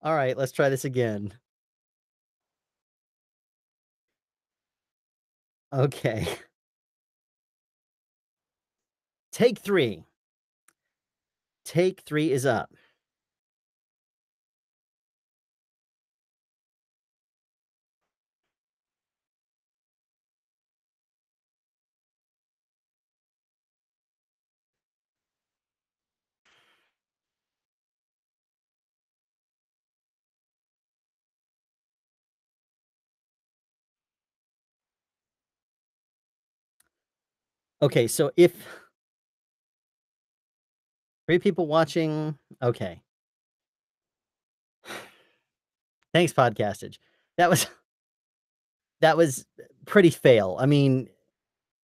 All right, let's try this again. Okay. Take 3. Take 3 is up. Okay, so if 3 people watching, okay. Thanks, Podcastage. That was that was pretty fail. I mean,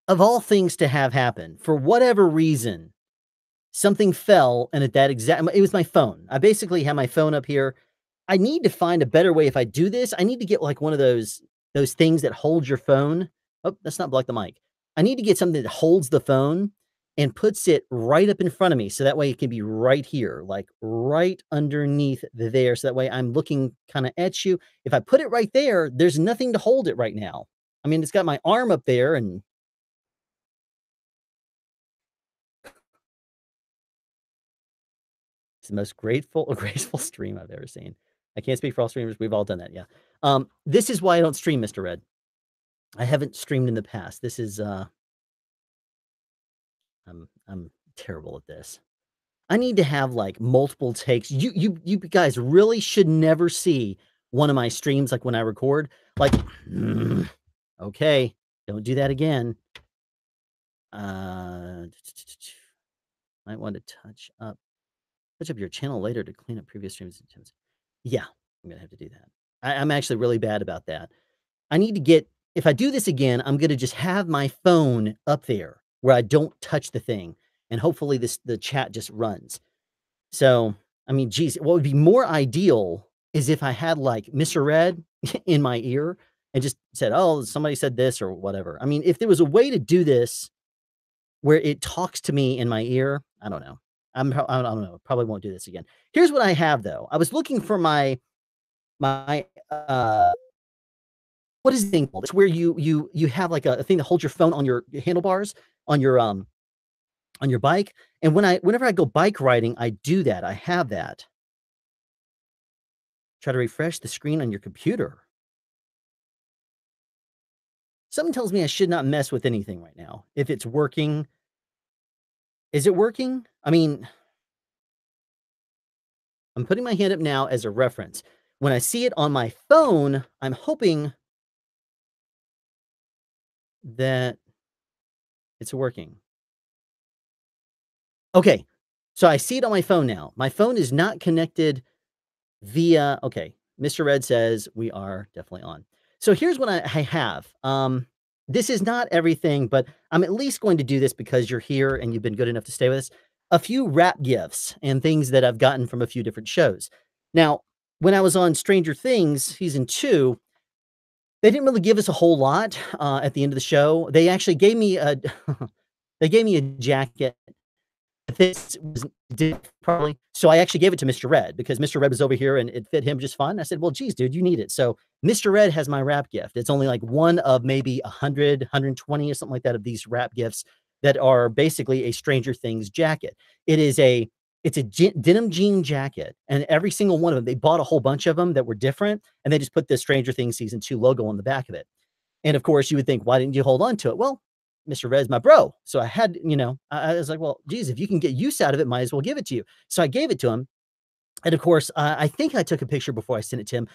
of all things to have happen, for whatever reason, something fell, and at that exact it was my phone. I basically have my phone up here. I need to find a better way if I do this, I need to get, like, one of those things that hold your phone. Oh, let's not block the mic. I need to get something that holds the phone and puts it right up in front of me, so that way it can be right here, like, right underneath there, so that way I'm looking kinda at you. If I put it right there, there's nothing to hold it right now. I mean, it's got my arm up there, and it's the most grateful graceful stream I've ever seen. I can't speak for all streamers, we've all done that, yeah. This is why I don't stream, Mr. Red. I haven't streamed in the past. This is, I'm terrible at this. I need to have, like, multiple takes. You guys really should never see one of my streams, like, when I record, like, "Okay, don't do that again." Uh, might want to touch up your channel later to clean up previous streams and attempts. Yeah, I'm gonna have to do that. I'm actually really bad about that. I need to get if I do this again, I'm gonna just have my phone up there where I don't touch the thing, and hopefully the chat just runs. So, I mean, geez, what would be more ideal is if I had, like, Mr. Red in my ear and just said, "Oh, somebody said this," or whatever. I mean, if there was a way to do this where it talks to me in my ear, I don't know. I don't know, probably won't do this again. Here's what I have, though. I was looking for my what is the thing called? It's where you have, like, a thing that holds your phone on your handlebars on your bike, and whenever I go bike riding, I do that, I have that. Try to refresh the screen on your computer. Something tells me I should not mess with anything right now. If it's working, is it working? I mean, I'm putting my hand up now as a reference. When I see it on my phone, I'm hoping that it's working. Okay, so I see it on my phone now. My phone is not connected via okay, Mr. Red says we are definitely on. So here's what I have. This is not everything, but I'm at least going to do this because you're here and you've been good enough to stay with us. A few rap gifts and things that I've gotten from a few different shows. Now, when I was on Stranger Things season 2, they didn't really give us a whole lot at the end of the show. They actually gave me a they gave me a jacket this was did probably so I actually gave it to Mr. Red because Mr. Red was over here and it fit him just fine. I said, "Well, geez, dude, you need it." So Mr. Red has my wrap gift. It's only like one of maybe 100, 120 or something like that of these wrap gifts that are basically a Stranger Things jacket. It is a it's a denim jean jacket, and every single one of them, they bought a whole bunch of them that were different, and they just put the Stranger Things season 2 logo on the back of it. And of course, you would think, why didn't you hold on to it? Well, Mr. Red's my bro. So I had, I was like, well, geez, if you can get use out of it, might as well give it to you. So I gave it to him. And of course, I think I took a picture before I sent it to him.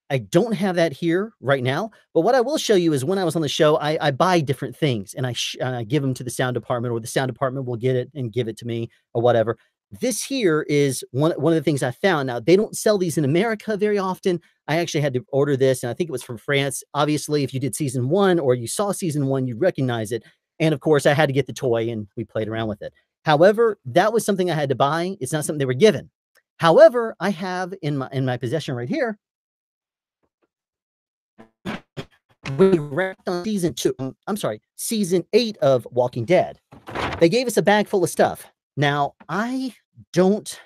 I don't have that here right now, but what I will show you is when I was on the show, I buy different things and I give them to the sound department, or the sound department will get it and give it to me or whatever. This here is one of the things I found. Now they don't sell these in America very often. I actually had to order this, and I think it was from France. Obviously, if you did season 1 or you saw season 1, you'd recognize it. And of course, I had to get the toy, and we played around with it. However, that was something I had to buy. It's not something they were given. However, I have in my possession right here we wrapped on season 2 I'm sorry, season 8 of Walking Dead. They gave us a bag full of stuff. Now, I don't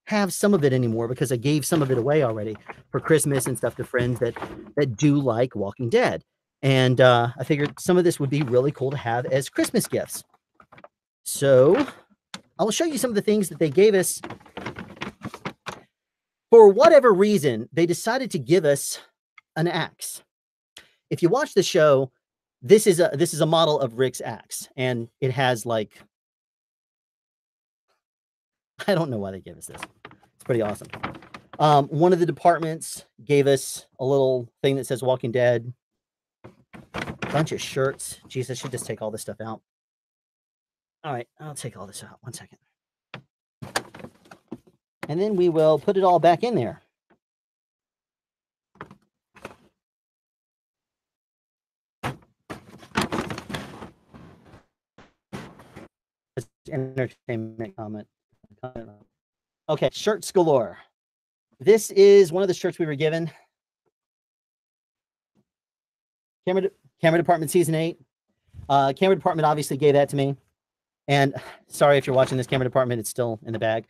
have some of it anymore because I gave some of it away already for Christmas and stuff to friends that do like Walking Dead. And I figured some of this would be really cool to have as Christmas gifts. So I will show you some of the things that they gave us. For whatever reason, they decided to give us an axe. If you watch the show, this is a model of Rick's axe, and it has like, I don't know why they gave us this. It's pretty awesome. One of the departments gave us a little thing that says Walking Dead. Bunch of shirts. Jeez, I should just take all this stuff out. All right, I'll take all this out. 1 second. And then we will put it all back in there. Entertainment comment. Okay, shirts galore. This is one of the shirts we were given. Camera Department Season 8. Camera Department obviously gave that to me. And sorry if you're watching this, Camera Department, it's still in the bag.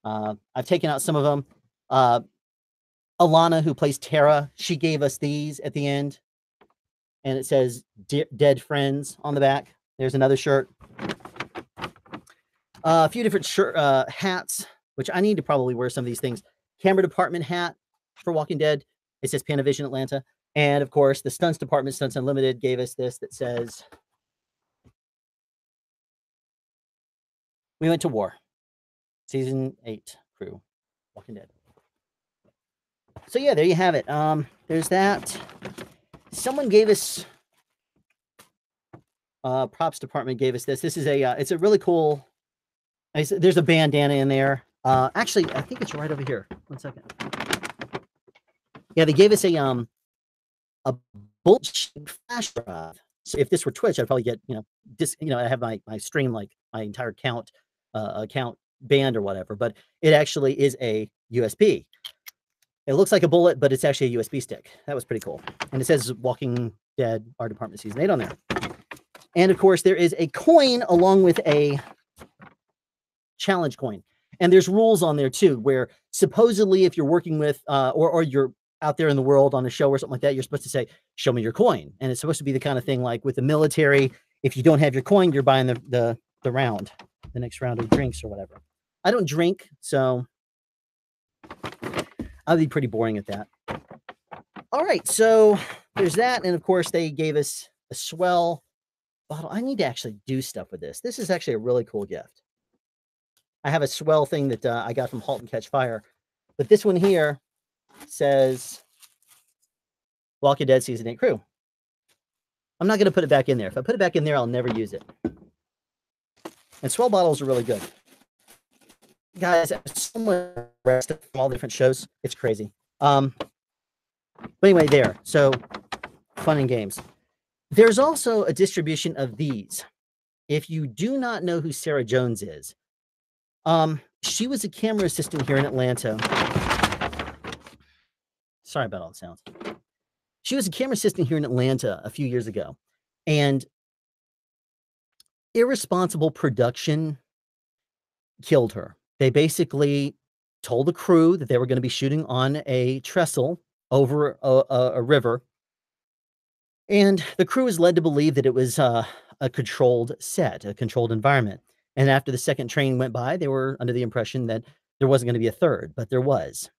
I've taken out some of them. Alana, who plays Tara, she gave us these at the end. And it says Dead Friends on the back. There's another shirt. A few different hats, which I need to probably wear some of these things. Camera Department hat for Walking Dead. It says Panavision Atlanta. And of course, the Stunts Department, Stunts Unlimited, gave us this that says, "We went to war. Season 8 crew, Walking Dead." So yeah, there you have it. There's that. Someone gave us, props department gave us this. This is it's a really cool, there's a bandana in there. Actually, I think it's right over here. 1 second. Yeah, they gave us a bullet flash drive. So if this were Twitch, I'd probably get, I have my stream, like my entire account banned or whatever, but it actually is a USB. It looks like a bullet, but it's actually a USB stick. That was pretty cool. And it says Walking Dead, our department Season 8 on there. And of course, there is a coin along with a challenge coin. And there's rules on there too, where supposedly if you're working with, or you're out there in the world on a show or something like that, you're supposed to say, "Show me your coin." And it's supposed to be the kind of thing like with the military, if you don't have your coin, you're buying the next round of drinks or whatever. I don't drink, so I'll be pretty boring at that. All right, so there's that. And of course, they gave us a swell bottle. I need to actually do stuff with this. This is actually a really cool gift. I have a swell thing that I got from Halt and Catch Fire. But this one here says Walking Dead Season 8 crew. I'm not going to put it back in there. If I put it back in there, I'll never use it. And swell bottles are really good. Guys, so much rest from all the different shows. It's crazy. But anyway, there. So, fun and games. There's also a distribution of these. If you do not know who Sarah Jones is, she was a camera assistant here in Atlanta. Sorry about all the sounds. She was a camera assistant here in Atlanta a few years ago. And irresponsible production killed her. They basically told the crew that they were going to be shooting on a trestle over a river. And the crew was led to believe that it was a controlled set, a controlled environment. And after the second train went by, they were under the impression that there wasn't going to be a third, but there was.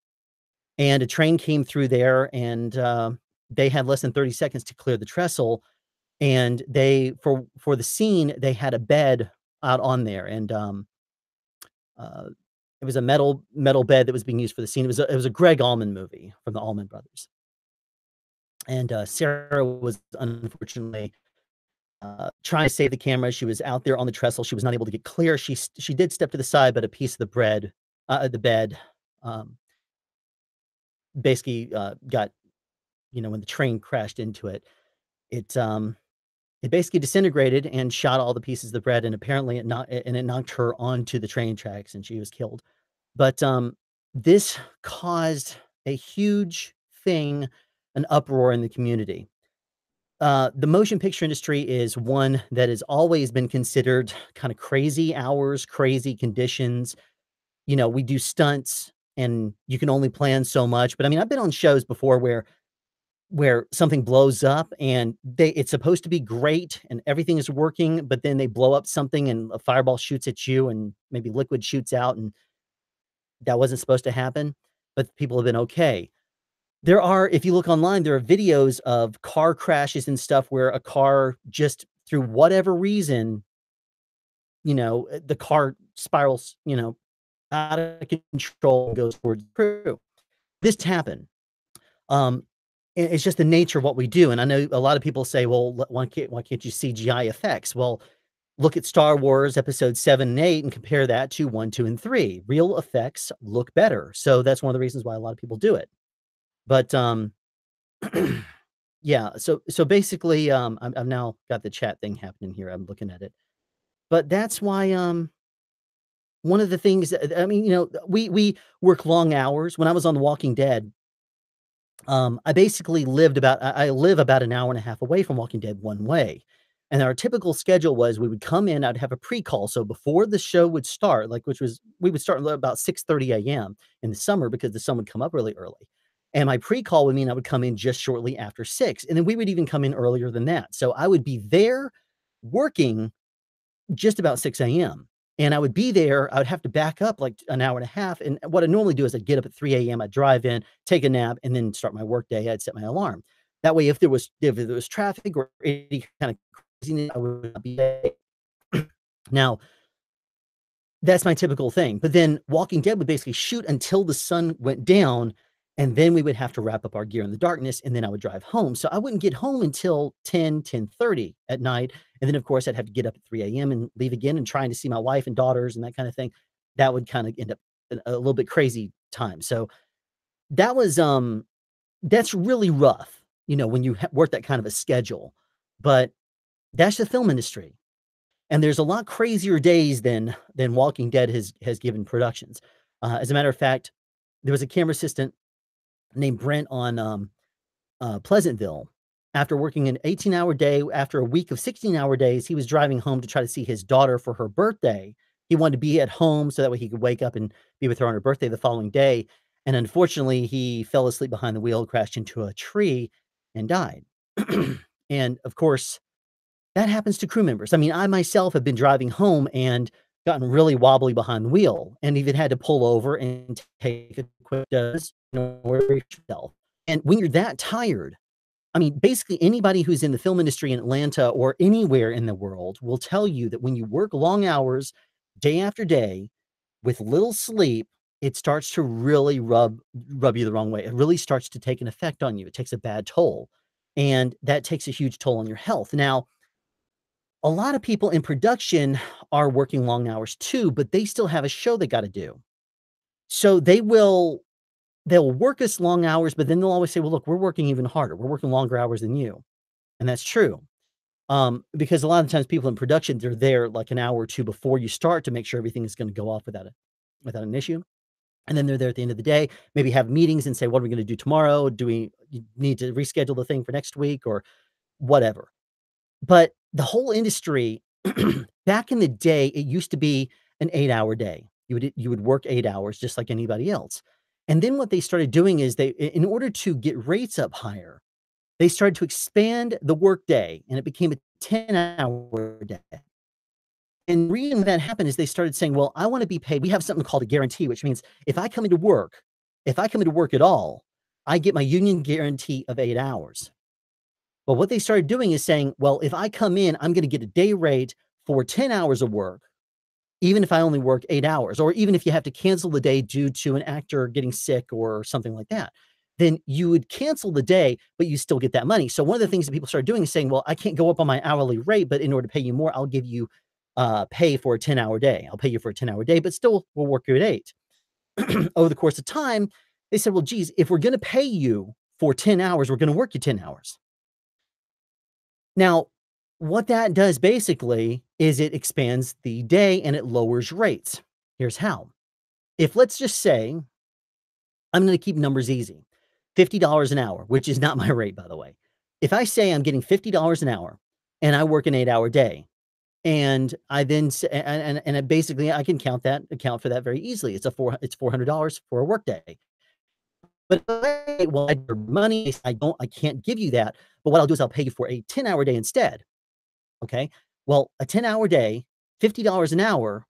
And a train came through there, and they had less than 30 seconds to clear the trestle. And they, for the scene, they had a bed out on there, and it was a metal bed that was being used for the scene. It was a Greg Allman movie from the Allman Brothers. And Sarah was unfortunately trying to save the camera. She was out there on the trestle. She was not able to get clear. She did step to the side, but a piece of the bed basically got, when the train crashed into it, it basically disintegrated and shot all the pieces of the bread, and apparently it knocked her onto the train tracks, and she was killed. But this caused a huge thing, an uproar in the community. The motion picture industry is one that has always been considered kind of crazy hours, crazy conditions. we do stunts and you can only plan so much. But I mean, I've been on shows before where something blows up and it's supposed to be great and everything is working, but then they blow up something and a fireball shoots at you and maybe liquid shoots out and that wasn't supposed to happen, but people have been okay. If you look online, there are videos of car crashes and stuff where a car just through whatever reason, the car spirals, out of control and goes towards the crew. This happened. Um, it's just the nature of what we do, and I know a lot of people say, "Well, why can't you CGI effects?" Well, look at Star Wars Episode 7 and 8 and compare that to 1, 2, and 3. Real effects look better, so that's one of the reasons why a lot of people do it. But, yeah, so basically, I've now got the chat thing happening here, I'm looking at it. But that's why, one of the things that I mean, we work long hours. When I was on The Walking Dead, I basically I live about an hour and a half away from Walking Dead one way, and our typical schedule was we would come in, I'd have a pre-call, so before the show would start, like, which was we would start at about 6:30 AM in the summer because the sun would come up really early, and my pre-call would mean I would come in just shortly after 6, and then we would even come in earlier than that, so I would be there working just about 6 AM. And I would be there, I would have to back up like an hour and a half, and what I normally do is I'd get up at 3 AM, I'd drive in, take a nap, and then start my workday, I'd set my alarm. That way, if there was traffic or any kind of craziness, I would not be late. Now, that's my typical thing, but then Walking Dead would basically shoot until the sun went down, and then we would have to wrap up our gear in the darkness, and then I would drive home, so I wouldn't get home until 10:30 at night, and then, of course, I'd have to get up at 3 AM and leave again and trying to see my wife and daughters and that kinda thing. That would kinda end up a little bit crazy time, so that was, that's really rough, when you work that kind of a schedule, but that's the film industry. And there's a lot crazier days than Walking Dead has given productions. As a matter of fact, there was a camera assistant named Brent on, Pleasantville. After working an 18-hour day, after a week of 16-hour days, he was driving home to try to see his daughter for her birthday. He wanted to be at home so that way he could wake up and be with her on her birthday the following day, and unfortunately, he fell asleep behind the wheel, crashed into a tree, and died. And, of course, that happens to crew members. I mean, I myself have been driving home and gotten really wobbly behind the wheel and even had to pull over and take a quick dose in order to yourself. And when you're that tired, I mean, basically anybody who's in the film industry in Atlanta or anywhere in the world will tell you that when you work long hours day after day with little sleep, it starts to really rub you the wrong way. It really starts to take an effect on you. It takes a bad toll. And that takes a huge toll on your health. Now, a lot of people in production are working long hours too, but they still have a show they gotta do. So they'll work us long hours, but then they'll always say, "Well, look, we're working even harder. We're working longer hours than you." And that's true. Because a lot of times people in production, they're there like an hour or 2 before you start to make sure everything is gonna go off without an issue. And then they're there at the end of the day, maybe have meetings and say, "What are we gonna do tomorrow? Do we need to reschedule the thing for next week?" Or whatever. But the whole industry, back in the day, it used to be an 8-hour day. You would work 8 hours just like anybody else. And then what they started doing is in order to get rates up higher, they started to expand the workday, and it became a 10-hour day. And the reason that happened is they started saying, "Well, I wanna be paid." We have something called a guarantee, which means if I come into work at all, I get my union guarantee of 8 hours. But what they started doing is saying, "Well, if I come in, I'm gonna get a day rate for 10 hours of work, even if I only work 8 hours, or even if you have to cancel the day due to an actor getting sick or something like that." Then you would cancel the day, but you still get that money. So one of the things that people started doing is saying, "Well, I can't go up on my hourly rate, but in order to pay you more, I'll give you, pay for a 10-hour day. I'll pay you for a 10-hour day, but still we'll work you at 8." Over the course of time, they said, "Well, geez, if we're gonna pay you for 10 hours, we're gonna work you 10 hours." Now, what that does basically is it expands the day and it lowers rates. Here's how. If let's just say, I'm going to keep numbers easy, $50 an hour, which is not my rate, by the way. If I say I'm getting $50 an hour and I work an 8-hour day, And I then s and I basically I can account for that very easily. It's $400 for a workday. But well, I your money, I can't give you that, but what I'll do is I'll pay you for a 10-hour day instead, okay? Well, a 10-hour day, $50 an hour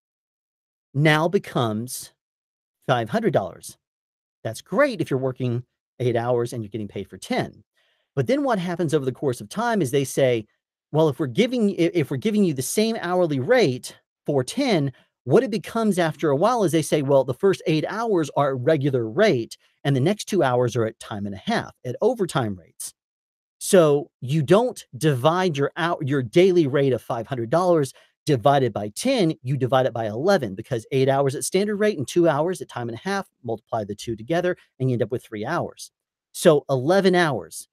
now becomes $500. That's great if you're working 8 hours and you're getting paid for 10. But then what happens over the course of time is they say, "Well, if we're giving you the same hourly rate for 10," what it becomes after a while is they say, "Well, the first 8 hours are at regular rate, and the next 2 hours are at time and a half, at overtime rates." So you don't divide your daily rate of $500 divided by 10, you divide it by 11 because 8 hours at standard rate and 2 hours at time and a half, multiply the 2 together, and you end up with 3 hours. So 11 hours.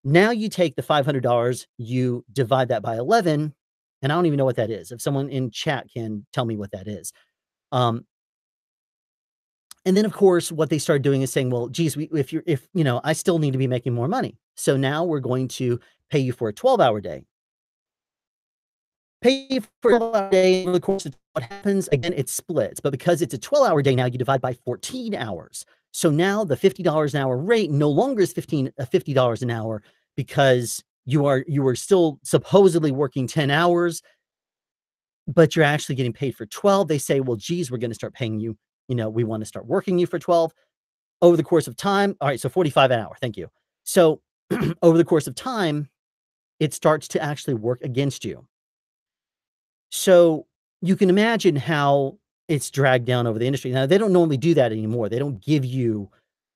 Now you take the $500, you divide that by 11, and I don't even know what that is. If someone in chat can tell me what that is. Um, and then, of course, what they started doing is saying, "Well, geez, I still need to be making more money. So now we're going to pay you for a 12-hour day. Pay you for a 12-hour day over the course of what happens, again, it splits, but because it's a 12-hour day now, you divide by 14 hours. So now the $50 an hour rate no longer is $50 an hour because you are still supposedly working 10 hours, but you're actually getting paid for 12. They say, "Well, geez, we're gonna start paying you, we wanna start working you for 12." Over the course of time, all right, so 45 an hour, thank you. So, over the course of time, it starts to actually work against you. So, you can imagine how it's dragged down over the industry. Now, they don't normally do that anymore. They don't give you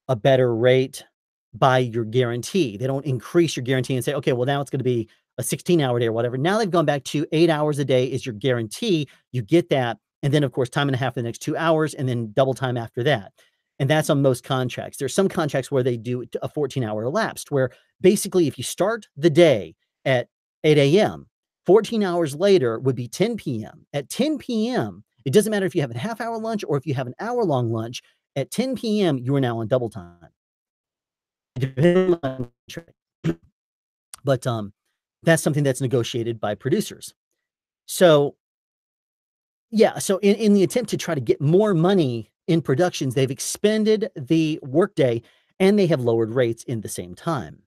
a better rate by your guarantee. They don't increase your guarantee and say, "Okay, well, now it's gonna be a 16-hour day," or whatever. Now they've gone back to 8 hours a day is your guarantee. You get that, and then, of course, time and a half for the next 2 hours, and then double time after that. And that's on most contracts. There's some contracts where they do a 14-hour elapsed, where basically if you start the day at 8 AM, 14 hours later would be 10 PM. At 10 PM, it doesn't matter if you have a half-hour lunch or if you have an hour-long lunch, at 10 PM, you are now on double time. Depending on trade. But, that's something that's negotiated by producers. So, yeah, so in the attempt to try to get more money in productions, they've expended the workday, and they have lowered rates in the same time.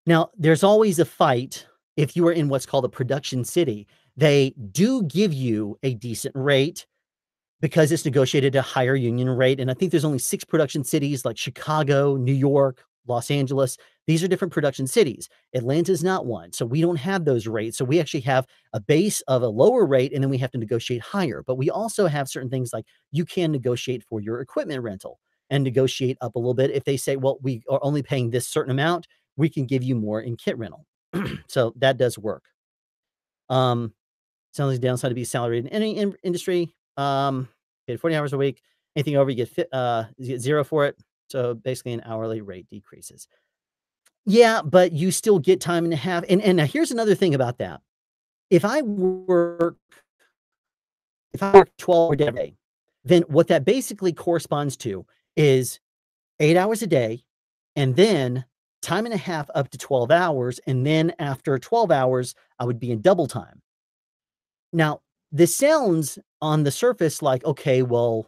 Now, there's always a fight if you are in what's called a production city. They do give you a decent rate because it's negotiated a higher union rate, and I think there's only 6 production cities like Chicago, New York, Los Angeles. These are different production cities. Atlanta's not one, so we don't have those rates, so we actually have a base of a lower rate, and then we have to negotiate higher, but we also have certain things like you can negotiate for your equipment rental and negotiate up a little bit. If they say, "Well, we are only paying this certain amount," we can give you more in kit rental. So that does work. Um, Sounds like the downside to be salaried in any industry. Paid 40 hours a week. Anything over, you get 0 for it. So basically, an hourly rate decreases. Yeah, but you still get time and a half. And now here's another thing about that. If I work if I work 12 hour day, then what that basically corresponds to is 8 hours a day, and then time and a half up to 12 hours. And then after 12 hours, I would be in double time. Now, this sounds on the surface like, okay, well,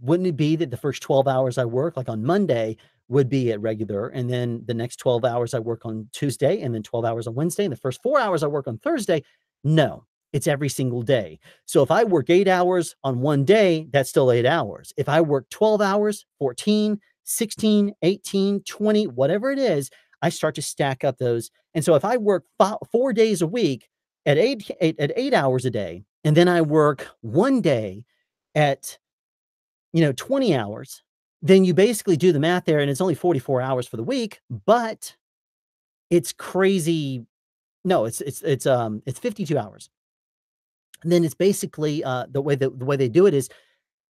wouldn't it be that the first 12 hours I work, like on Monday, would be at regular, and then the next 12 hours I work on Tuesday, and then 12 hours on Wednesday, and the first 4 hours I work on Thursday? No, it's every single day. So if I work 8 hours on one day, that's still 8 hours. If I work 12 hours, 14, 16, 18, 20, whatever it is, I start to stack up those. And so if I work 4 days a week, at 8 hours a day, and then I work 1 day at, 20 hours, then you basically do the math there, and it's only 44 hours for the week, but it's crazy. No, it's 52 hours. And then it's basically, the way they do it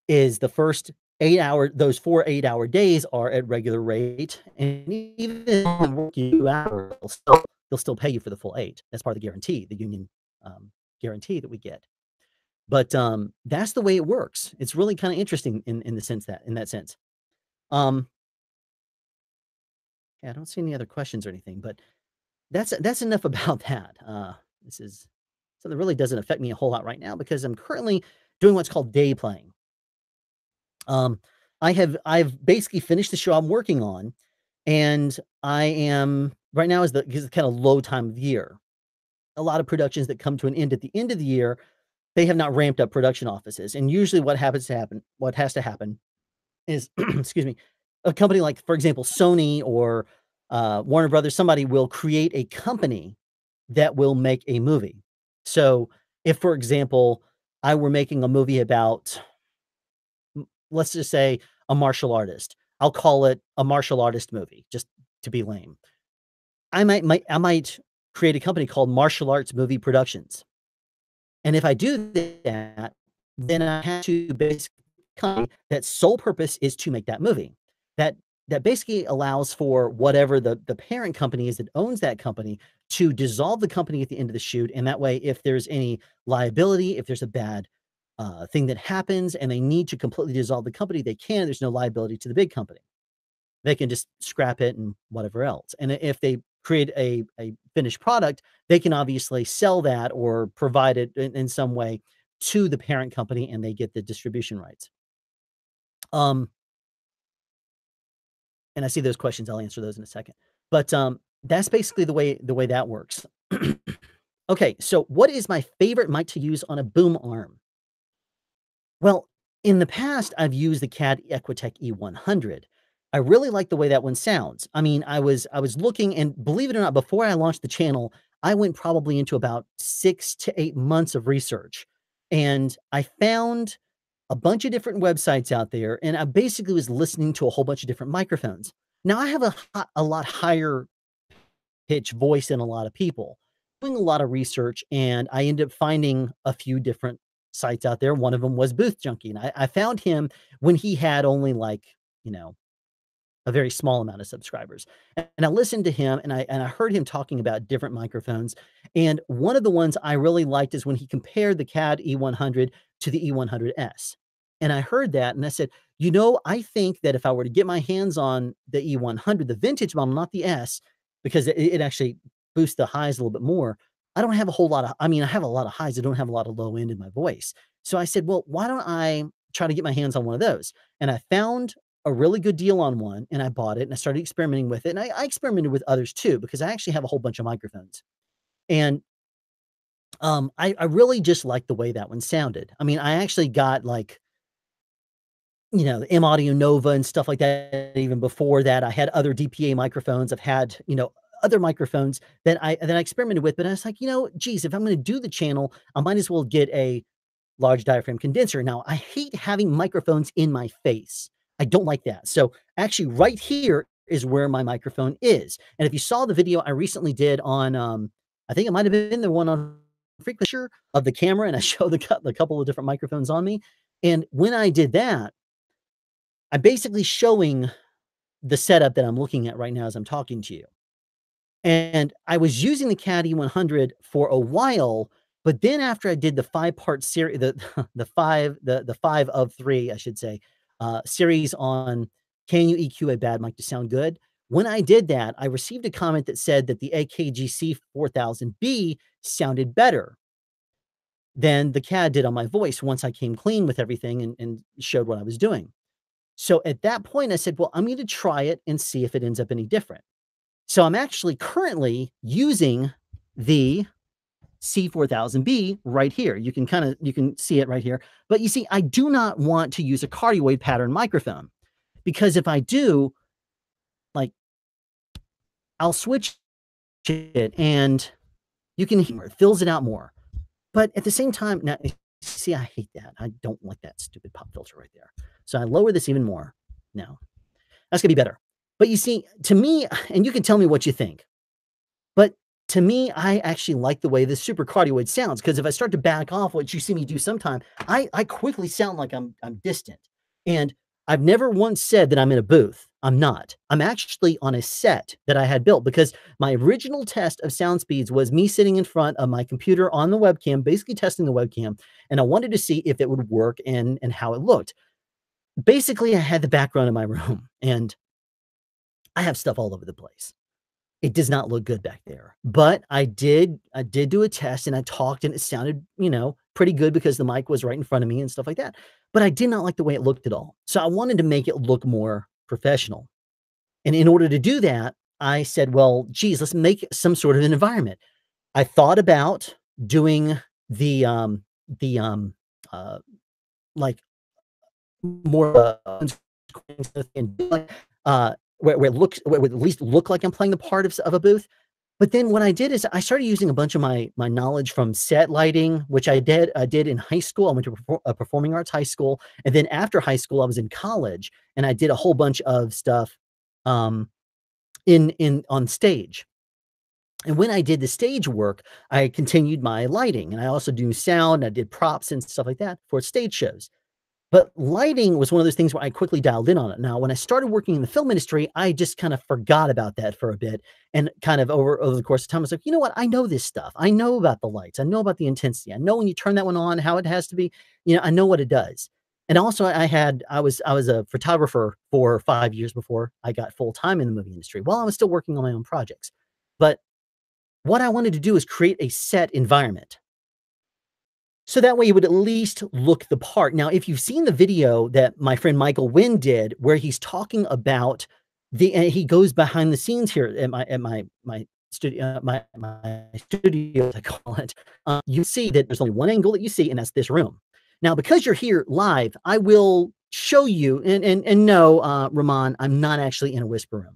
is the first 8 hour those 4 8-hour days are at regular rate, and even if you work 2 hours, they'll still pay you for the full 8. That's part of the guarantee, the union, guarantee that we get. But, that's the way it works. It's really kinda interesting in the sense that in that sense. Um, yeah, I don't see any other questions or anything, but that's enough about that. This is So that really doesn't affect me a whole lot right now because I'm currently doing what's called day playing. Um, I've basically finished the show I'm working on, and I am right now is the kind of low time of year. A lot of productions that come to an end at the end of the year, they have not ramped up production offices, and usually what has to happen is, excuse me, a company like, for example, Sony or, Warner Brothers, somebody will create a company that will make a movie. So, if, for example, I were making a movie about, let's just say, a martial artist, I'll call it a martial artist movie, just to be lame. I might create a company called Martial Arts Movie Productions. And if I do that, then I have to basically that sole purpose is to make that movie. That that basically allows for whatever the parent company is that owns that company to dissolve the company at the end of the shoot. And that way, if there's any liability, if there's a bad thing that happens and they need to completely dissolve the company, they can. There's no liability to the big company. They can just scrap it and whatever else. And if they create a finished product, they can obviously sell that or provide it in some way to the parent company and they get the distribution rights. Um, and I see those questions. I'll answer those in a second. But that's basically the way that works. Okay, so what is my favorite mic to use on a boom arm? Well, in the past, I've used the CAD Equitech E100. I really like the way that one sounds. I mean, I was looking, and believe it or not, before I launched the channel, I went probably into about 6 to 8 months of research, and I found a bunch of different websites out there, and I basically was listening to a whole bunch of different microphones. Now, I have a lot higher pitch voice than a lot of people. Doing a lot of research, and I ended up finding a few different sites out there. One of them was Booth Junkie, and I found him when he had only, like, you know, a very small amount of subscribers. And I listened to him and I heard him talking about different microphones. And one of the ones I really liked is when he compared the CAD E100 to the E100S. And I heard that and I said, you know, I think that if I were to get my hands on the E100, the vintage model, not the S, because it actually boosts the highs a little bit more. I don't have a whole lot of, I mean, I have a lot of highs. I don't have a lot of low end in my voice. So I said, well, why don't I try to get my hands on one of those? And I found a really good deal on one, and I bought it, and I started experimenting with it, and I experimented with others too, because I actually have a whole bunch of microphones. And, I really just liked the way that one sounded. I mean, I actually got, like, you know, the M Audio Nova and stuff like that even before that. I had other DPA microphones. I've had, you know, other microphones that I experimented with, but I was like, "You know, geez, if I'm gonna do the channel, I might as well get a large diaphragm condenser." Now, I hate having microphones in my face. I don't like that. So, actually, right here is where my microphone is. And if you saw the video I recently did on, I think it might have been the one on frequency of the camera, and I showed the couple of different microphones on me. And when I did that, I'm basically showing the setup that I'm looking at right now as I'm talking to you. And I was using the Caddy 100 for a while, but then after I did the 5-part series, the 5 of 3, I should say, series on can you EQ a bad mic to sound good? When I did that, I received a comment that said that the AKGC 4000B sounded better than the CAD did on my voice once I came clean with everything and showed what I was doing. So at that point, I said, well, I'm going to try it and see if it ends up any different. So I'm actually currently using the C4000B right here. You can see it right here. But you see, I do not want to use a cardioid pattern microphone because if I do, like, I'll switch it and you can hear it fills it out more. But at the same time, now see, I hate that. I don't like that stupid pop filter right there. So I lower this even more. Now that's gonna be better. But you see, to me, and you can tell me what you think. But to me, I actually like the way this super cardioid sounds because if I start to back off, what you see me do sometime, I quickly sound like I'm distant. And I've never once said that I'm in a booth. I'm not. I'm actually on a set that I had built because my original test of sound speeds was me sitting in front of my computer on the webcam, basically testing the webcam, and I wanted to see if it would work and how it looked. Basically, I had the background in my room and I have stuff all over the place. It does not look good back there, but I did do a test and I talked and it sounded, pretty good because the mic was right in front of me and stuff like that, but I did not like the way it looked at all. So I wanted to make it look more professional. And in order to do that, I said, "Well, geez, let's make some sort of an environment." I thought about doing the, the, uh, like, more, where it looks where it would at least look like I'm playing the part of a booth. But then what I did is I started using a bunch of my knowledge from set lighting, which I did in high school. I went to a performing arts high school, and then after high school, I was in college, and I did a whole bunch of stuff, um, in on stage. And when I did the stage work, I continued my lighting, and I also do sound, I did props and stuff like that for stage shows. But lighting was one of those things where I quickly dialed in on it. Now, when I started working in the film industry, I just kind of forgot about that for a bit, and kind of over the course of time, I was like, "You know what? I know this stuff. I know about the lights. I know about the intensity. I know when you turn that one on, how it has to be. I know what it does." And also, I was a photographer for 5 years before I got full-time in the movie industry, while I was still working on my own projects. But what I wanted to do is create a set environment. So that way it would at least look the part. Now, if you've seen the video that my friend Michael Wynn did, where he's talking about he goes behind the scenes here at my studio, my studio, as I call it. You see that there's only one angle that you see, and that's this room. Now, because you're here live, I will show you, and no, Ramon, I'm not actually in a whisper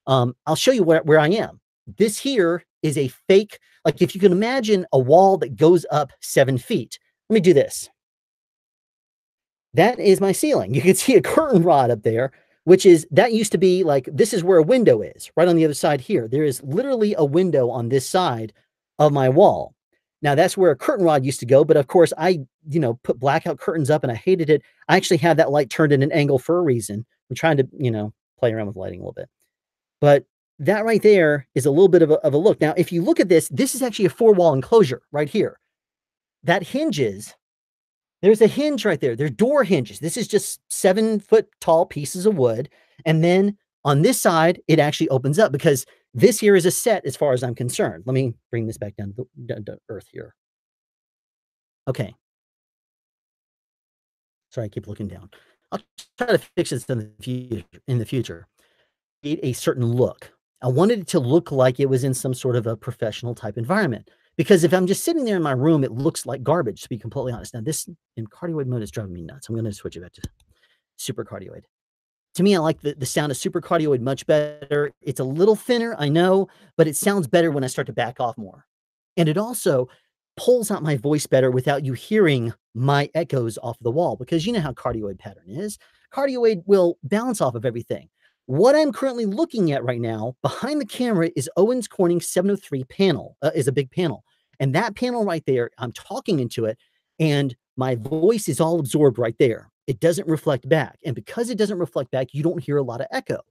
room. I'll show you where I am. This here is a fake, like if you can imagine a wall that goes up 7 feet. Let me do this. That is my ceiling. You can see a curtain rod up there, which is that used to be like this is where a window is, right on the other side here. There is literally a window on this side of my wall. Now that's where a curtain rod used to go, but of course I put blackout curtains up and I hated it. I actually had that light turned in an angle for a reason. I'm trying to play around with lighting a little bit. But that right there is a little bit of a look. Now, if you look at this, this is actually a four-wall enclosure right here. That hinges. There's a hinge right there. There's door hinges. This is just 7-foot tall pieces of wood. And then on this side, it actually opens up because this here is a set as far as I'm concerned. Let me bring this back down to earth here. Okay. Sorry, I keep looking down. I'll try to fix this in the future. A certain look. I wanted it to look like it was in some sort of a professional type environment. Because if I'm just sitting there in my room, it looks like garbage, to be completely honest. Now, this in cardioid mode is driving me nuts. I'm going to switch it back to super cardioid. To me, I like the sound of super cardioid much better. It's a little thinner, I know, but it sounds better when I start to back off more. And it also pulls out my voice better without you hearing my echoes off the wall because you know how cardioid pattern is. Cardioid will bounce off of everything. What I'm currently looking at right now behind the camera is Owens Corning 703 panel, is a big panel. And that panel right there, I'm talking into it, and my voice is all absorbed right there. It doesn't reflect back. And because it doesn't reflect back, you don't hear a lot of echo.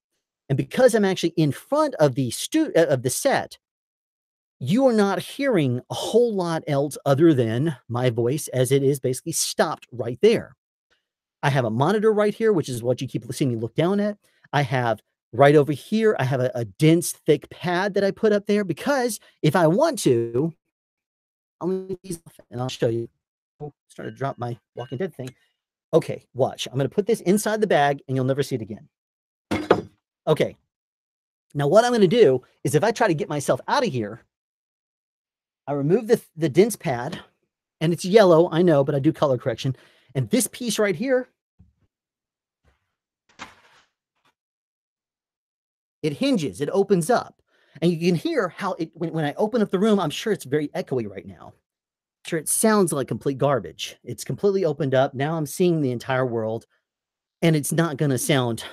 And because I'm actually in front of the set, you are not hearing a whole lot else other than my voice as it is basically stopped right there. I have a monitor right here, which is what you keep seeing me look down at. I have right over here, I have a dense, thick pad that I put up there because if I want to, I'll leave these off and I'll show you. Oh, started to drop my Walking Dead thing. Okay, watch. I'm going to put this inside the bag and you'll never see it again. Okay. Now what I'm going to do is if I try to get myself out of here, I remove the dense pad and it's yellow, I know, but I do color correction. And this piece right here, it hinges, it opens up. And you can hear how when I open up the room, I'm sure it's very echoey right now. Sure, it sounds like complete garbage. It's completely opened up. Now I'm seeing the entire world and it's not going to sound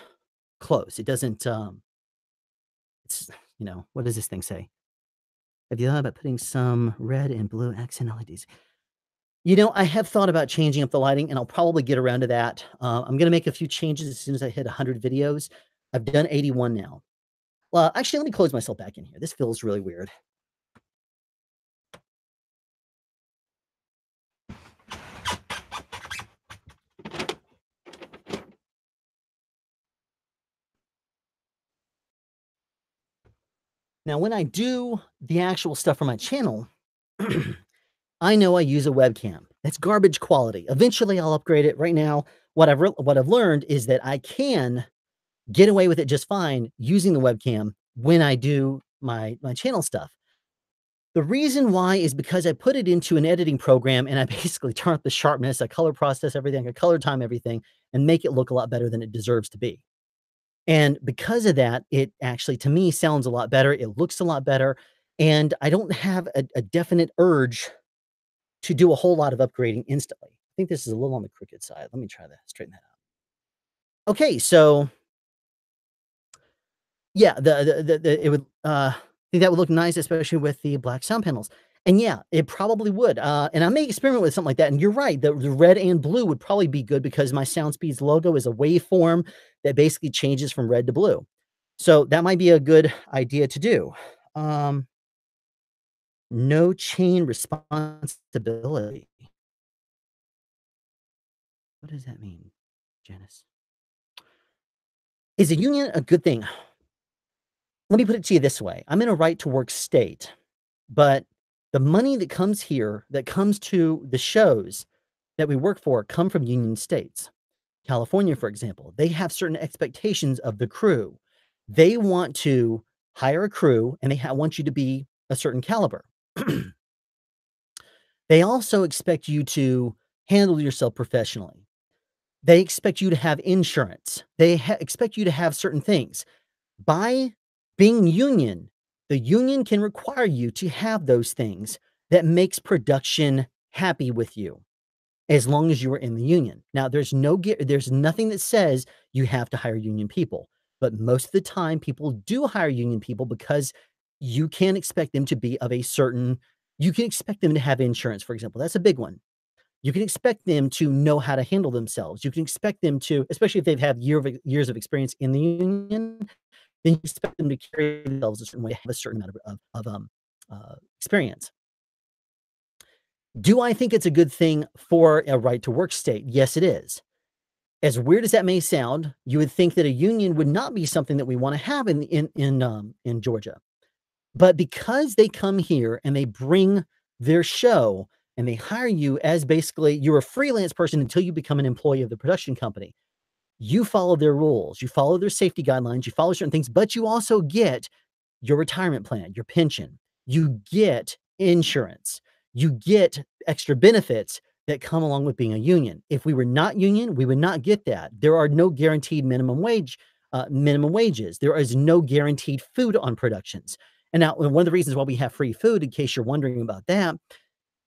close. It doesn't, what does this thing say? Have you thought about putting some red and blue accent LEDs? I have thought about changing up the lighting, and I'll probably get around to that. I'm gonna make a few changes as soon as I hit 100 videos. I've done 81 now. Well, actually, let me close myself back in here. This feels really weird. Now, when I do the actual stuff for my channel, I know I use a webcam. That's garbage quality. Eventually, I'll upgrade it. Right now, what I've learned is that I can get away with it just fine using the webcam when I do my channel stuff. The reason why is because I put it into an editing program and I basically turn up the sharpness, I color process everything, I color time everything, and make it look a lot better than it deserves to be. And because of that, it actually, to me, sounds a lot better. It looks a lot better. And I don't have a definite urge to do a whole lot of upgrading instantly. I think this is a little on the crooked side. Let me try to straighten that out. Okay, so yeah, it would, I think that would look nice, especially with the black sound panels. And yeah, it probably would, and I may experiment with something like that, and you're right, the red and blue would probably be good because my SoundSpeeds logo is a waveform that basically changes from red to blue. So that might be a good idea to do. Um, no chain responsibility. What does that mean, Janice? Is a union a good thing? Let me put it to you this way. I'm in a right to work state, but the money that comes here, that comes to the shows that we work for, come from union states. California, for example, they have certain expectations of the crew. They want to hire a crew and they want you to be a certain caliber. They also expect you to handle yourself professionally. They expect you to have insurance. They expect you to have certain things. By being union, the union can require you to have those things that makes production happy with you as long as you are in the union. Now, there's nothing that says you have to hire union people, but most of the time people do hire union people because you can expect them to be of a certain you can expect them to have insurance, for example. That's a big one. You can expect them to know how to handle themselves. You can expect them to, especially if they've had years of experience in the union, then you expect them to carry themselves a certain way, have a certain amount of experience. Do I think it's a good thing for a right to work state? Yes, it is. As weird as that may sound, you would think that a union would not be something that we want to have in Georgia. But because they come here and they bring their show and they hire you as basically you're a freelance person until you become an employee of the production company. You follow their rules, you follow their safety guidelines, you follow certain things, but you also get your retirement plan, your pension, you get insurance, you get extra benefits that come along with being a union. If we were not union, we would not get that. There are no guaranteed minimum wages. There is no guaranteed food on productions. And now, one of the reasons why we have free food, in case you're wondering about that,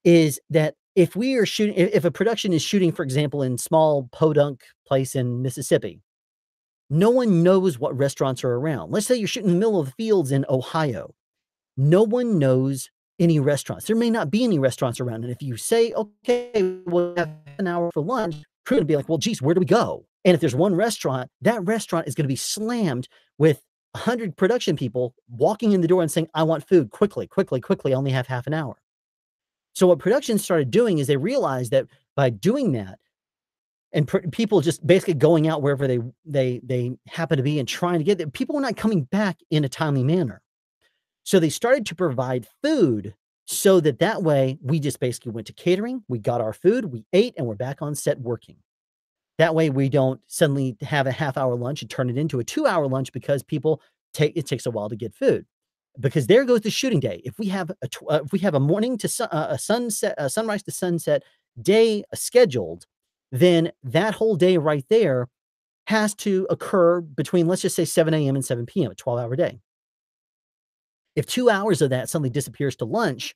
is that if we are shooting, if a production is shooting, for example, in small podunk place in Mississippi, no one knows what restaurants are around. Let's say you're shooting in the middle of the fields in Ohio. No one knows any restaurants. There may not be any restaurants around. And if you say, okay, we'll have an hour for lunch, crew would be like, well, geez, where do we go? And if there's one restaurant, that restaurant is going to be slammed with 100 production people walking in the door and saying, I want food quickly, quickly, quickly. I only have half an hour. So what production started doing is they realized that by doing that, and people just basically going out wherever they happen to be and trying to get there, people were not coming back in a timely manner. So they started to provide food so that way we just basically went to catering, we got our food, we ate, and we're back on set working. That way we don't suddenly have a half-hour lunch and turn it into a 2-hour lunch because it takes a while to get food. Because there goes the shooting day. If we have a morning to a sunset, a sunrise to sunset day scheduled, then that whole day right there has to occur between, let's just say, 7 a.m. and 7 p.m., a 12-hour day. If 2 hours of that suddenly disappears to lunch,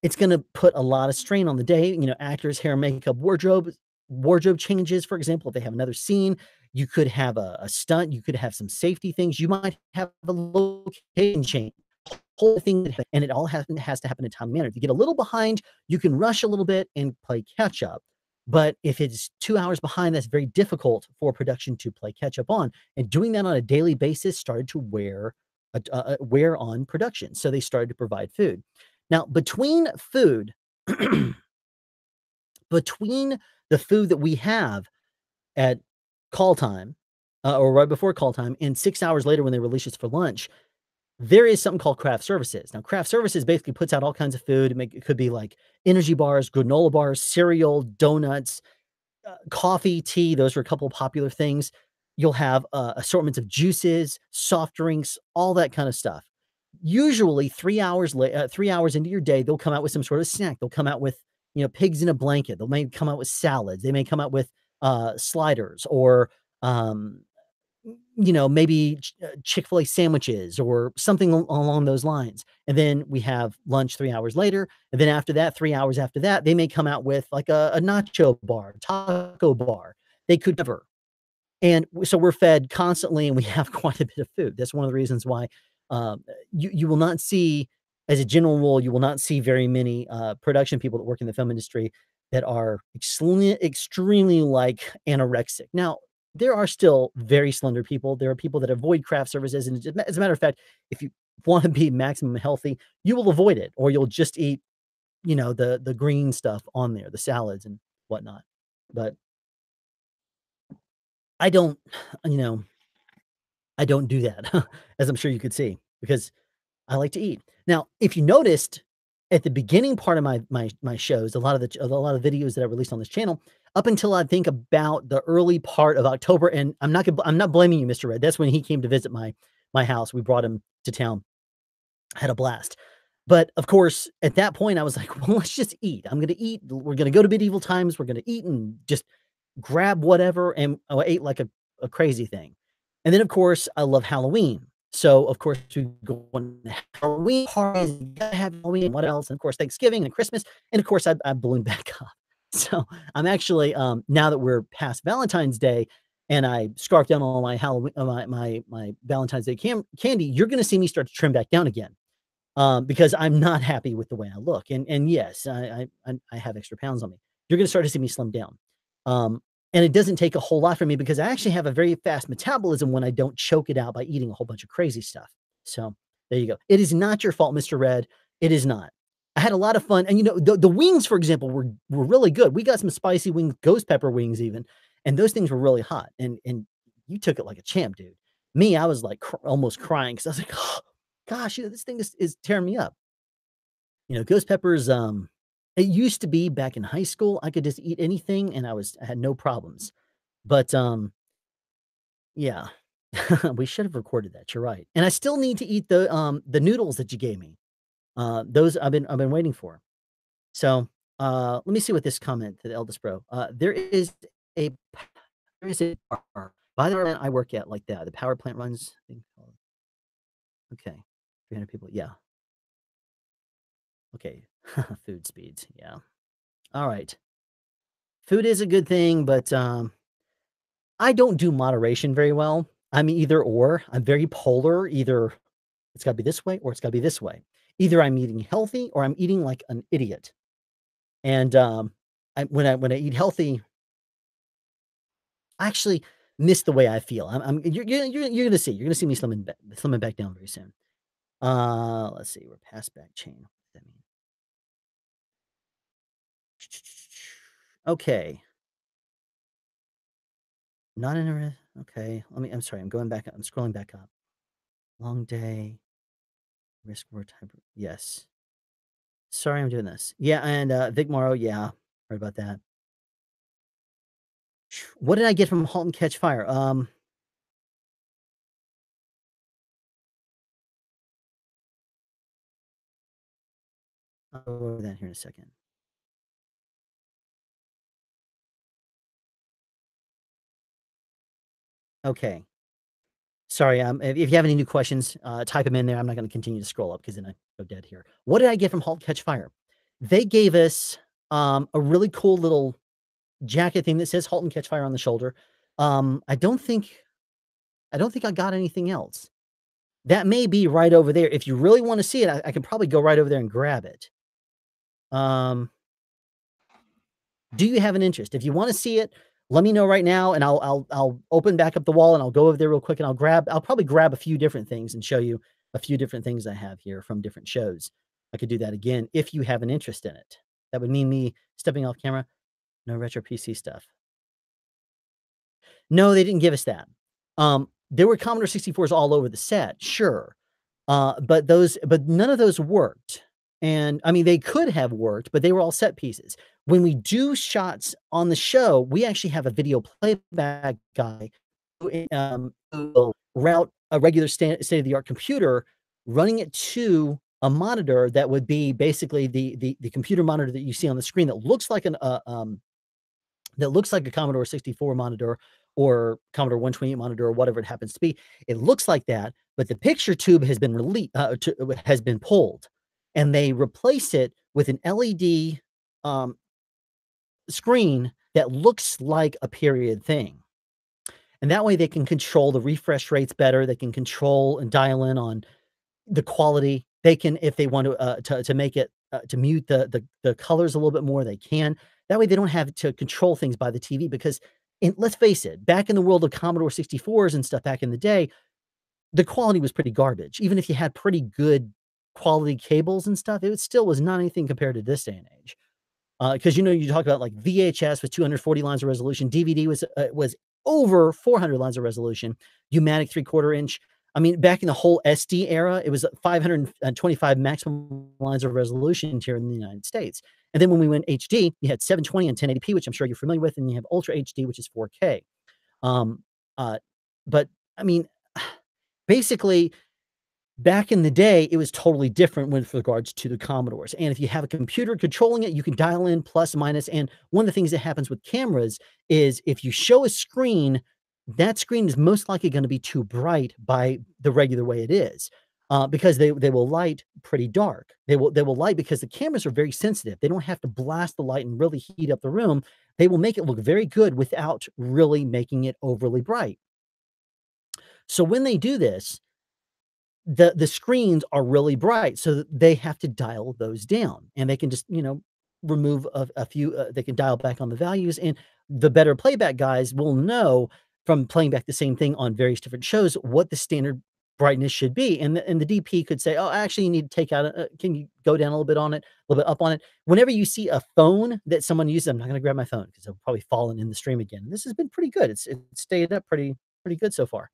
it's gonna put a lot of strain on the day. Actors, hair, makeup, wardrobe changes, for example, if they have another scene, you could have a stunt, you could have some safety things, you might have a location change, whole thing, and it all has to happen in a timely manner. If you get a little behind, you can rush a little bit and play catch up. But if it's 2 hours behind, that's very difficult for production to play catch up on. And doing that on a daily basis started to wear on production. So they started to provide food. Now, between between the food that we have at call time, or right before call time, and 6 hours later when they release us for lunch, There is something called craft services. Now, craft services basically puts out all kinds of food. It could be like energy bars, granola bars, cereal, donuts, coffee, tea. Those are a couple of popular things. You'll have assortments of juices, soft drinks, all that kind of stuff. Usually, 3 hours into your day, they'll come out with some sort of snack. They'll come out with pigs in a blanket. They may come out with salads. They may come out with sliders or um, maybe Chick-fil-A sandwiches or something along those lines. And then we have lunch 3 hours later, and then after that, 3 hours after that, they may come out with like a nacho bar, taco bar. They could never. And so we're fed constantly and we have quite a bit of food. That's one of the reasons why you will not see, as a general rule, you will not see very many production people that work in the film industry that are extremely like anorexic. Now, there are still very slender people. There are people that avoid craft services. And as a matter of fact, if you want to be maximum healthy, you will avoid it or you'll just eat, the green stuff on there, the salads and whatnot. But I don't, you know, I don't do that, as I'm sure you could see, because I like to eat. Now, if you noticed at the beginning part of my shows, a lot of videos that I released on this channel, up until I think about the early part of October, and I'm not blaming you, Mr. Red. That's when he came to visit my house. We brought him to town, had a blast. But of course, at that point, I was like, well, let's just eat. I'm gonna eat. We're gonna go to medieval times. We're gonna eat and just grab whatever, and I ate like a crazy thing. And then, of course, I love Halloween. So, of course, we go on Halloween parties, you gotta have Halloween, what else? And, of course, Thanksgiving and Christmas, and, of course, I ballooned back up. So, I'm actually, now that we're past Valentine's Day and I scarfed down all my Halloween my Valentine's Day candy, you're gonna see me start to trim back down again, because I'm not happy with the way I look. And yes, I have extra pounds on me. You're gonna start to see me slim down. And it doesn't take a whole lot for me because I actually have a very fast metabolism when I don't choke it out by eating a whole bunch of crazy stuff. So there you go. It is not your fault, Mr. Red. It is not. I had a lot of fun, and the wings, for example, were really good. We got some spicy wings, ghost pepper wings, even, and those things were really hot. And you took it like a champ, dude. Me, I was like almost crying because I was like, oh, gosh, this thing is tearing me up. Ghost peppers, it used to be back in high school, I could just eat anything and I had no problems. But, yeah, we should have recorded that, you're right. And I still need to eat the noodles that you gave me. Those I've been waiting for. So, let me see what this comment to the eldest bro. A there is a bar by the plant I work at, like that. The power plant runs thing called okay, 300 people, yeah, okay. Food speeds, yeah. Alright. Food is a good thing, but, I don't do moderation very well. I'm either or. I'm very polar. Either it's gotta be this way or it's gotta be this way. Either I'm eating healthy or I'm eating like an idiot. And, when I eat healthy, I actually miss the way I feel. You're gonna see. You're gonna see me slimming back down very soon. Let's see. We're past back chain. What does that mean? Okay. Not interested. Okay. I'm sorry. I'm going back up. I'm scrolling back up. Long day. Risk more time. Yes. Sorry I'm doing this. Yeah, and, Vic Morrow, yeah, right about that. What did I get from *Halt and Catch Fire*? I'll go over that here in a second. Okay. Sorry, if you have any new questions, type them in there. I'm not gonna continue to scroll up because then I go dead here. What did I get from *Halt and Catch Fire*? They gave us, a really cool little jacket thing that says *Halt and Catch Fire* on the shoulder. I don't think I got anything else. That may be right over there. If you really wanna see it, I can probably go right over there and grab it. Um Do you have an interest? If you wanna see it, let me know right now, and I'll open back up the wall, and I'll go over there real quick, and I'll probably grab a few different things and show you a few different things I have here from different shows. I could do that again if you have an interest in it. That would mean me stepping off camera. No retro PC stuff. No, they didn't give us that. There were Commodore 64s all over the set, sure, But none of those worked. And I mean, they could have worked, but they were all set pieces. When we do shots on the show, we actually have a video playback guy who will route a regular state-of-the-art computer, running it to a monitor that would be basically the computer monitor that you see on the screen that looks like that looks like a Commodore 64 monitor or Commodore 128 monitor or whatever it happens to be. It looks like that, but the picture tube has been has been pulled, and they replace it with an LED um, screen that looks like a period thing. And that way they can control the refresh rates better. They can control and dial in on the quality. They can, if they want to make it to mute the colors a little bit more, they can. That way they don't have to control things by the TV because let's face it, back in the world of Commodore 64s and stuff back in the day, the quality was pretty garbage. Even if you had pretty good quality cables and stuff, it still was not anything compared to this day and age. Because you talk about like VHS with 240 lines of resolution, DVD was over 400 lines of resolution, U-matic 3/4 inch. I mean, back in the whole SD era, it was 525 maximum lines of resolution here in the United States. And then when we went HD, you had 720 and 1080p, which I'm sure you're familiar with, and you have Ultra HD, which is 4K. Um, uh, but I mean, basically, back in the day, it was totally different with regards to the Commodores, and if you have a computer controlling it, you can dial in plus, minus, and one of the things that happens with cameras is if you show a screen, that screen is most likely gonna be too bright by the regular way it is, because they will light pretty dark. They will light because the cameras are very sensitive. They don't have to blast the light and really heat up the room. They will make it look very good without really making it overly bright. So when they do this, the screens are really bright, so they have to dial those down, and they can just, remove a few, they can dial back on the values, and the better playback guys will know from playing back the same thing on various different shows what the standard brightness should be, and the DP could say, "Oh, actually, you need to take out can you go down a little bit on it, a little bit up on it?" Whenever you see a phone that someone uses, I'm not gonna grab my phone because 'cause I've probably fallen in the stream again. This has been pretty good. It's stayed up pretty good so far.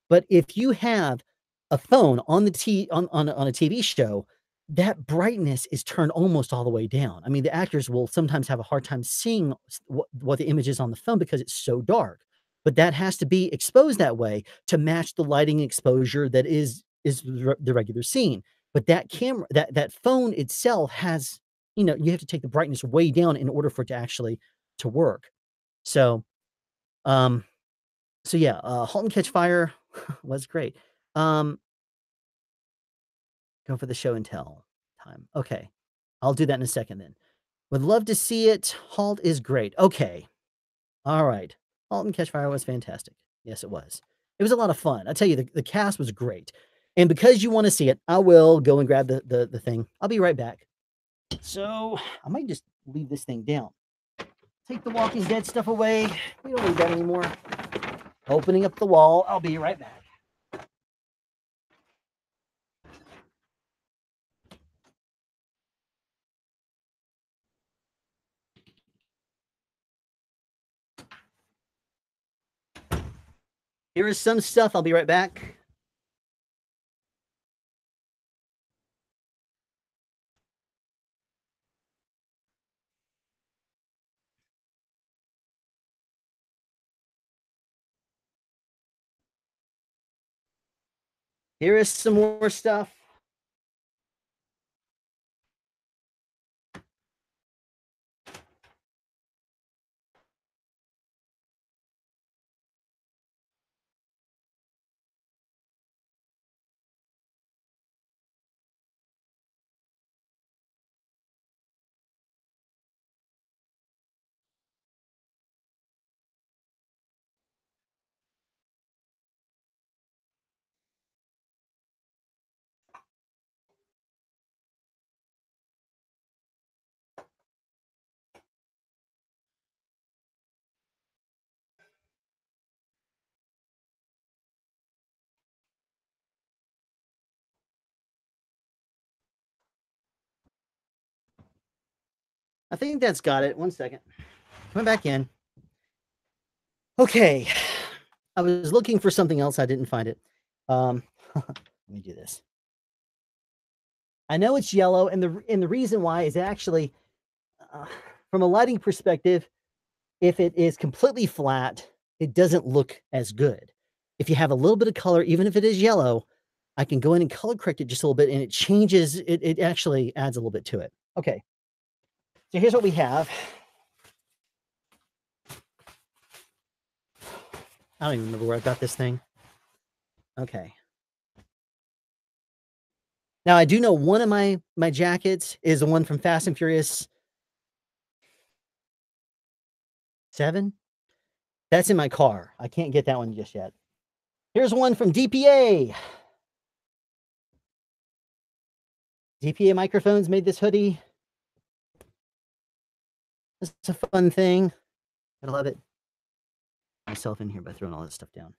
But if you have a phone on the T on a TV show, that brightness is turned almost all the way down. I mean, the actors will sometimes have a hard time seeing what the image is on the phone because it's so dark. But that has to be exposed that way to match the lighting exposure that is the regular scene. But that camera, that phone itself has, you have to take the brightness way down in order for it to actually to work. So, um, so yeah, Halt and Catch Fire was great. Um, Go for the show and tell time. Okay. I'll do that in a second then. Would love to see it. Halt is great. Okay. All right. Halt and Catch Fire was fantastic. Yes, it was. It was a lot of fun. I tell you, the cast was great. And because you want to see it, I will go and grab the thing. I'll be right back. So I might just leave this thing down. Take the Walking Dead stuff away. We don't need that anymore. Opening up the wall. I'll be right back. Here is some stuff. I'll be right back. Here is some more stuff. I think that's got it. One second. Coming back in. Okay. I was looking for something else. I didn't find it. Let me do this. I know it's yellow, and the reason why is actually, from a lighting perspective, if it is completely flat, it doesn't look as good. If you have a little bit of color, even if it is yellow, I can go in and color correct it just a little bit, and it changes it actually adds a little bit to it. Okay. So here's what we have. I don't even remember where I got this thing. Okay. Now I do know one of my jackets is the one from Fast and Furious 7. That's in my car. I can't get that one just yet. Here's one from DPA. DPA Microphones made this hoodie. It's a fun thing. I love it. Myself in here by throwing all this stuff down.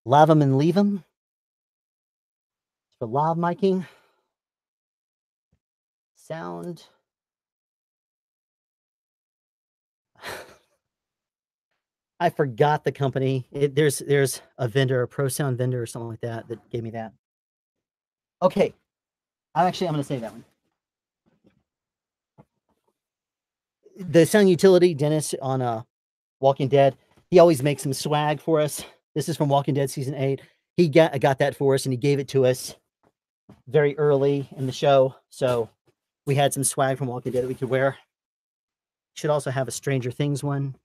Love 'em and leave 'em. It's for lav miking. Sound. I forgot the company. There's a vendor, a Pro Sound vendor or something like that that gave me that. Okay. I'm gonna say that one. The sound utility, Dennis on Walking Dead, he always makes some swag for us. This is from Walking Dead season 8. He got that for us, and he gave it to us very early in the show. So we had some swag from Walking Dead that we could wear. Should also have a Stranger Things one.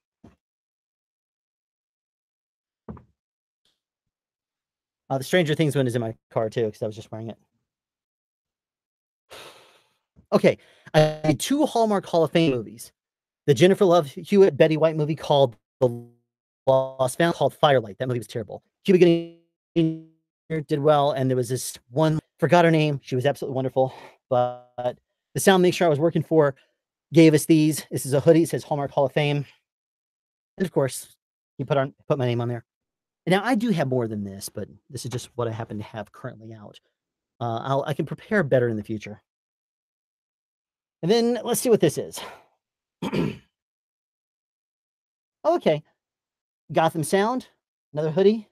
The Stranger Things one is in my car too, because I was just wearing it. Okay, I did 2 Hallmark Hall of Fame movies. The Jennifer Love Hewitt, Betty White movie called The Lost Found, called Firelight. That movie was terrible. Cuba Gooding did well, and there was this one, forgot her name. She was absolutely wonderful. But the sound mixer I was working for gave us these. This is a hoodie. It says Hallmark Hall of Fame. And of course, he put my name on there. And now I do have more than this, but this is just what I happen to have currently out. I can prepare better in the future. And then let's see what this is. Okay. Gotham Sound, another hoodie.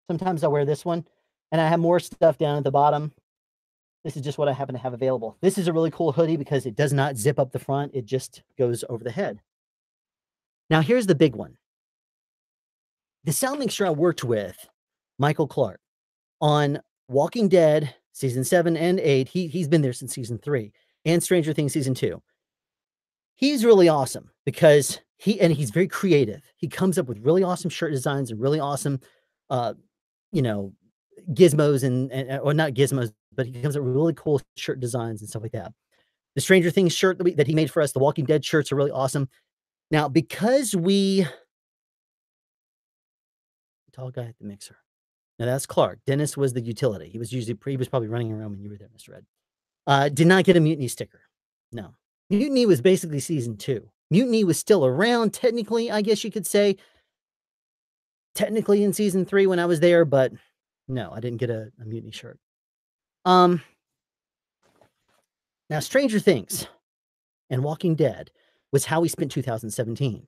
Sometimes I wear this one. And I have more stuff down at the bottom. This is just what I happen to have available. This is a really cool hoodie because it does not zip up the front. It just goes over the head. Now, here's the big one. The sound mixer I worked with, Michael Clark, on Walking Dead season 7 and 8. He's been there since season 3, and Stranger Things season 2. He's really awesome because he's very creative. He comes up with really awesome shirt designs and really awesome, gizmos or not gizmos, but he comes up with really cool shirt designs and stuff like that. The Stranger Things shirt that he made for us, the Walking Dead shirts, are really awesome. Now, because the tall guy at the mixer. Now that's Clark. Dennis was the utility. He was probably running around when you were there, Mr. Red. Did not get a Mutiny sticker. No. Mutiny was basically season 2. Mutiny was still around, technically, I guess you could say. Technically in season 3 when I was there, but no, I didn't get a Mutiny shirt. Now, Stranger Things and Walking Dead was how we spent 2017.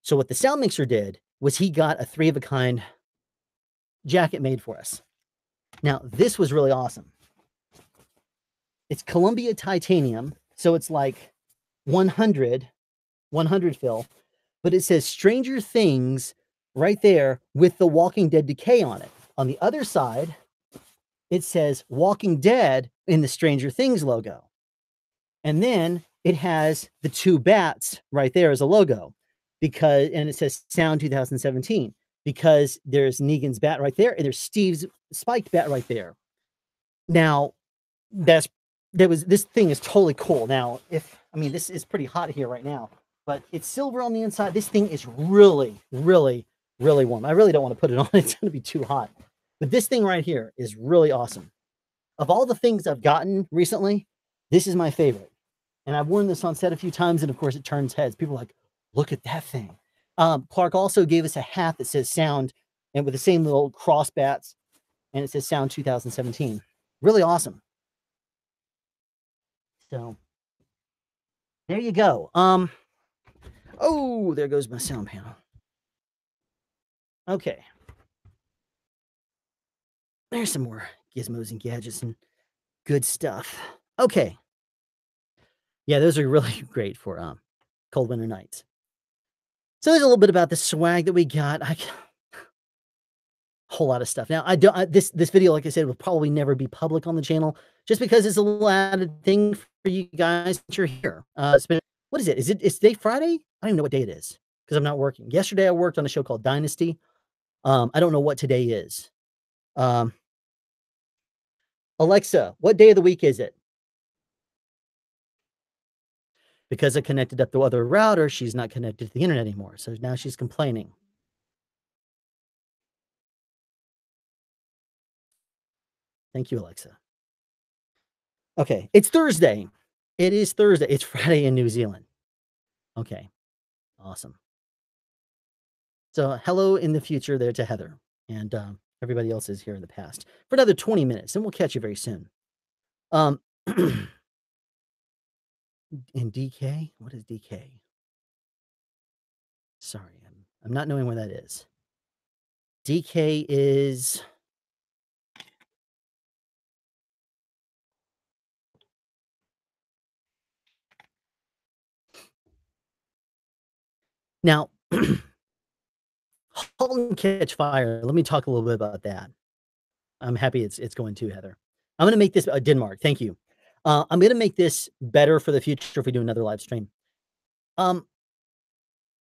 So what the sound mixer did was he got a 3-of-a-kind jacket made for us. Now, this was really awesome. It's Columbia titanium, so it's like 100 fill, but it says Stranger Things right there with the Walking Dead decay on it. On the other side, it says Walking Dead in the Stranger Things logo. And then it has the 2 bats right there as a logo, and it says Sound 2017, because there's Negan's bat right there and there's Steve's spiked bat right there. Now, this thing is totally cool. Now, this is pretty hot here right now, but it's silver on the inside. This thing is really, really, really warm. I really don't want to put it on. It's going to be too hot. But this thing right here is really awesome. Of all the things I've gotten recently, this is my favorite. And I've worn this on set a few times, and of course it turns heads. People are like, look at that thing. Clark also gave us a hat that says Sound, and with the same little cross bats, and it says Sound 2017. Really awesome. So there you go. Oh, there goes my sound panel. Okay. There's some more gizmos and gadgets and good stuff. Okay. Yeah, those are really great for, cold winter nights. So there's a little bit about the swag that we got. Whole lot of stuff. Now, I don't this video, like I said, will probably never be public on the channel just because it's a little added thing for you guys that you're here. It's been what is it? It's today Friday? I don't even know what day it is because 'cause I'm not working. Yesterday, I worked on a show called Dynasty. I don't know what today is. Um, Alexa, what day of the week is it? Because I connected up the other router, she's not connected to the internet anymore, so now she's complaining. Thank you, Alexa. Okay, it's Thursday. It is Thursday. It's Friday in New Zealand. Okay, awesome. So, hello in the future there to Heather, and, everybody else is here in the past for another 20 minutes, and we'll catch you very soon. Um, in DK? What is DK? Sorry, I'm not knowing where that is. DK is now, Halt and Catch Fire, let me talk a little bit about that. I'm happy it's going to, Heather. I'm gonna make this Denmark, thank you. I'm gonna make this better for the future if we do another live stream. Um,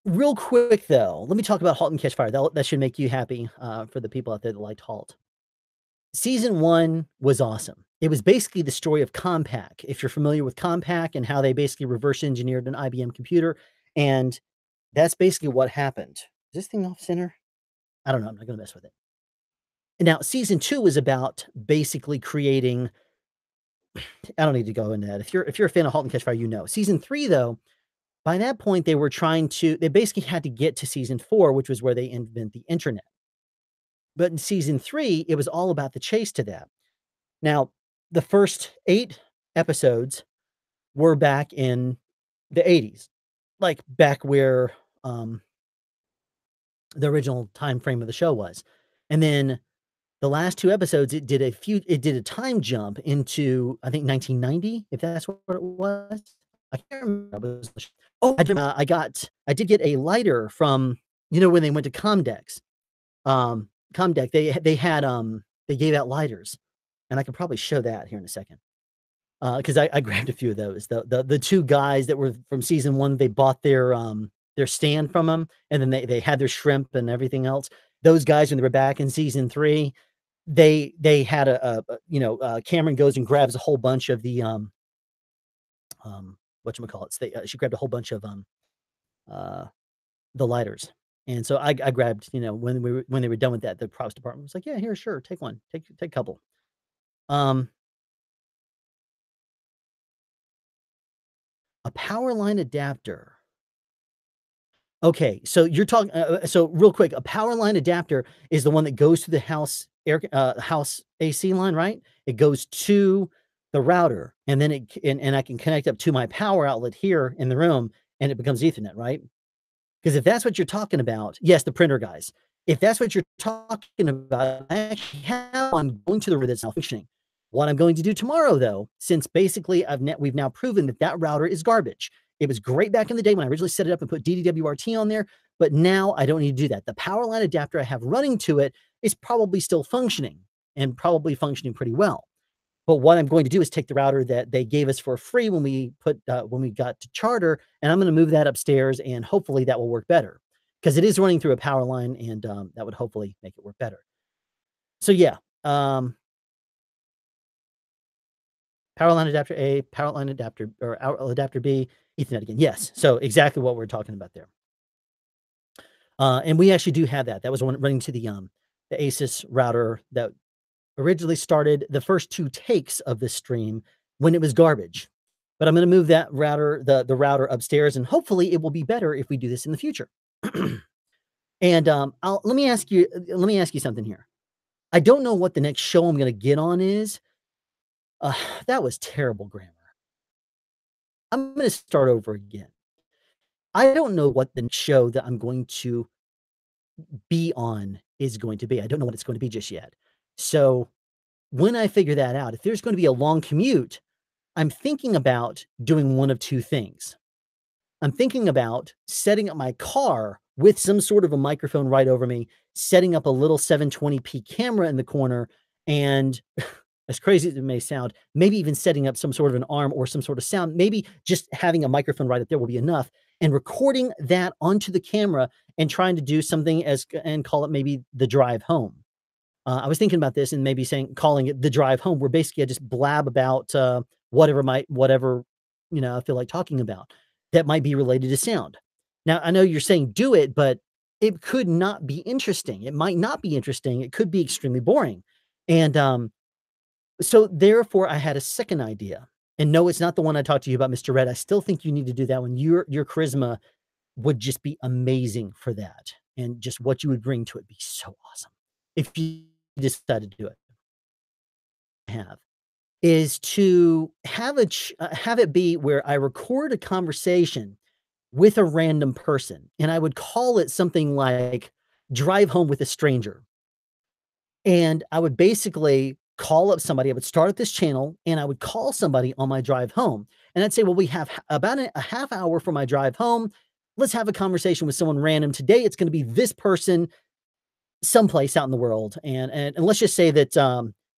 real quick though, let me talk about *Halt and Catch Fire*. That should make you happy, for the people out there that liked *Halt*. Season 1 was awesome. It was basically the story of Compaq. If you're familiar with Compaq and how they basically reverse engineered an IBM computer, and that's basically what happened. Is this thing off center? I don't know, I'm not gonna mess with it. Now, season 2 is about basically creating I don't need to go into that. If you're a fan of *Halt and Catch Fire*, you know. Season 3, though, by that point, they basically had to get to season 4, which was where they invent the internet. But in season 3, it was all about the chase to that. Now, the first 8 episodes were back in the '80s, like back where, the original time frame of the show was. And then the last 2 episodes, it did a time jump into, I think, 1990, if that's what it was. I can't remember. Oh, I did get a lighter from, when they went to Comdex. Comdeck, they gave out lighters, and I could probably show that here in a second. 'Cause I grabbed a few of those. The 2 guys that were from season 1, they bought their stand from them, and then they had their shrimp and everything else. Those guys, when they were back in season 3, they had Cameron goes and grabs a whole bunch of whatchamacallits, she grabbed a whole bunch of, uh, the lighters, and so I grabbed, when they were done with that, the props department was like, "Yeah, here, sure, take one, take a couple." Um, a power line adapter. Okay, so you're talking so real quick, a power line adapter is the one that goes to the house AC line, right? It goes to the router, and then and I can connect up to my power outlet here in the room, and it becomes Ethernet, right? Because if that's what you're talking about, yes, the printer guys. If that's what you're talking about, I actually have one going to the router that's now functioning. What I'm going to do tomorrow, though, since basically we've now proven that that router is garbage. It was great back in the day when I originally set it up and put DDWRT on there, but now I don't need to do that. The power line adapter I have running to it is probably still functioning and probably functioning pretty well. But what I'm going to do is take the router that they gave us for free when we got to Charter, and I'm gonna move that upstairs, and hopefully that will work better because it is running through a power line, and, that would hopefully make it work better. So, yeah, power line adapter A, power line adapter or adapter B, Ethernet again. Yes, so exactly what we're talking about there. And we actually do have that. That was one running to the Asus router that originally started the first 2 takes of this stream when it was garbage. But I'm gonna move that router the router upstairs, and hopefully it will be better if we do this in the future. And, let me ask you something here. I don't know what the next show I'm gonna get on is. Uh, that was terrible grammar. I'm gonna start over again. I don't know what the show that I'm going to be on is going to be. I don't know what it's going to be just yet. So when I figure that out, if there's gonna be a long commute, I'm thinking about doing one of 2 things. I'm thinking about setting up my car with some sort of a microphone right over me, setting up a little 720p camera in the corner, and as crazy as it may sound, maybe even setting up some sort of an arm or some sort of sound, maybe just having a microphone right up there will be enough, and recording that onto the camera and trying to do something as and call it maybe the drive home. I was thinking about this and maybe calling it the drive home, where basically I just blab about, whatever, I feel like talking about that might be related to sound. Now, I know you're saying do it, but it could not be interesting. It might not be interesting. It could be extremely boring. And, so therefore I had a second idea. And no, it's not the one I talked to you about, Mr. Red. I still think you need to do that one. Your charisma would just be amazing for that. And just what you would bring to it be so awesome if you decided to do it. Have is to have it be where I record a conversation with a random person, and I would call it something like "Drive Home with a Stranger." And I would basically call up somebody. I would start at this channel, and I would call somebody on my drive home, and I'd say, "Well, we have about a half hour for my drive home. Let's have a conversation with someone random. Today, it's gonna be this person someplace out in the world, and let's just say that,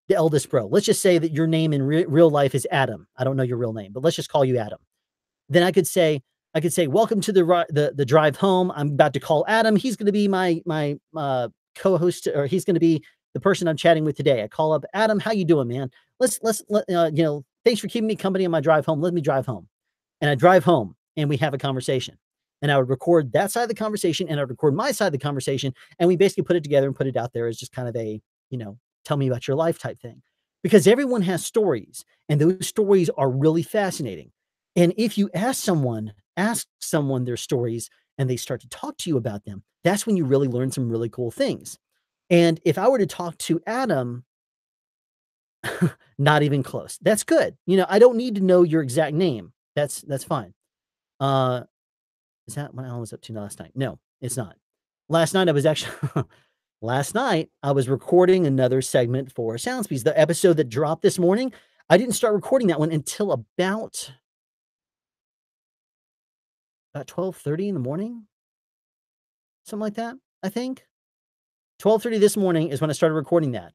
the eldest bro. Let's just say that your name in real life is Adam. I don't know your real name, but let's just call you Adam. Then I could say, "Welcome to the drive home. I'm about to call Adam. He's gonna be my co-host, or he's gonna be the person I'm chatting with today." I call up, "Adam, how you doing, man? Thanks for keeping me company on my drive home. Let me drive home." And I drive home, and we have a conversation. And I would record that side of the conversation, and I would record my side of the conversation, and we basically put it together and put it out there as just kind of a, tell me about your life type thing. Because everyone has stories, and those stories are really fascinating. And if you ask someone their stories and they start to talk to you about them, that's when you really learn some really cool things. And if I were to talk to Adam, not even close. That's good. I don't need to know your exact name. That's fine. Uh, is that what I was up to last night? No, it's not. Last night I was actually last night I was recording another segment for Soundspeeds. The episode that dropped this morning, I didn't start recording that one until about 12:30 in the morning, something like that, I think. 12:30 this morning is when I started recording that.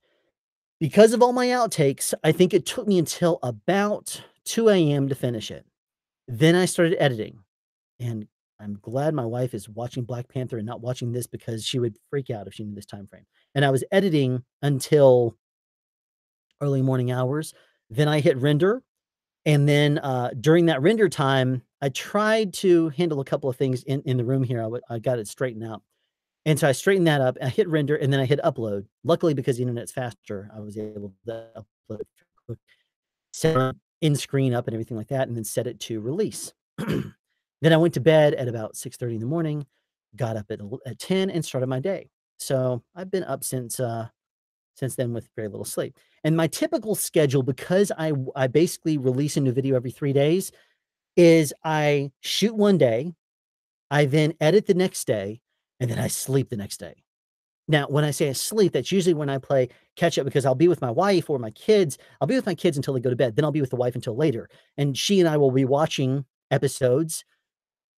Because of all my outtakes, I think it took me until about 2 AM to finish it. Then I started editing, and I'm glad my wife is watching Black Panther and not watching this, because she would freak out if she knew this time frame. And I was editing until early morning hours. Then I hit render, and then, during that render time, I tried to handle a couple of things in the room here. I got it straightened out. And so I straightened that up, I hit render, and then I hit upload. Luckily, because the internet's faster, I was able to upload it quick, set my in screen up and everything like that, and then set it to release. Then I went to bed at about 6:30 in the morning, got up at 10 and started my day. So I've been up since then with very little sleep. And my typical schedule, because I basically release a new video every 3 days, is I shoot one day, I then edit the next day, and then I sleep the next day. Now, when I say I sleep, that's usually when I play catch up, because I'll be with my wife or my kids. I'll be with my kids until they go to bed. Then I'll be with the wife until later. And she and I will be watching episodes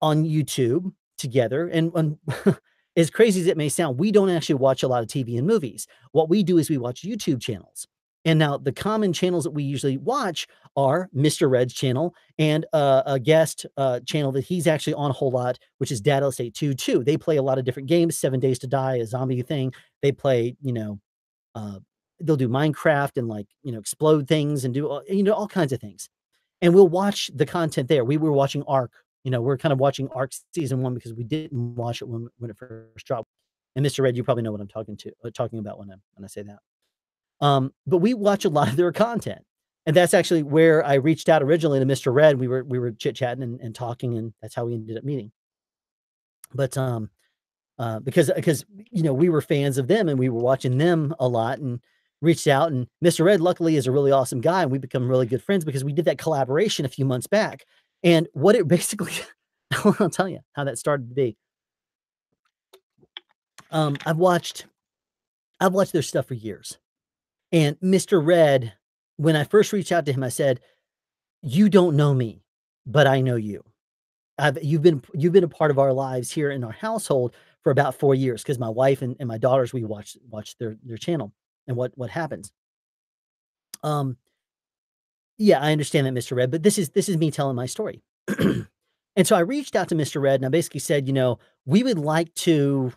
on YouTube together. And as crazy as it may sound, we don't actually watch a lot of TV and movies. What we do is we watch YouTube channels. And now the common channels that we usually watch are Mr. Red's channel and a guest channel that he's actually on a whole lot, which is Dad Estate 2 too. They play a lot of different games, 7 Days to Die, a zombie thing. They play, uh, they'll do Minecraft and like, explode things and do, all kinds of things. And we'll watch the content there. We were watching Ark. We're kind of watching Ark season 1 because we didn't watch it when it first dropped. And Mr. Red, you probably know what I'm talking about when I say that. But we watch a lot of their content. And that's actually where I reached out originally to Mr. Red. We were chit-chatting and talking, and that's how we ended up meeting. But because we were fans of them and we were watching them a lot, and reached out, and Mr. Red luckily is a really awesome guy, and we become really good friends because we did that collaboration a few months back. And what it basically I'll tell you how that started to be. Um, I've watched I've watched their stuff for years. And Mr. Red, when I first reached out to him, I said, "You don't know me, but I know you. You've been a part of our lives here in our household for about 4 years because my wife and my daughters, we watch their channel and what happens. Um, yeah, I understand that, Mr. Red, but this is me telling my story." And so I reached out to Mr. Red and I basically said, "We would like to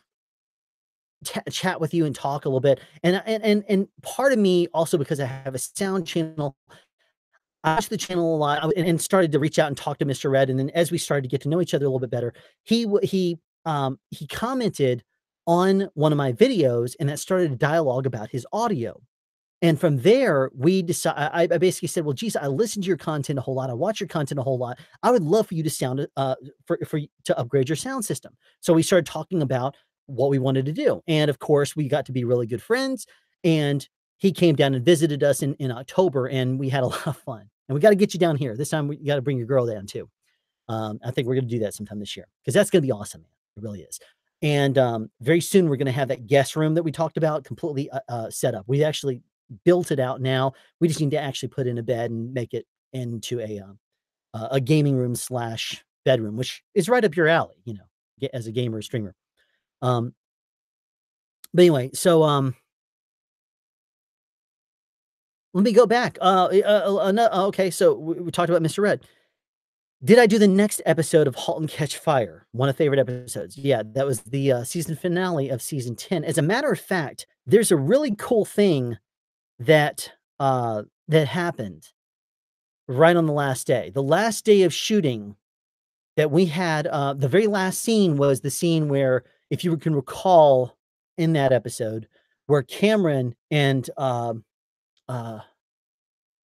chat with you and talk a little bit." And part of me also because I have a sound channel, I watched the channel a lot, and started to reach out and talk to Mr. Red, and then as we started to get to know each other a little bit better, he commented on one of my videos, and that started a dialogue about his audio. And from there, we decide I basically said, "Well, geez, I listen to your content a whole lot. I watch your content a whole lot. I would love for you to to upgrade your sound system." So we started talking about what we wanted to do. And of course, we got to be really good friends. And he came down and visited us in October, and we had a lot of fun. And we got to get you down here. This time we got to bring your girl down too. I think we're gonna do that sometime this year because that's gonna be awesome, man. It really is. And very soon we're gonna have that guest room that we talked about completely set up. We actually built it out now. We just need to actually put in a bed and make it into a gaming room slash bedroom, which is right up your alley, as a gamer streamer. Um, but anyway, so let me go back. Okay, so we talked about Mr. Red. Did I do the next episode of *Halt and Catch Fire*? One of favorite episodes. Yeah, that was the, season finale of season 10. As a matter of fact, there's a really cool thing that happened right on the last day. The last day of shooting that we had, the very last scene was the scene where, if you can recall in that episode, where Cameron and, uh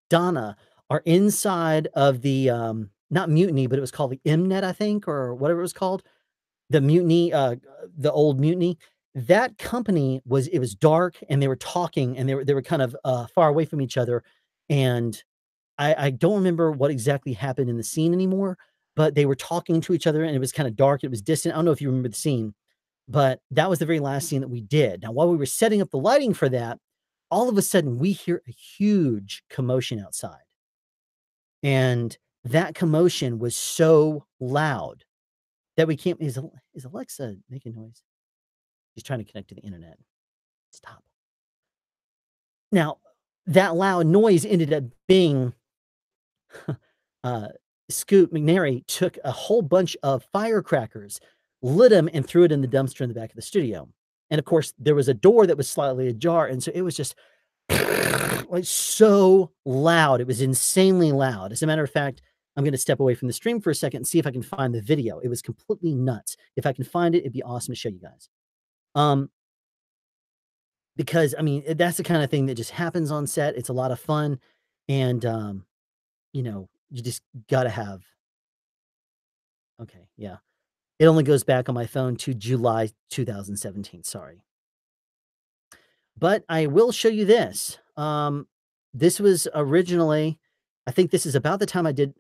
Donna are inside of the, not Mutiny, but it was called the Mnet, I think, or whatever it was called. The Mutiny, the old Mutiny. That company it was dark and they were talking and they were kind of, far away from each other. And I don't remember what exactly happened in the scene anymore, but they were talking to each other and it was kind of dark. It was distant. I don't know if you remember the scene, but that was the very last scene that we did. Now, while we were setting up the lighting for that, all of a sudden we hear a huge commotion outside. And that commotion was so loud that we can't. Is Alexa making noise? She's trying to connect to the internet. Stop. Now, that loud noise ended up being uh, Scoot McNairy took a whole bunch of firecrackers, lit them, and threw it in the dumpster in the back of the studio. And of course, there was a door that was slightly ajar, and so it was just like so loud. It was insanely loud. As a matter of fact, I'm going to step away from the stream for a second and see if I can find the video. It was completely nuts. If I can find it, it'd be awesome to show you guys. Um, because I mean, that's the kind of thing that just happens on set. It's a lot of fun, and you just gotta have. Okay, yeah. It only goes back on my phone to July 2017. Sorry. But I will show you this. This was originally, I think this is about the time I did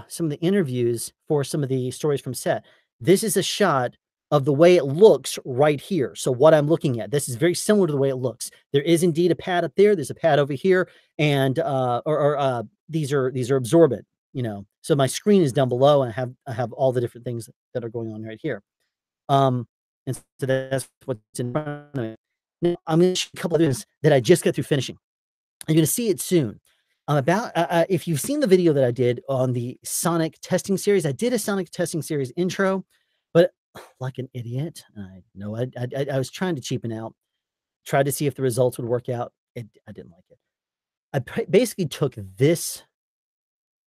some of the interviews for some of the stories from set. This is a shot of the way it looks right here. So what I'm looking at, this is very similar to the way it looks. There is indeed a pad up there. There's a pad over here, and these are absorbent. So my screen is down below, and I have all the different things that are going on right here. And so that's what's in front of me. Now, I'm going to show you a couple of things that I just got through finishing. You're going to see it soon. I'm about, if you've seen the video that I did on the Sonic testing series, I did a Sonic testing series intro, but like an idiot, I know I was trying to cheapen out, tried to see if the results would work out. I didn't like it. I basically took this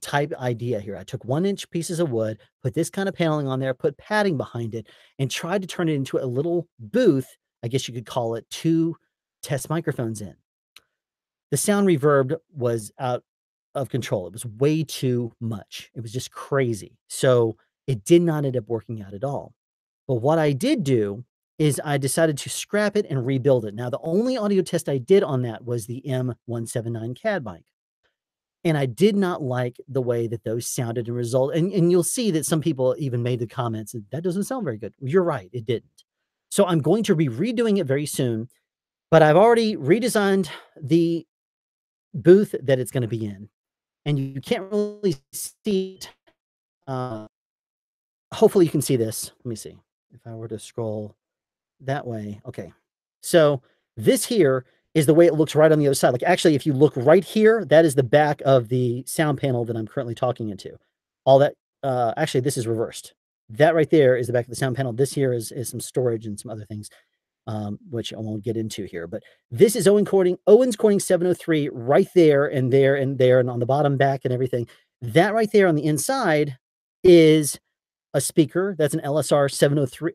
type idea here. I took 1-inch pieces of wood, put this kind of paneling on there, put padding behind it, and tried to turn it into a little booth, I guess you could call it, to test microphones in. The sound reverb was out of control. It was way too much. It was just crazy. So it did not end up working out at all. But what I did do is I decided to scrap it and rebuild it. Now, the only audio test I did on that was the M179 CAD mic. And I did not like the way that those sounded and result. And you'll see that some people even made the comments that doesn't sound very good. You're right, it didn't. So I'm going to be redoing it very soon. But I've already redesigned the booth that it's gonna be in, and you can't really see it. Uh, hopefully you can see this. Let me see. If I were to scroll that way. Okay. So this here is the way it looks right on the other side. Like actually, if you look right here, that is the back of the sound panel that I'm currently talking into. All that actually this is reversed. That right there is the back of the sound panel. This here is some storage and some other things, which I won't get into here. But this is Owens Corning 703 right there and there and there and on the bottom back and everything. That right there on the inside is a speaker that's an LSR 703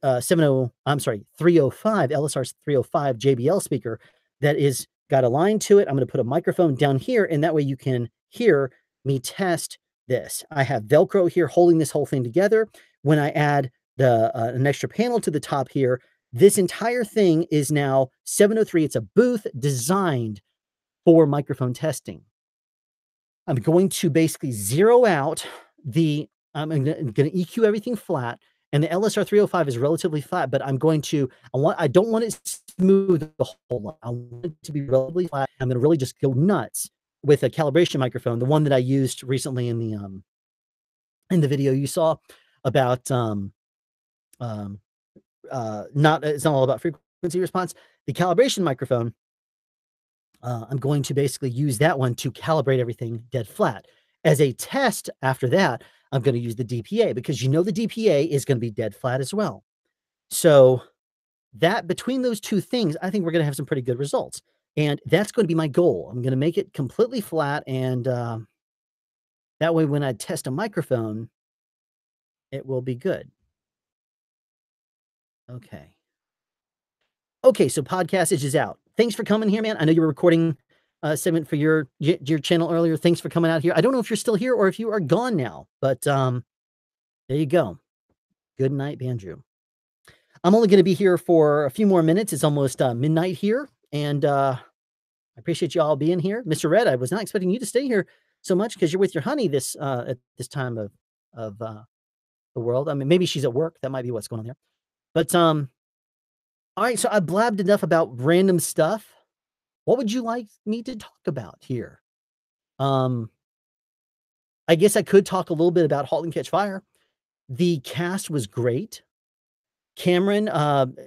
I'm sorry, 305 LSR 305 JBL speaker that is got a line to it. I'm going to put a microphone down here and that way you can hear me test this. I have Velcro here holding this whole thing together. When I add the an extra panel to the top here, this entire thing is now 703. It's a booth designed for microphone testing. I'm going to basically zero out the I'm gonna EQ everything flat, and the LSR 305 is relatively flat, but I don't want it smooth the whole lot. I want it to be relatively flat. I'm gonna really just go nuts with a calibration microphone, the one that I used recently in the video you saw about not it's not all about frequency response. The calibration microphone, I'm going to basically use that one to calibrate everything dead flat. As a test after that, I'm going to use the DPA because the DPA is going to be dead flat as well. So that between those two things, I think we're going to have some pretty good results. And that's going to be my goal. I'm going to make it completely flat. And that way, when I test a microphone, it will be good. Okay. Okay, so Podcastage is out. Thanks for coming here, man. I know you were recording a segment for your channel earlier. Thanks for coming out here. I don't know if you're still here or if you are gone now, but there you go. Good night, Bandrew. I'm only going to be here for a few more minutes. It's almost midnight here, and I appreciate you all being here. Mr. Red, I was not expecting you to stay here so much because you're with your honey at this time of the world. I mean, maybe she's at work. That might be what's going on there. But all right, so I blabbed enough about random stuff. What would you like me to talk about here? I guess I could talk a little bit about *Halt and Catch Fire*. The cast was great. Cameron,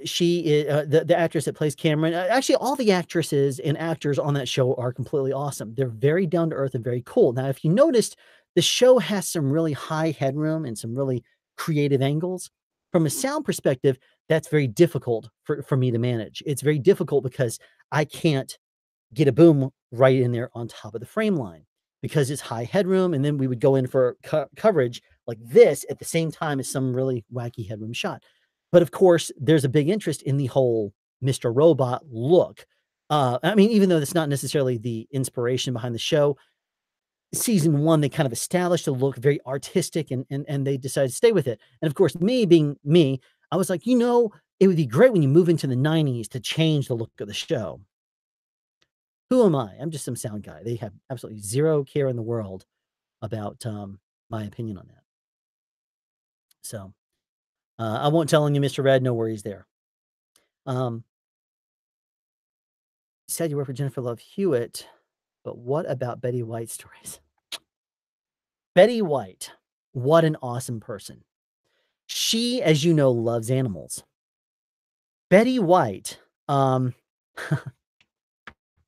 she is the actress that plays Cameron. Actually, all the actresses and actors on that show are completely awesome. They're very down to earth and very cool. Now, if you noticed, the show has some really high headroom and some really creative angles. From a sound perspective, that's very difficult for me to manage. It's very difficult because I can't get a boom right in there on top of the frame line because it's high headroom. And then we would go in for coverage like this at the same time as some really wacky headroom shot. But of course, there's a big interest in the whole Mr. Robot look. I mean, even though that's not necessarily the inspiration behind the show, season 1, they kind of established a look very artistic and they decided to stay with it. And of course, me being me, I was like, it would be great when you move into the 90s to change the look of the show. Who am I? I'm just some sound guy. They have absolutely zero care in the world about my opinion on that. So I won't tell you, Mr. Red, no worries there. Said you work for Jennifer Love Hewitt, but what about Betty White stories? Betty White, what an awesome person. She, as you know, loves animals. Betty White, let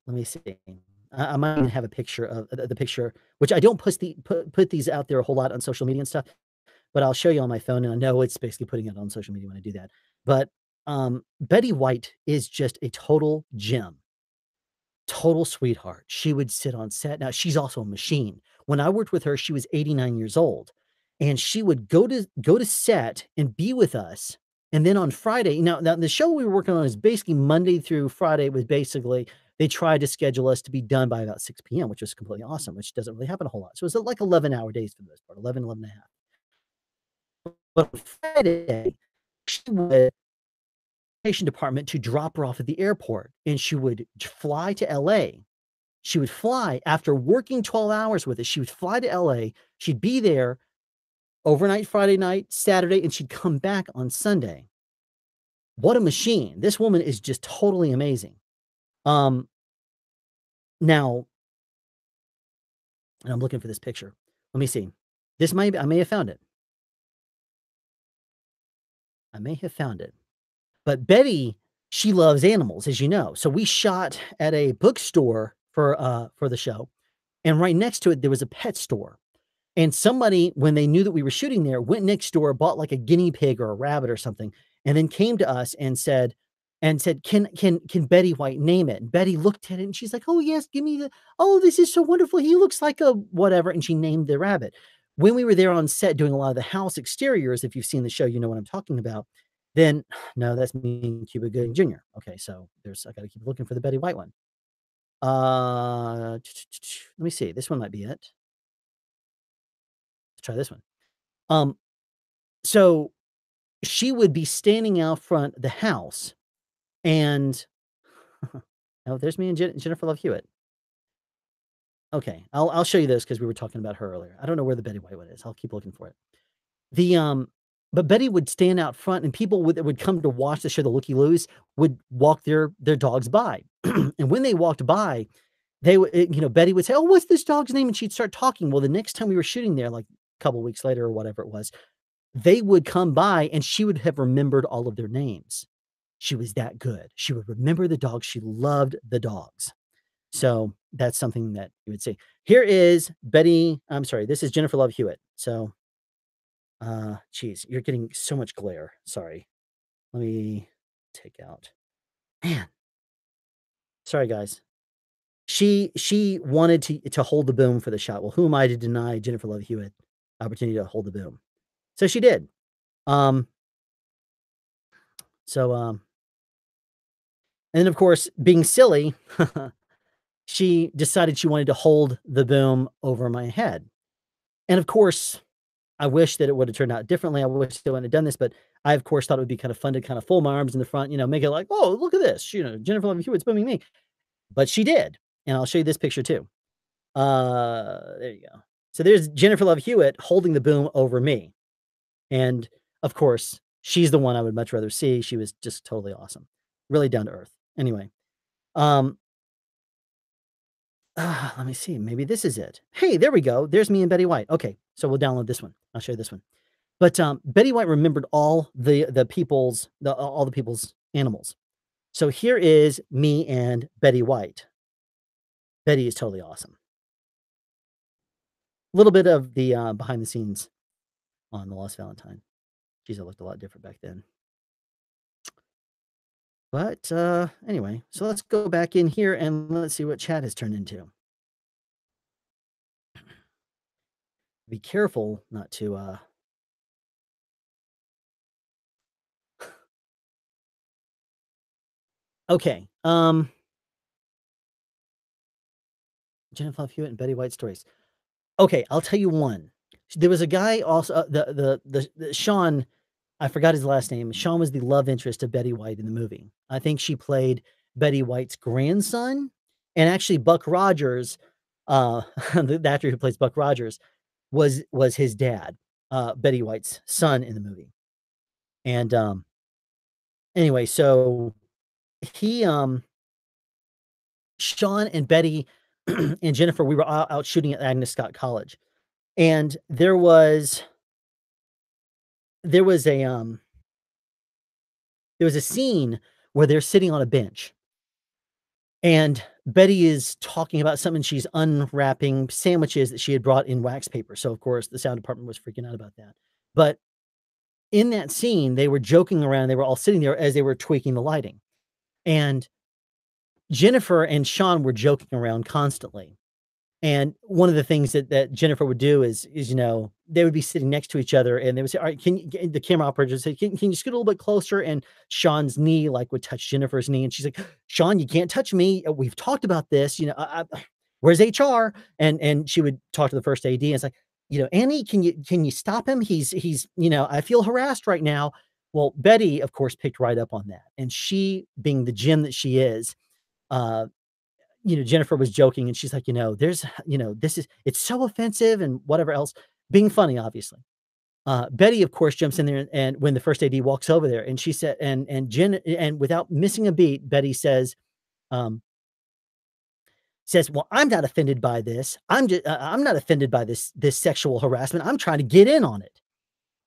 me see. I might even have a picture of the picture, which I don't put these out there a whole lot on social media and stuff, but I'll show you on my phone. And I know it's basically putting it on social media when I do that. But Betty White is just a total gem, total sweetheart. She would sit on set. Now she's also a machine. When I worked with her, she was 89 years old, and she would go to set and be with us. And then on Friday, now the show we were working on is basically Monday through Friday. It was basically they tried to schedule us to be done by about 6 p.m., which was completely awesome, which doesn't really happen a whole lot. So it was like 11-hour days for the most part, 11 and a half. But on Friday, she would department to drop her off at the airport, and she would fly to LA. She would fly after working 12 hours with us. She would fly to LA. She'd be there overnight Friday night, Saturday, and she'd come back on Sunday. What a machine. This woman is just totally amazing. Now, and I'm looking for this picture. Let me see. This might I may have found it. I may have found it. But Betty, she loves animals, as you know. So we shot at a bookstore for the show, and right next to it, there was a pet store. And somebody, when they knew that we were shooting there, went next door, bought like a guinea pig or a rabbit or something, and then came to us and said, "Can Betty White name it?" And Betty looked at it and she's like, "Oh yes, give me the oh, this is so wonderful. He looks like a whatever." And she named the rabbit. When we were there on set doing a lot of the house exteriors, if you've seen the show, you know what I'm talking about. Then no, that's me and Cuba Gooding Jr. Okay, so there's I gotta keep looking for the Betty White one. Let me see. This one might be it. Let's try this one. Um, so she would be standing out front the house and oh, there's me and Jennifer Love Hewitt. Okay, I'll show you this because we were talking about her earlier. I don't know where the Betty White one is. I'll keep looking for it. The but Betty would stand out front, and people would come to watch the show. The Looky Loos would walk their dogs by, and when they walked by, they would Betty would say, "Oh, what's this dog's name?" And she'd start talking. Well, the next time we were shooting there, like a couple weeks later or whatever it was, they would come by and she would have remembered all of their names. She was that good. She would remember the dogs. She loved the dogs. So that's something that you would see. Here is Betty. I'm sorry. This is Jennifer Love Hewitt. So, geez, you're getting so much glare. Sorry. Let me take out. Man, sorry guys. She wanted to hold the boom for the shot. Well, who am I to deny Jennifer Love Hewitt opportunity to hold the boom? So she did. Um, so and then of course, being silly, she decided she wanted to hold the boom over my head. And of course, I wish that it would have turned out differently. I wish they wouldn't have done this, but I, of course, thought it would be kind of fun to kind of fold my arms in the front, make it like, oh, look at this, Jennifer Love Hewitt's booming me. But she did. And I'll show you this picture too. There you go. So there's Jennifer Love Hewitt holding the boom over me. And of course, she's the one I would much rather see. She was just totally awesome. Really down to earth. Anyway, um, let me see. Maybe this is it. Hey, there we go. There's me and Betty White. Okay, so we'll download this one. I'll show you this one. But Betty White remembered all the people's all the people's animals. So here is me and Betty White. Betty is totally awesome. A little bit of the behind the scenes on the Lost Valentine. Geez, I looked a lot different back then. But anyway, so let's go back in here and let's see what chat has turned into. Be careful not to okay. Jennifer Love Hewitt and Betty White stories. Okay, I'll tell you one. There was a guy also the Sean, I forgot his last name. Sean was the love interest of Betty White in the movie. I think she played Betty White's grandson, and actually Buck Rogers, the actor who plays Buck Rogers, was his dad, Betty White's son in the movie. And anyway, so he Sean and Betty and Jennifer, we were out shooting at Agnes Scott College, and there was a scene where they're sitting on a bench, and Betty is talking about something. She's unwrapping sandwiches that she had brought in wax paper. So of course the sound department was freaking out about that. But in that scene, they were joking around. They were all sitting there as they were tweaking the lighting, and Jennifer and Sean were joking around constantly. And one of the things that Jennifer would do is, they would be sitting next to each other and they would say, all right, the camera operator would say, can you scoot a little bit closer? And Sean's knee would touch Jennifer's knee. And she's like, Sean, you can't touch me. We've talked about this, where's HR? And she would talk to the first AD and it's like, Annie, can you stop him? He's, I feel harassed right now. Well, Betty, of course, picked right up on that. And she, being the gem that she is, Jennifer was joking and she's like, it's so offensive and whatever else, being funny, obviously. Betty, of course, jumps in there and when the first AD walks over there and she said, and Jen, and without missing a beat, Betty says, says, "Well, I'm not offended by this. I'm not offended by this sexual harassment. I'm trying to get in on it."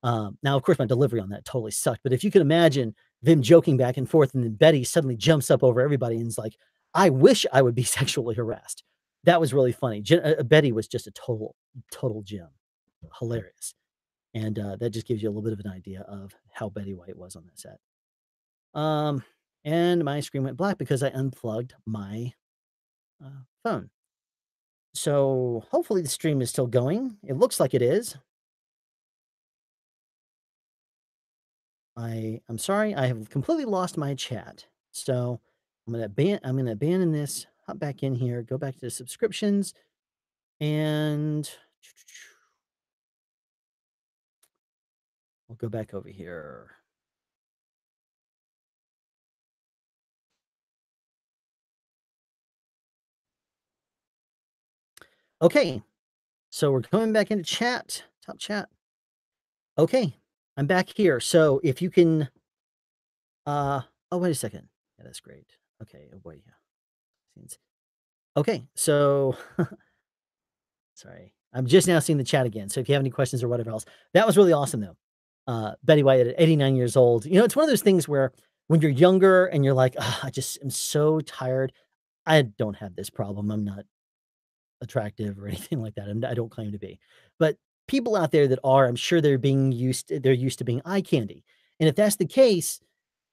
Now, of course, my delivery on that totally sucked, but if you can imagine them joking back and forth, and then Betty suddenly jumps up over everybody and is like, "I wish I would be sexually harassed." That was really funny. Betty was just a total gem. Hilarious. And, that just gives you a little bit of an idea of how Betty White was on that set. Um, and my screen went black because I unplugged my, phone. So, hopefully the stream is still going. It looks like it is. I'm sorry, I have completely lost my chat. So, I'm gonna abandon this, hop back in here, go back to the subscriptions, and we'll go back over here. Okay, so we're coming back into chat, top chat. Okay, I'm back here. So if you can, oh, wait a second. Yeah, that's great. Okay, oh boy, yeah. Scenes. Okay, so sorry, I'm just now seeing the chat again. So if you have any questions or whatever else, that was really awesome though. Betty White at 89 years old. You know, it's one of those things where when you're younger and you're like, "Ugh, I just am so tired. I don't have this problem. I'm not attractive or anything like that. I don't claim to be. But people out there that are, I'm sure they're used to being eye candy. And if that's the case,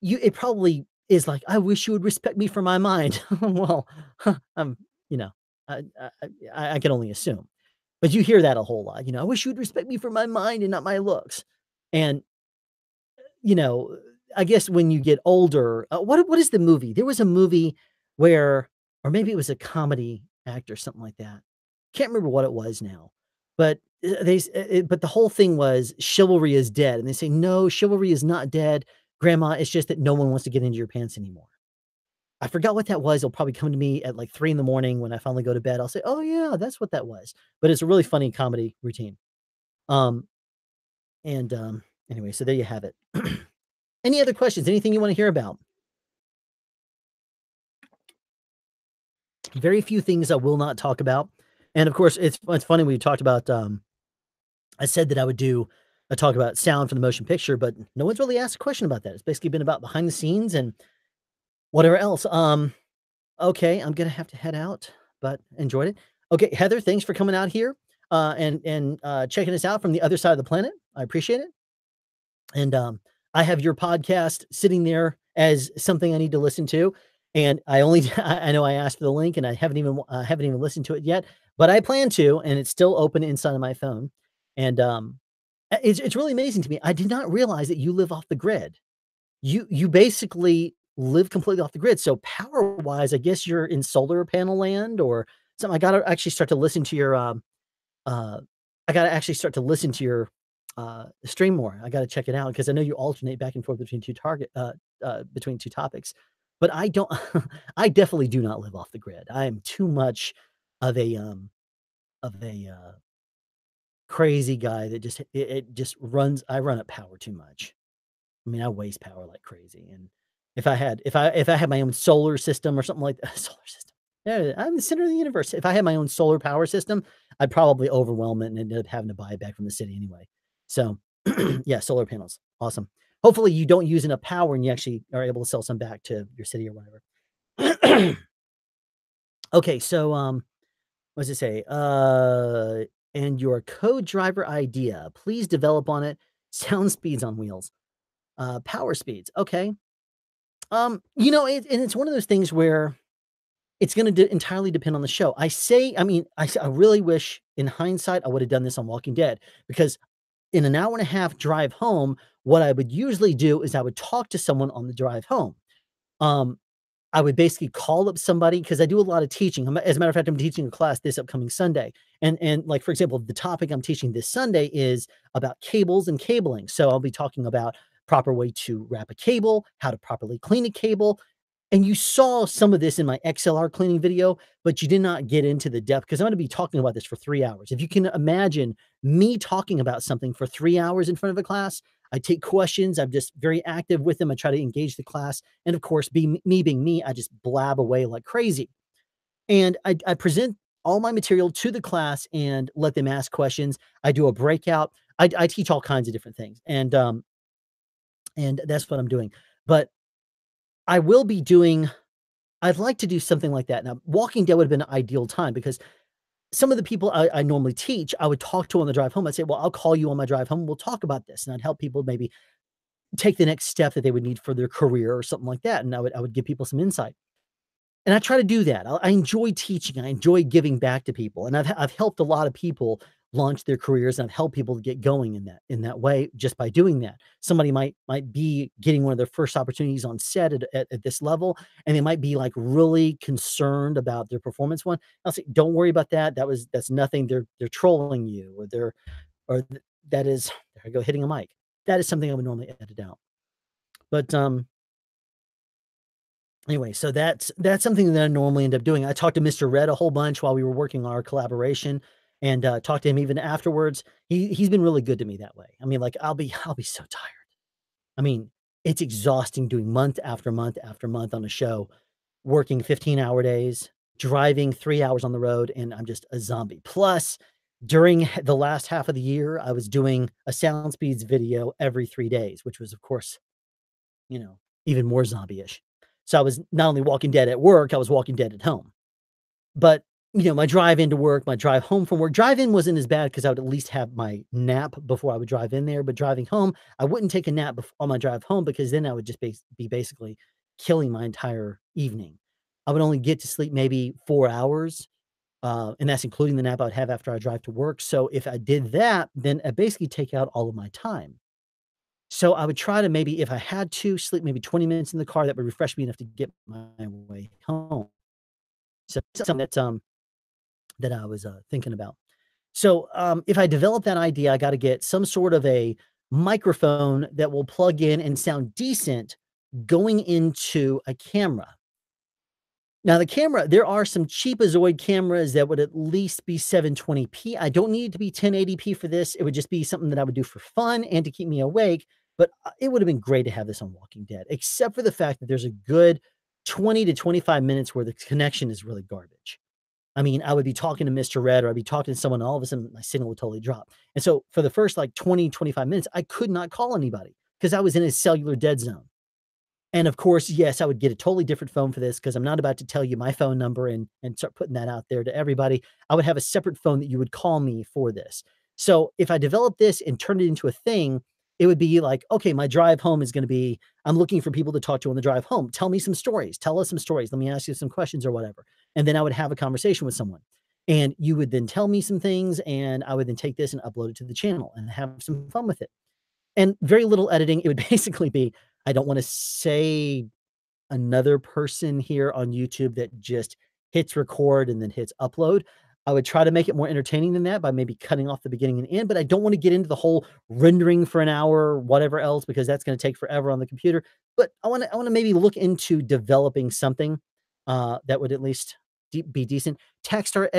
it probably is like, I wish you would respect me for my mind. Well, I'm, you know, I can only assume. But you hear that a whole lot. I wish you would respect me for my mind and not my looks. And you know, I guess when you get older, what is the movie? There was a movie where, or maybe it was a comedy act or something like that. Can't remember what it was now, but but the whole thing was chivalry is dead, and they say no, chivalry is not dead, Grandma. It's just that no one wants to get into your pants anymore. I forgot what that was. It'll probably come to me at like 3 in the morning when I finally go to bed. I'll say, "Oh yeah, that's what that was." But it's a really funny comedy routine. Um, and anyway, so there you have it. Any other questions? Anything you wanna hear about? Very few things I will not talk about, and of course, it's funny we talked about, I said that I would do a talk about sound for the motion picture, but no one's really asked a question about that. It's basically been about behind the scenes and whatever else. Okay, I'm gonna have to head out, but enjoyed it. Okay, Heather, thanks for coming out here, and checking us out from the other side of the planet. I appreciate it. And, I have your podcast sitting there as something I need to listen to, and I only I know I asked for the link, and I haven't even listened to it yet, but I plan to, and it's still open inside of my phone, and, it's really amazing to me. I did not realize that you live off the grid. You basically live completely off the grid, so power-wise, I guess you're in solar panel land or something. I gotta actually start to listen to your, uh, I gotta actually start to listen to your, stream more. I gotta check it out because I know you alternate back and forth between 2 topics. But I don't I definitely do not live off the grid. I am too much of a crazy guy that it just runs I run at power too much. I mean, I waste power like crazy, and if I had my own solar system or something like that solar system. Yeah, I'm the center of the universe. If I had my own solar power system, I'd probably overwhelm it and end up having to buy it back from the city anyway. So, yeah, solar panels, awesome. Hopefully, you don't use enough power and you actually are able to sell some back to your city or whatever. Okay, so, what does it say? And your co-driver idea, please develop on it. Sound speeds on wheels. Power speeds, okay. And it's one of those things where it's gonna entirely depend on the show. I really wish in hindsight I would have done this on Walking Dead because in an hour and a half drive home, what I would usually do is I would talk to someone on the drive home. Um, I would basically call up somebody because I do a lot of teaching. As a matter of fact, I'm teaching a class this upcoming Sunday. And like, for example, the topic I'm teaching this Sunday is about cables and cabling. So I'll be talking about proper way to wrap a cable, how to properly clean a cable. And you saw some of this in my XLR cleaning video, but you did not get into the depth because I'm going to be talking about this for 3 hours. If you can imagine me talking about something for 3 hours in front of a class, I take questions. I'm just very active with them. I try to engage the class. And of course, me being me, I just blab away like crazy. And I present all my material to the class and let them ask questions. I do a breakout. I teach all kinds of different things, and that's what I'm doing. But I will be doing I'd like to do something like that. Now, Walking Dead would have been an ideal time because some of the people I normally teach, I would talk to on the drive home. I'd say, "Well, I'll call you on my drive home. We'll talk about this." And I'd help people maybe take the next step that they would need for their career or something like that. And I would give people some insight. And I try to do that. I enjoy teaching. I enjoy giving back to people, and I've helped a lot of people launch their careers, and I've helped people to get going in that way just by doing that. Somebody might be getting one of their first opportunities on set at this level, and they might be like really concerned about their performance one. I'll say, "Don't worry about that. That's nothing. They're trolling you, or that is." There I go, hitting a mic. That is something I would normally edit out. But anyway, so that's something that I normally end up doing. I talked to Mr. Red a whole bunch while we were working on our collaboration, and, talked to him even afterwards. He's been really good to me that way. I mean, like, I'll be so tired. I mean, it's exhausting doing month after month after month on a show, working 15-hour days, driving 3 hours on the road, and I'm just a zombie. Plus, during the last half of the year, I was doing a Sound Speeds video every 3 days, which was, of course, even more zombie-ish. So I was not only Walking Dead at work, I was Walking Dead at home. But, my drive into work, my drive home from work, drive in wasn't as bad because I would at least have my nap before I would drive in there. But driving home, I wouldn't take a nap on my drive home because then I would just be basically killing my entire evening. I would only get to sleep maybe 4 hours, and that's including the nap I would have after I drive to work. So if I did that, then I basically take out all of my time. So I would try to maybe, if I had to, sleep maybe 20 minutes in the car, that would refresh me enough to get my way home. So something that I was, thinking about. So, if I develop that idea, I gotta get some sort of a microphone that will plug in and sound decent going into a camera. Now the camera, there are some cheapazoid cameras that would at least be 720p. I don't need it to be 1080p for this. It would just be something that I would do for fun and to keep me awake, but, it would have been great to have this on Walking Dead, except for the fact that there's a good 20 to 25 minutes where the connection is really garbage. I mean, I would be talking to Mr. Red, or I'd be talking to someone, and all of a sudden my signal would totally drop. And so for the first, like, 20, 25 minutes, I could not call anybody because I was in a cellular dead zone. And of course, yes, I would get a totally different phone for this because I'm not about to tell you my phone number and start putting that out there to everybody. I would have a separate phone that you would call me for this. So if I develop this and turn it into a thing, it would be like, okay, my drive home is going to be, I'm looking for people to talk to on the drive home. Tell me some stories. Tell us some stories. Let me ask you some questions or whatever. And then I would have a conversation with someone. And you would then tell me some things, and I would then take this and upload it to the channel and have some fun with it. And very little editing. It would basically be, I don't want to say another person here on YouTube that just hits record and then hits upload. I would try to make it more entertaining than that by maybe cutting off the beginning and end, but I don't want to get into the whole rendering for an hour or whatever else because that's going to take forever on the computer. But I want to maybe look into developing something that would at least be decent. Takstar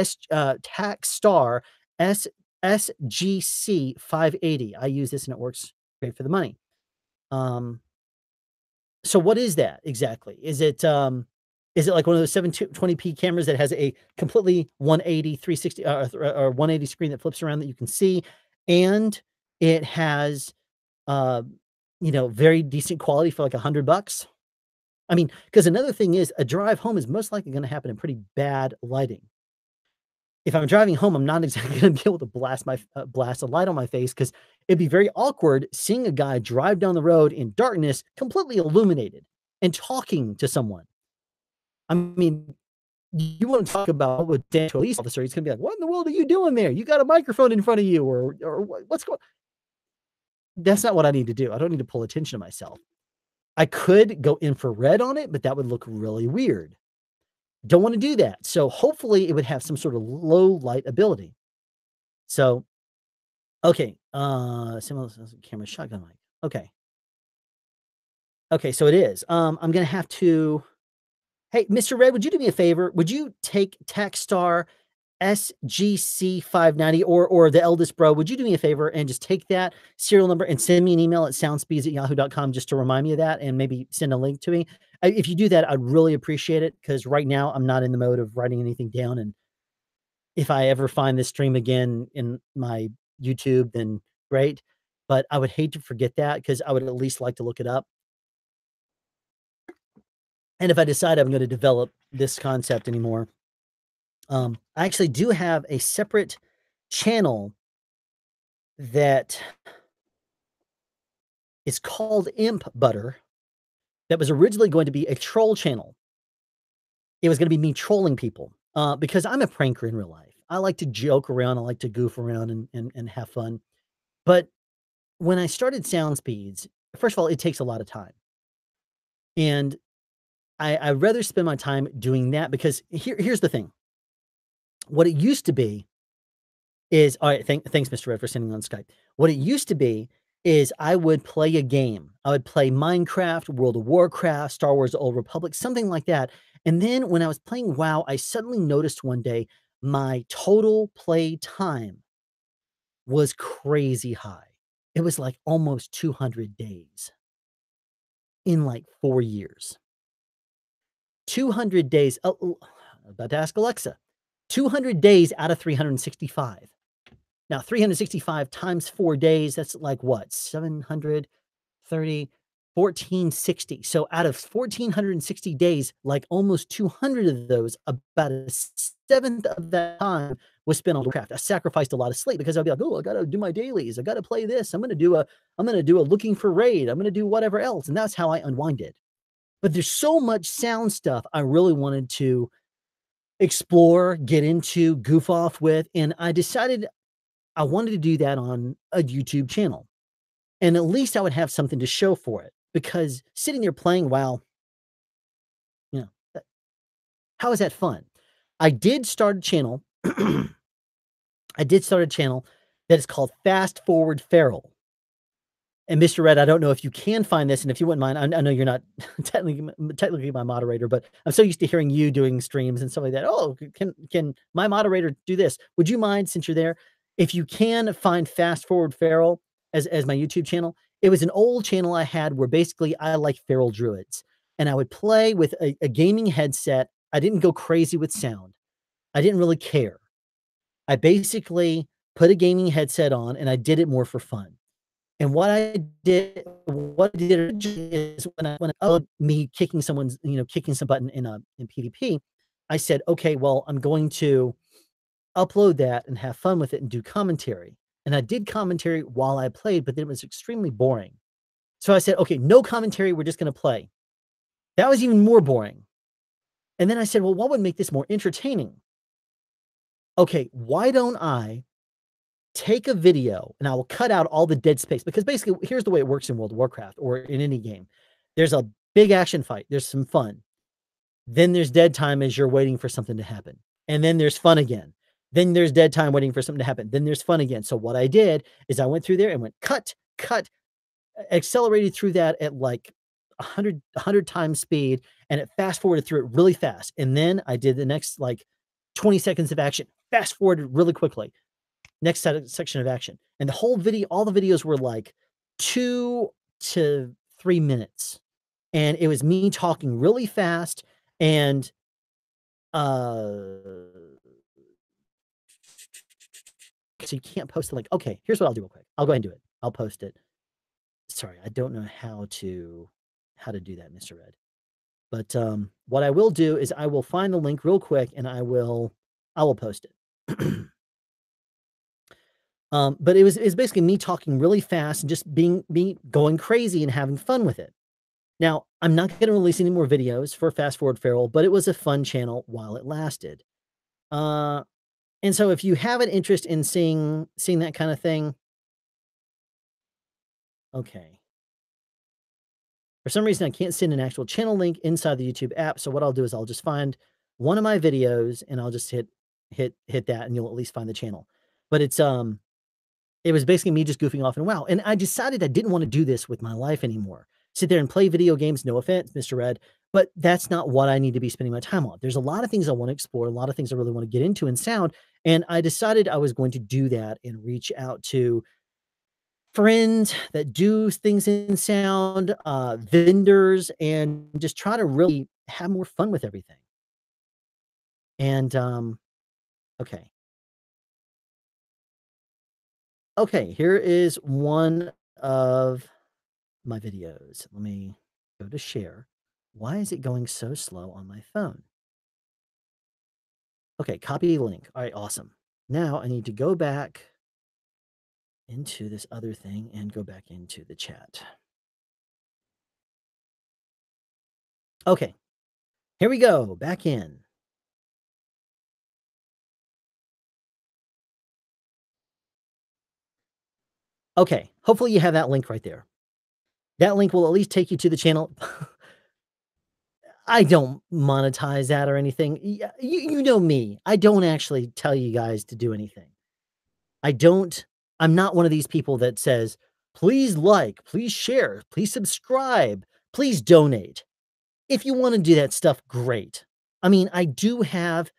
SGC 580. I use this and it works great for the money. Um, so what is that exactly? Is it like one of those 720p cameras that has a completely 180, 360, or 180 screen that flips around that you can see, and it has, uh, very decent quality for like $100? I mean, because another thing is a drive home is most likely gonna happen in pretty bad lighting. If I'm driving home, I'm not exactly gonna be able to blast a light on my face because 'cause it'd be very awkward seeing a guy drive down the road in darkness, completely illuminated, and talking to someone. I mean, you wanna talk about with Dan to a police officer, he's gonna be like, "What in the world are you doing there? You got a microphone in front of you, or what's going?" That's not what I need to do. I don't need to pull attention to myself. I could go infrared on it, but that would look really weird. Don't wanna do that. So, hopefully, it would have some sort of low light ability. So, okay, similar camera shotgun mic. Okay. Okay, so it is. I'm gonna have to Hey, Mr. Red, would you do me a favor? Would you take Techstar SGC 590 or the eldest bro? Would you do me a favor and just take that serial number and send me an email at soundspeeds@yahoo.com just to remind me of that and maybe send a link to me? if you do that, I'd really appreciate it because right now I'm not in the mode of writing anything down, and if I ever find this stream again in my YouTube, then great, but I would hate to forget that because I would at least like to look it up. And if I decide I'm gonna develop this concept anymore, I actually do have a separate channel that is called Imp Butter that was originally going to be a troll channel. It was gonna be me trolling people, because I'm a pranker in real life. I like to joke around, I like to goof around and have fun. But when I started Sound Speeds, first of all, it takes a lot of time. And I'd rather spend my time doing that because here's the thing. What it used to be is all right, thanks, Mr. Red, for sending on Skype. What it used to be is I would play a game. I would play Minecraft, World of Warcraft, Star Wars: The Old Republic, something like that. And then when I was playing WoW, I suddenly noticed one day my total play time was crazy high. It was like almost 200 days in like 4 years. 200 days. Oh, about to ask Alexa. 200 days out of 365. Now, 365 times 4 days, that's like what? 730, 1460. So out of 1460 days, like almost 200 of those, about a seventh of that time was spent on craft. I sacrificed a lot of sleep because I'd be like, oh, I gotta do my dailies. I gotta play this. I'm gonna do a looking for raid. I'm gonna do whatever else. And that's how I unwinded. But there's so much sound stuff I really wanted to explore, get into, goof off with, and I decided I wanted to do that on a YouTube channel. And at least I would have something to show for it because sitting there playing WoW, you know, how is that fun? I did start a channel. I did start a channel that is called Fast Forward Feral. And Mr. Red, I don't know if you can find this, and if you wouldn't mind, I know you're not technically my moderator, but I'm so used to hearing you doing streams and stuff like that. Oh, can my moderator do this? Would you mind, since you're there, if you can find Fast Forward Feral as my YouTube channel? It was an old channel I had where basically I like feral druids, and I would play with a gaming headset. I didn't go crazy with sound. I didn't really care. I basically put a gaming headset on, and I did it more for fun. And what I did originally is when I upload me kicking someone's, kicking some button in PvP, I said, okay, well, I'm going to upload that and have fun with it and do commentary. And I did commentary while I played, but then it was extremely boring. So I said, okay, no commentary, we're just going to play. That was even more boring. And then I said, well, what would make this more entertaining? Okay, why don't I take a video and I will cut out all the dead space because basically here's the way it works in World of Warcraft or in any game. There's a big action fight. There's some fun. Then there's dead time as you're waiting for something to happen. And then there's fun again. Then there's dead time waiting for something to happen. Then there's fun again. So what I did is I went through there and went cut, accelerated through that at like 100 times speed, and it fast forwarded through it really fast. And then I did the next like 20 seconds of action, fast forwarded really quickly. Next section of action. And the whole video, all the videos were like 2 to 3 minutes. And it was me talking really fast and so you can't post it like, okay, here's what I'll do real quick. I'll go ahead and do it. I'll post it. Sorry, I don't know how to do that, Mr. Red. But what I will do is I will find the link real quick and I will post it. But it was basically me talking really fast and just going crazy and having fun with it. Now, I'm not going to release any more videos for Fast Forward Feral, but it was a fun channel while it lasted. And so if you have an interest in seeing that kind of thing, okay. For some reason, I can't send an actual channel link inside the YouTube app. So what I'll do is I'll just find one of my videos and I'll just hit that, and you'll at least find the channel. But it was basically me just goofing off and WoW. And I decided I didn't want to do this with my life anymore. Sit there and play video games, no offense, Mr. Red, but that's not what I need to be spending my time on. There's a lot of things I want to explore, a lot of things I really want to get into in sound. And I decided I was going to do that and reach out to friends that do things in sound, vendors, and just try to really have more fun with everything. And, okay. Okay, here is one of my videos. Let me go to share. Why is it going so slow on my phone? Okay, copy link. All right, awesome. Now I need to go back into this other thing and go back into the chat. Okay, here we go. Back in. Okay, hopefully you have that link right there. That link will at least take you to the channel. I don't monetize that or anything. You know me. I don't actually tell you guys to do anything. I don't I'm not one of these people that says, "Please like, please share, please subscribe, please donate." If you wanna do that stuff, great. I mean, I do have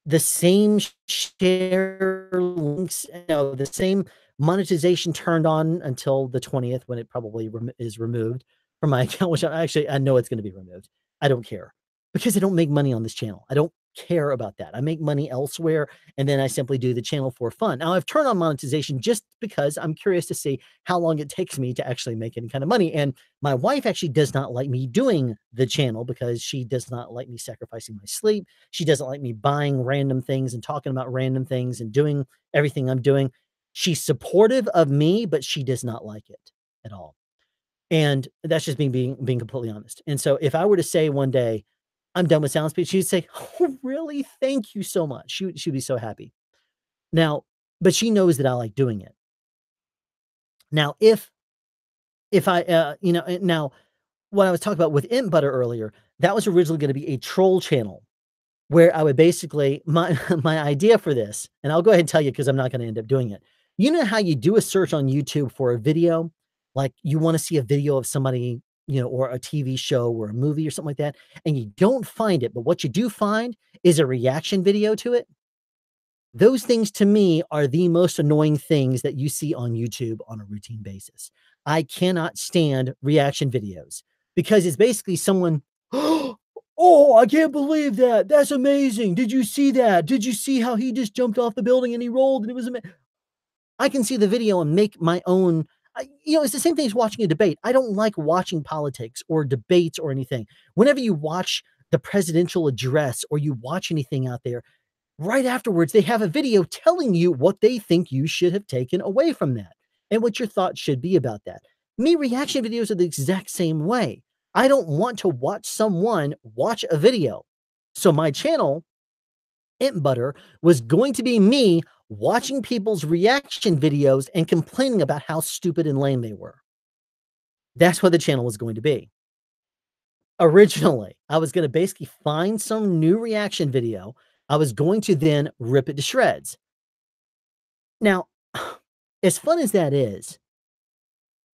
the same share links, the same monetization turned on until the 20th when it probably is removed from my account, which I know it's gonna be removed. I don't care because I don't make money on this channel. I don't care about that. I make money elsewhere, and then I simply do the channel for fun. Now, I've turned on monetization just because I'm curious to see how long it takes me to actually make any kind of money, and my wife actually does not like me doing the channel because she does not like me sacrificing my sleep. She doesn't like me buying random things and talking about random things and doing everything I'm doing. She's supportive of me, but she does not like it at all. And that's just me being completely honest. And so if I were to say one day, "I'm done with SoundSpeed," she'd say, "Oh, really? Thank you so much." She'd be so happy. Now, but she knows that I like doing it. Now, if I, now what I was talking about with Imp Butter earlier, that was originally gonna be a troll channel where I would basically my my idea for this, and I'll go ahead and tell you because 'cause I'm not gonna end up doing it. You know how you do a search on YouTube for a video? Like, you wanna see a video of somebody, or a TV show or a movie or something like that, and you don't find it, but what you do find is a reaction video to it? Those things to me are the most annoying things that you see on YouTube on a routine basis. I cannot stand reaction videos because it's basically someone, "Oh, I can't believe that. That's amazing. Did you see that? Did you see how he just jumped off the building and he rolled and it was amazing?" I can see the video and make my own. It's the same thing as watching a debate. I don't like watching politics or debates or anything. Whenever you watch the presidential address or you watch anything out there, right afterwards, they have a video telling you what they think you should have taken away from that and what your thoughts should be about that. Me, reaction videos are the exact same way. I don't want to watch someone watch a video. So my channel, Imp Butter, was going to be me watching people's reaction videos and complaining about how stupid and lame they were. That's what the channel was going to be. Originally, I was going to basically find some new reaction video. I was going to then rip it to shreds. Now, as fun as that is,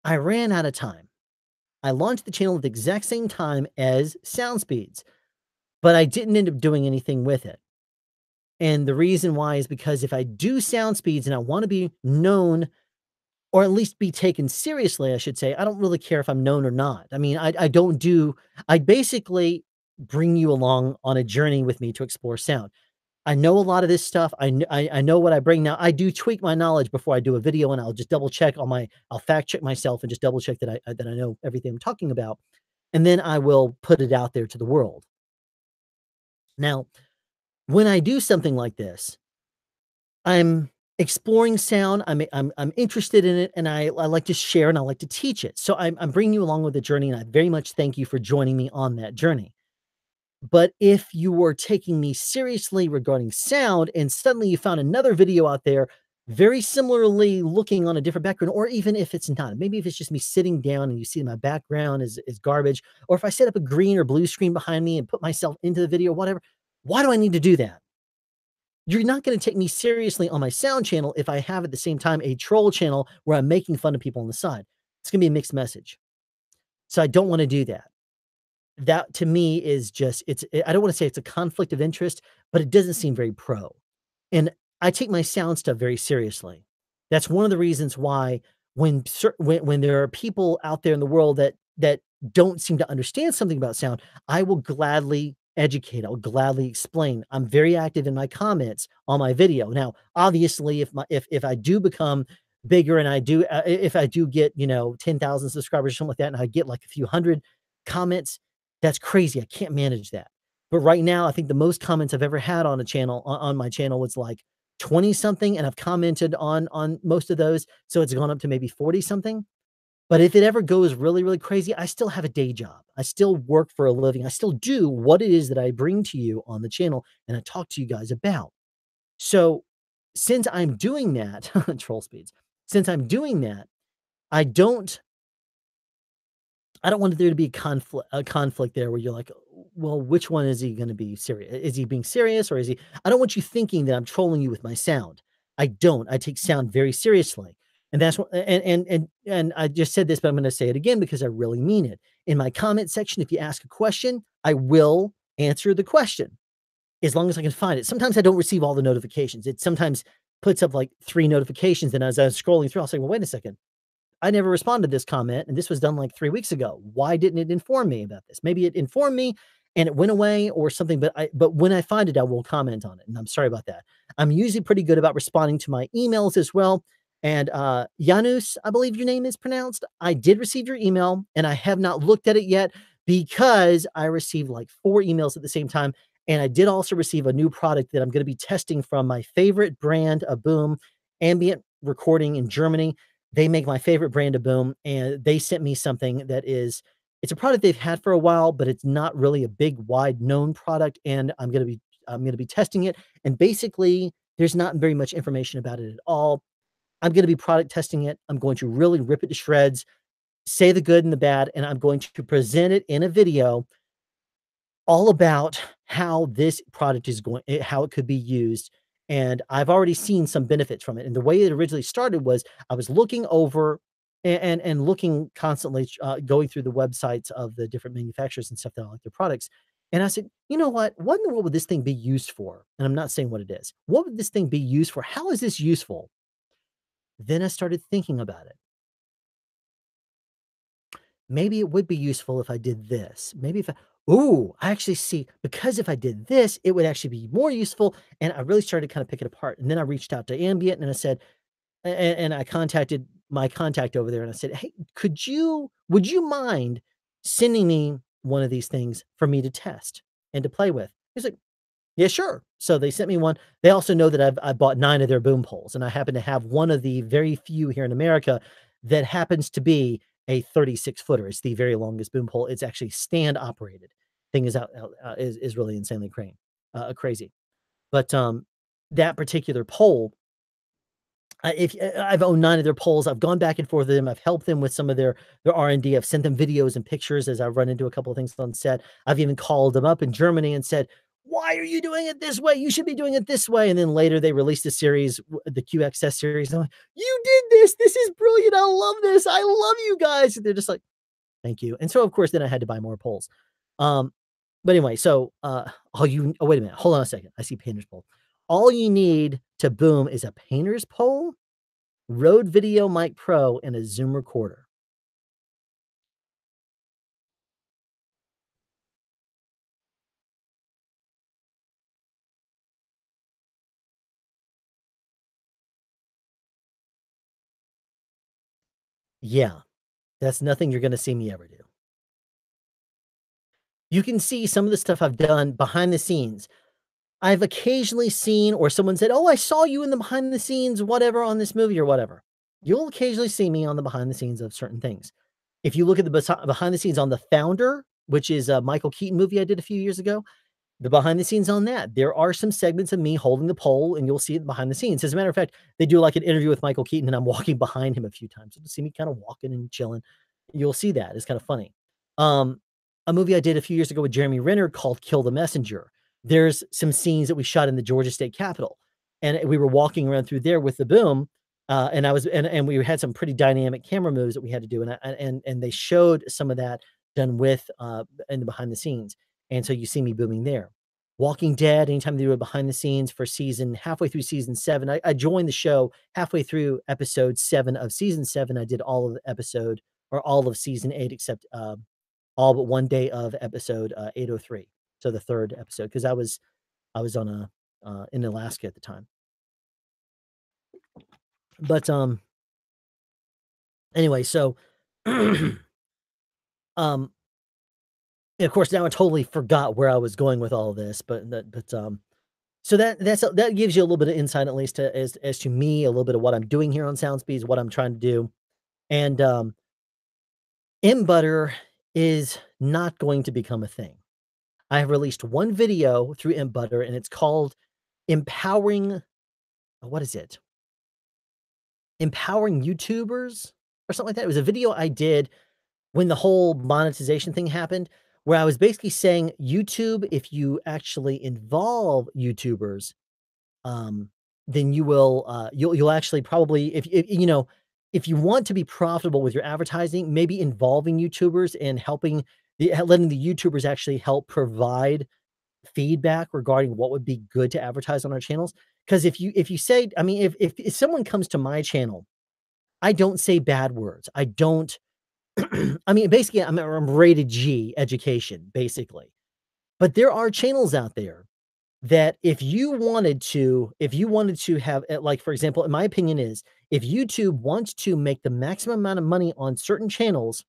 I ran out of time. I launched the channel at the exact same time as SoundSpeeds, but I didn't end up doing anything with it. And the reason why is because if I do SoundSpeeds and I want to be known or at least be taken seriously, I should say, I don't really care if I'm known or not. I mean, I basically bring you along on a journey with me to explore sound. I know a lot of this stuff. I know what I bring now. I do tweak my knowledge before I do a video, and I'll just double check I'll fact check myself and just double check that I know everything I'm talking about, and then I will put it out there to the world. Now, when I do something like this, I'm exploring sound. I'm interested in it, and I like to share and I like to teach it. So I'm bringing you along with the journey, and I very much thank you for joining me on that journey. But if you were taking me seriously regarding sound and suddenly you found another video out there very similarly looking on a different background, or even if it's not, maybe if it's just me sitting down and you see my background is garbage, or if I set up a green or blue screen behind me and put myself into the video, whatever, why do I need to do that? You're not going to take me seriously on my sound channel if I have at the same time a troll channel where I'm making fun of people on the side. It's going to be a mixed message. So I don't want to do that. That to me is just I don't wanna say it's a conflict of interest, but it doesn't seem very pro. And I take my sound stuff very seriously. That's one of the reasons why when there are people out there in the world that don't seem to understand something about sound, I will gladly educate, I'll gladly explain. I'm very active in my comments on my video. Now, obviously, if I do become bigger and I do if I do get, 10,000 subscribers or something like that, and I get like a few hundred comments, that's crazy. I can't manage that. But right now, I think the most comments I've ever had on a channel on my channel was like 20 something, and I've commented on most of those, so it's gone up to maybe 40 something. But if it ever goes really, really crazy, I still have a day job. I still work for a living. I still do what it is that I bring to you on the channel and I talk to you guys about. So since I'm doing that, troll speeds, since I'm doing that, I don't I don't want there to be a conflict there where you're like, well, which one is he going to be serious? Is he being serious or is he? I don't want you thinking that I'm trolling you with my sound. I don't. I take sound very seriously. And that's what and I just said this, but I'm going to say it again because I really mean it. In my comment section, if you ask a question, I will answer the question as long as I can find it. Sometimes I don't receive all the notifications. It sometimes puts up like 3 notifications. And as I was scrolling through, I'll say, well, wait a second. I never responded to this comment, and this was done like 3 weeks ago. Why didn't it inform me about this? Maybe it informed me and it went away or something, but when I find it, I will comment on it, and I'm sorry about that. I'm usually pretty good about responding to my emails as well. And Janus, I believe your name is pronounced. I did receive your email, and I have not looked at it yet because I received like 4 emails at the same time. And I did also receive a new product that I'm going to be testing from my favorite brand, a Boom ambient recording in Germany. They make my favorite brand of Boom, and they sent me something that is it's a product they've had for a while, but it's not really a big, wide known product, and I'm gonna be testing it, and basically, there's not very much information about it at all. I'm gonna be product testing it. I'm going to really rip it to shreds, say the good and the bad, and I'm going to present it in a video all about how this product is how it could be used, and I've already seen some benefits from it, and the way it originally started was I was looking over and looking constantly, going through the websites of the different manufacturers and stuff that like their products, and I said, "You know what would this thing be used for?" And I'm not saying what it is. "What would this thing be used for? How is this useful?" Then I started thinking about it. Maybe it would be useful if I did this. Maybe if I ooh, I actually see because if I did this, it would actually be more useful, and I really started to kind of pick it apart, and then I reached out to Ambient, and I said and I contacted my contact over there, and I said, "Hey, would you mind sending me one of these things for me to test and to play with?" He's like, "Yeah, sure." So they sent me one. They also know that I bought 9 of their boom poles, and I happen to have one of the very few here in America that happens to be a 36 footer. It's the very longest boom pole. It's actually stand operated. Thing is is really insanely crazy. But that particular pole if I've owned 9 of their polls, I've gone back and forth with them, I've helped them with some of their R&D, I've sent them videos and pictures as I've run into a couple of things on set. I've even called them up in Germany and said, "Why are you doing it this way? You should be doing it this way." And then later they released a series, the QXS series. And I'm like, "You did this. This is brilliant. I love this. I love you guys." And they're just like, "Thank you." And so of course then I had to buy more poles. Um, but anyway, so wait a minute. Hold on a second. I see painter's pole. All you need to boom is a painter's pole, Rode Video Mic Pro, and a Zoom recorder. Yeah, that's nothing you're gonna see me ever do. You can see some of the stuff I've done behind the scenes. I've occasionally seen or someone said, "Oh, I saw you in the behind the scenes, whatever, on this movie or whatever." You'll occasionally see me on the behind the scenes of certain things. If you look at the behind the scenes on The Founder, which is a Michael Keaton movie I did a few years ago, the behind the scenes on that, there are some segments of me holding the pole, and you'll see it behind the scenes. As a matter of fact, they do like an interview with Michael Keaton, and I'm walking behind him a few times. You'll see me kind of walking and chilling. You'll see that. It's kind of funny. Um, a movie I did a few years ago with Jeremy Renner called Kill the Messenger. There's some scenes that we shot in the Georgia State Capitol, and we were walking around through there with the boom. And I was, and we had some pretty dynamic camera moves that we had to do, and they showed some of that done with in the behind the scenes, and so you see me booming there. Walking Dead, anytime they do a behind the scenes for halfway through season 7. I joined the show halfway through episode 7 of season 7. I did all of the episode or all of season 8 except, all but one day of episode, 803. So the 3rd episode, because I was on in Alaska at the time. But, anyway, so, um, and of course, now I totally forgot where I was going with all of this, so that gives you a little bit of insight, at least to as to me, a little bit of what I'm doing here on SoundSpeeds, what I'm trying to do. And, MButter is not going to become a thing. I have released one video through MButter, and it's called Empowering what is it? Empowering YouTubers or something like that. It was a video I did when the whole monetization thing happened, where I was basically saying, YouTube, if you actually involve YouTubers, um, then you'll actually probably if you want to be profitable with your advertising, maybe involving YouTubers and letting the YouTubers actually help provide feedback regarding what would be good to advertise on our channels. Because if you say, I mean, if someone comes to my channel, I don't say bad words. I don't I mean, basically, I'm rated G education, basically. But there are channels out there that if you wanted to have, like, for example, in my opinion is, if YouTube wants to make the maximum amount of money on certain channels,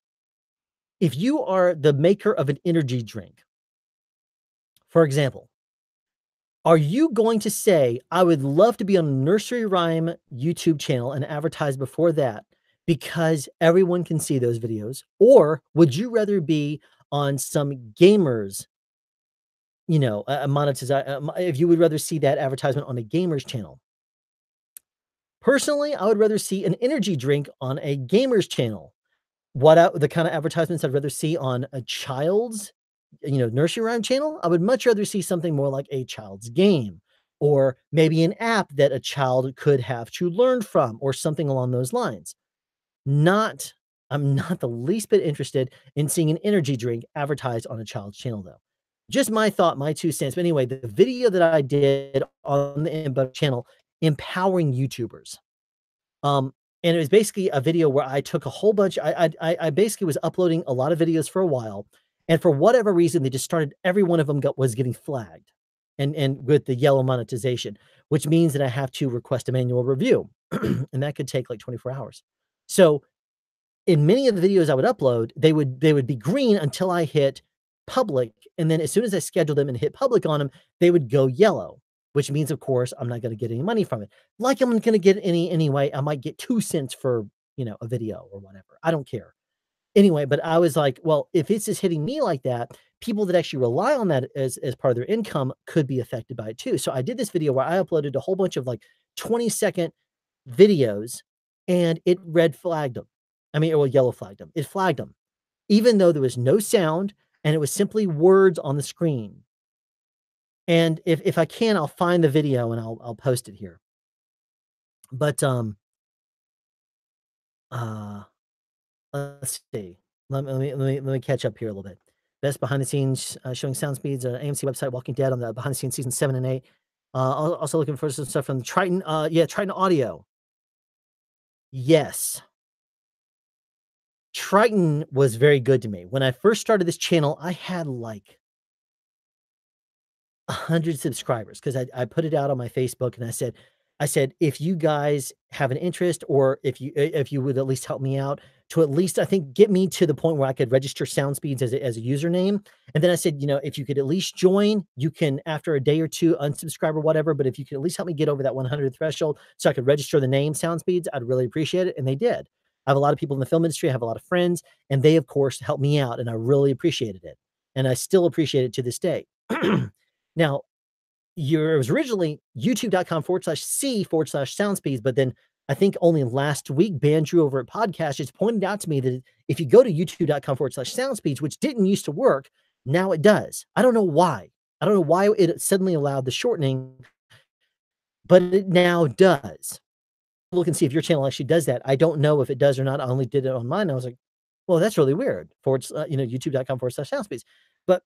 if you are the maker of an energy drink, for example, are you going to say, "I would love to be on a nursery rhyme YouTube channel and advertise before that because everyone can see those videos?" Or would you rather be on some gamers, if you would rather see that advertisement on a gamer's channel? Personally, I would rather see an energy drink on a gamer's channel. The kind of advertisements I'd rather see on a child's, nursery rhyme channel, I would much rather see something more like a child's game, or maybe an app that a child could have to learn from, or something along those lines. Not I'm not the least bit interested in seeing an energy drink advertised on a child's channel, though. Just my thought, my 2 cents. But anyway, the video that I did on the Inbutter channel, empowering YouTubers. Um, and it was basically a video where I took a whole bunch I basically was uploading a lot of videos for a while, and for whatever reason, they just started every one of them was getting flagged, and with the yellow monetization, which means that I have to request a manual review, and that could take, like, 24 hours. So, in many of the videos I would upload, they would be green until I hit public, and then as soon as I scheduled them and hit public on them, they would go yellow, which means, of course, I'm not gonna get any money from it. Like I'm gonna get any anyway, I might get 2 cents for, a video or whatever. I don't care. Anyway, but I was like, well, if it's just hitting me like that, people that actually rely on that as part of their income could be affected by it too. So I did this video where I uploaded a whole bunch of, like, 20-second videos, and it red flagged them. I mean, well, yellow flagged them. It flagged them, even though there was no sound and it was simply words on the screen. And if I can, I'll find the video and I'll post it here. But, uh, let's see. Let me catch up here a little bit. Best behind the scenes, showing sound speeds, AMC website, Walking Dead on the behind the scenes season 7 and 8. Also looking for some stuff from Triton. Yeah, Triton Audio. Yes. Triton was very good to me. When I first started this channel, I had, like, 100 subscribers because I put it out on my Facebook, and I said, "If you guys have an interest, or if you would at least help me out to at least, I think, get me to the point where I could register SoundSpeeds as a username." And then I said, "If you could at least join, you can, after a day or 2, unsubscribe or whatever, but if you could at least help me get over that 100 threshold so I could register the name SoundSpeeds, I'd really appreciate it." And they did. I have a lot of people in the film industry, I have a lot of friends, and they, of course, helped me out, and I really appreciated it. And I still appreciate it to this day. Now, it was originally youtube.com/c/soundspeeds, but then I think only last week, Bandrew over at Podcast just pointed out to me that if you go to youtube.com/soundspeeds, which didn't used to work, now it does. I don't know why. I don't know why it suddenly allowed the shortening, but it now does. Look and see if your channel actually does that. I don't know if it does or not. I only did it on mine. I was like, well, that's really weird. YouTube.com/soundspeeds. But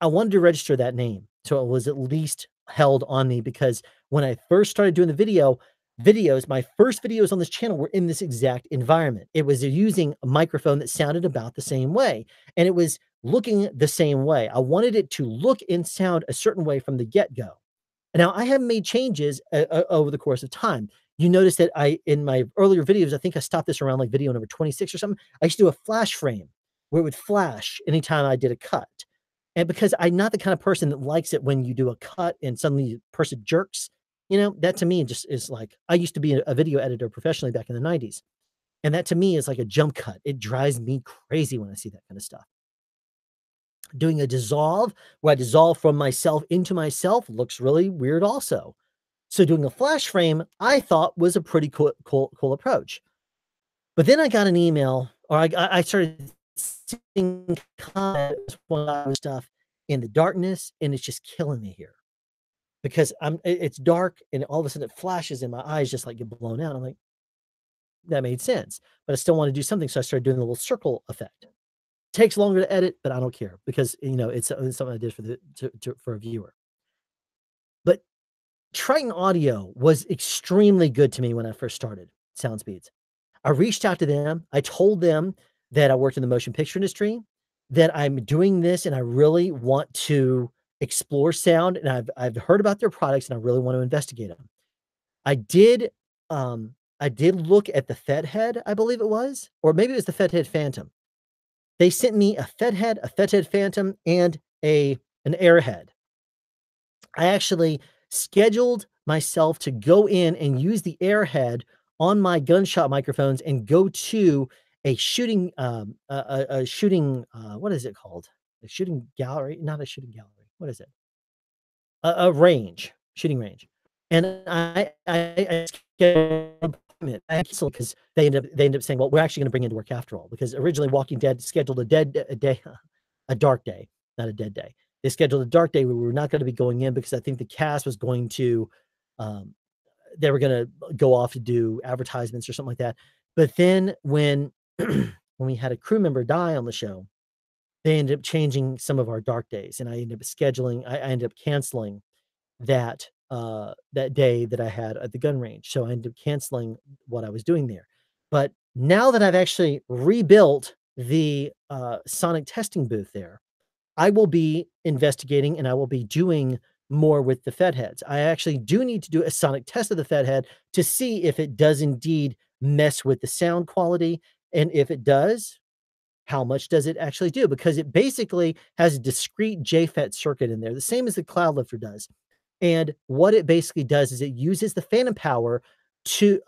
I wanted to register that name. So it was at least held on me because when I first started doing the videos, my first videos on this channel were in this exact environment. It was using a microphone that sounded about the same way, and it was looking the same way. I wanted it to look and sound a certain way from the get-go. Now, I have made changes over the course of time. You notice that in my earlier videos, I think I stopped this around like video number 26 or something. I used to do a flash frame where it would flash anytime I did a cut. And because I'm not the kind of person that likes it when you do a cut and suddenly the person jerks, that to me just is like, I used to be a video editor professionally back in the 90s. And that to me is like a jump cut. It drives me crazy when I see that kind of stuff. Doing a dissolve where I dissolve from myself into myself looks really weird also. So doing a flash frame, I thought was a pretty cool approach. But then I got an email, or I started seeing comments stuff in the darkness, and it's just killing me here because it's dark, and all of a sudden it flashes, and my eyes just like get blown out. I'm like, that made sense, but I still want to do something, so I started doing the little circle effect. Takes longer to edit, but I don't care because it's something I did for a viewer. But Triton Audio was extremely good to me when I first started SoundSpeeds. I reached out to them. I told them that I worked in the motion picture industry, that I'm doing this and I really want to explore sound, and I've heard about their products and I really want to investigate them. I did look at the Fethead, I believe it was, or maybe it was the Fethead Phantom. They sent me a Fethead Phantom, and an Airhead. I actually scheduled myself to go in and use the Airhead on my gunshot microphones and go to a shooting, what is it called? A shooting gallery? Not a shooting gallery. What is it? A range, shooting range. And I scheduled I canceled because they ended up saying, "Well, we're actually gonna bring you into work after all," because originally Walking Dead scheduled a day, a dark day, not a dead day. They scheduled a dark day where we were not gonna be going in because I think the cast was going to, um, they were gonna go off to do advertisements or something like that. But then when when we had a crew member die on the show, they ended up changing some of our dark days, and I ended up canceling that day that I had at the gun range. So I ended up canceling what I was doing there. But now that I've actually rebuilt the sonic testing booth there, I will be investigating and I will be doing more with the Fed heads. I actually do need to do a sonic test of the Fed head to see if it does indeed mess with the sound quality. And if it does, how much does it actually do? Because it basically has a discrete JFET circuit in there, the same as the Cloud Lifter does. And what it basically does is it uses the phantom power to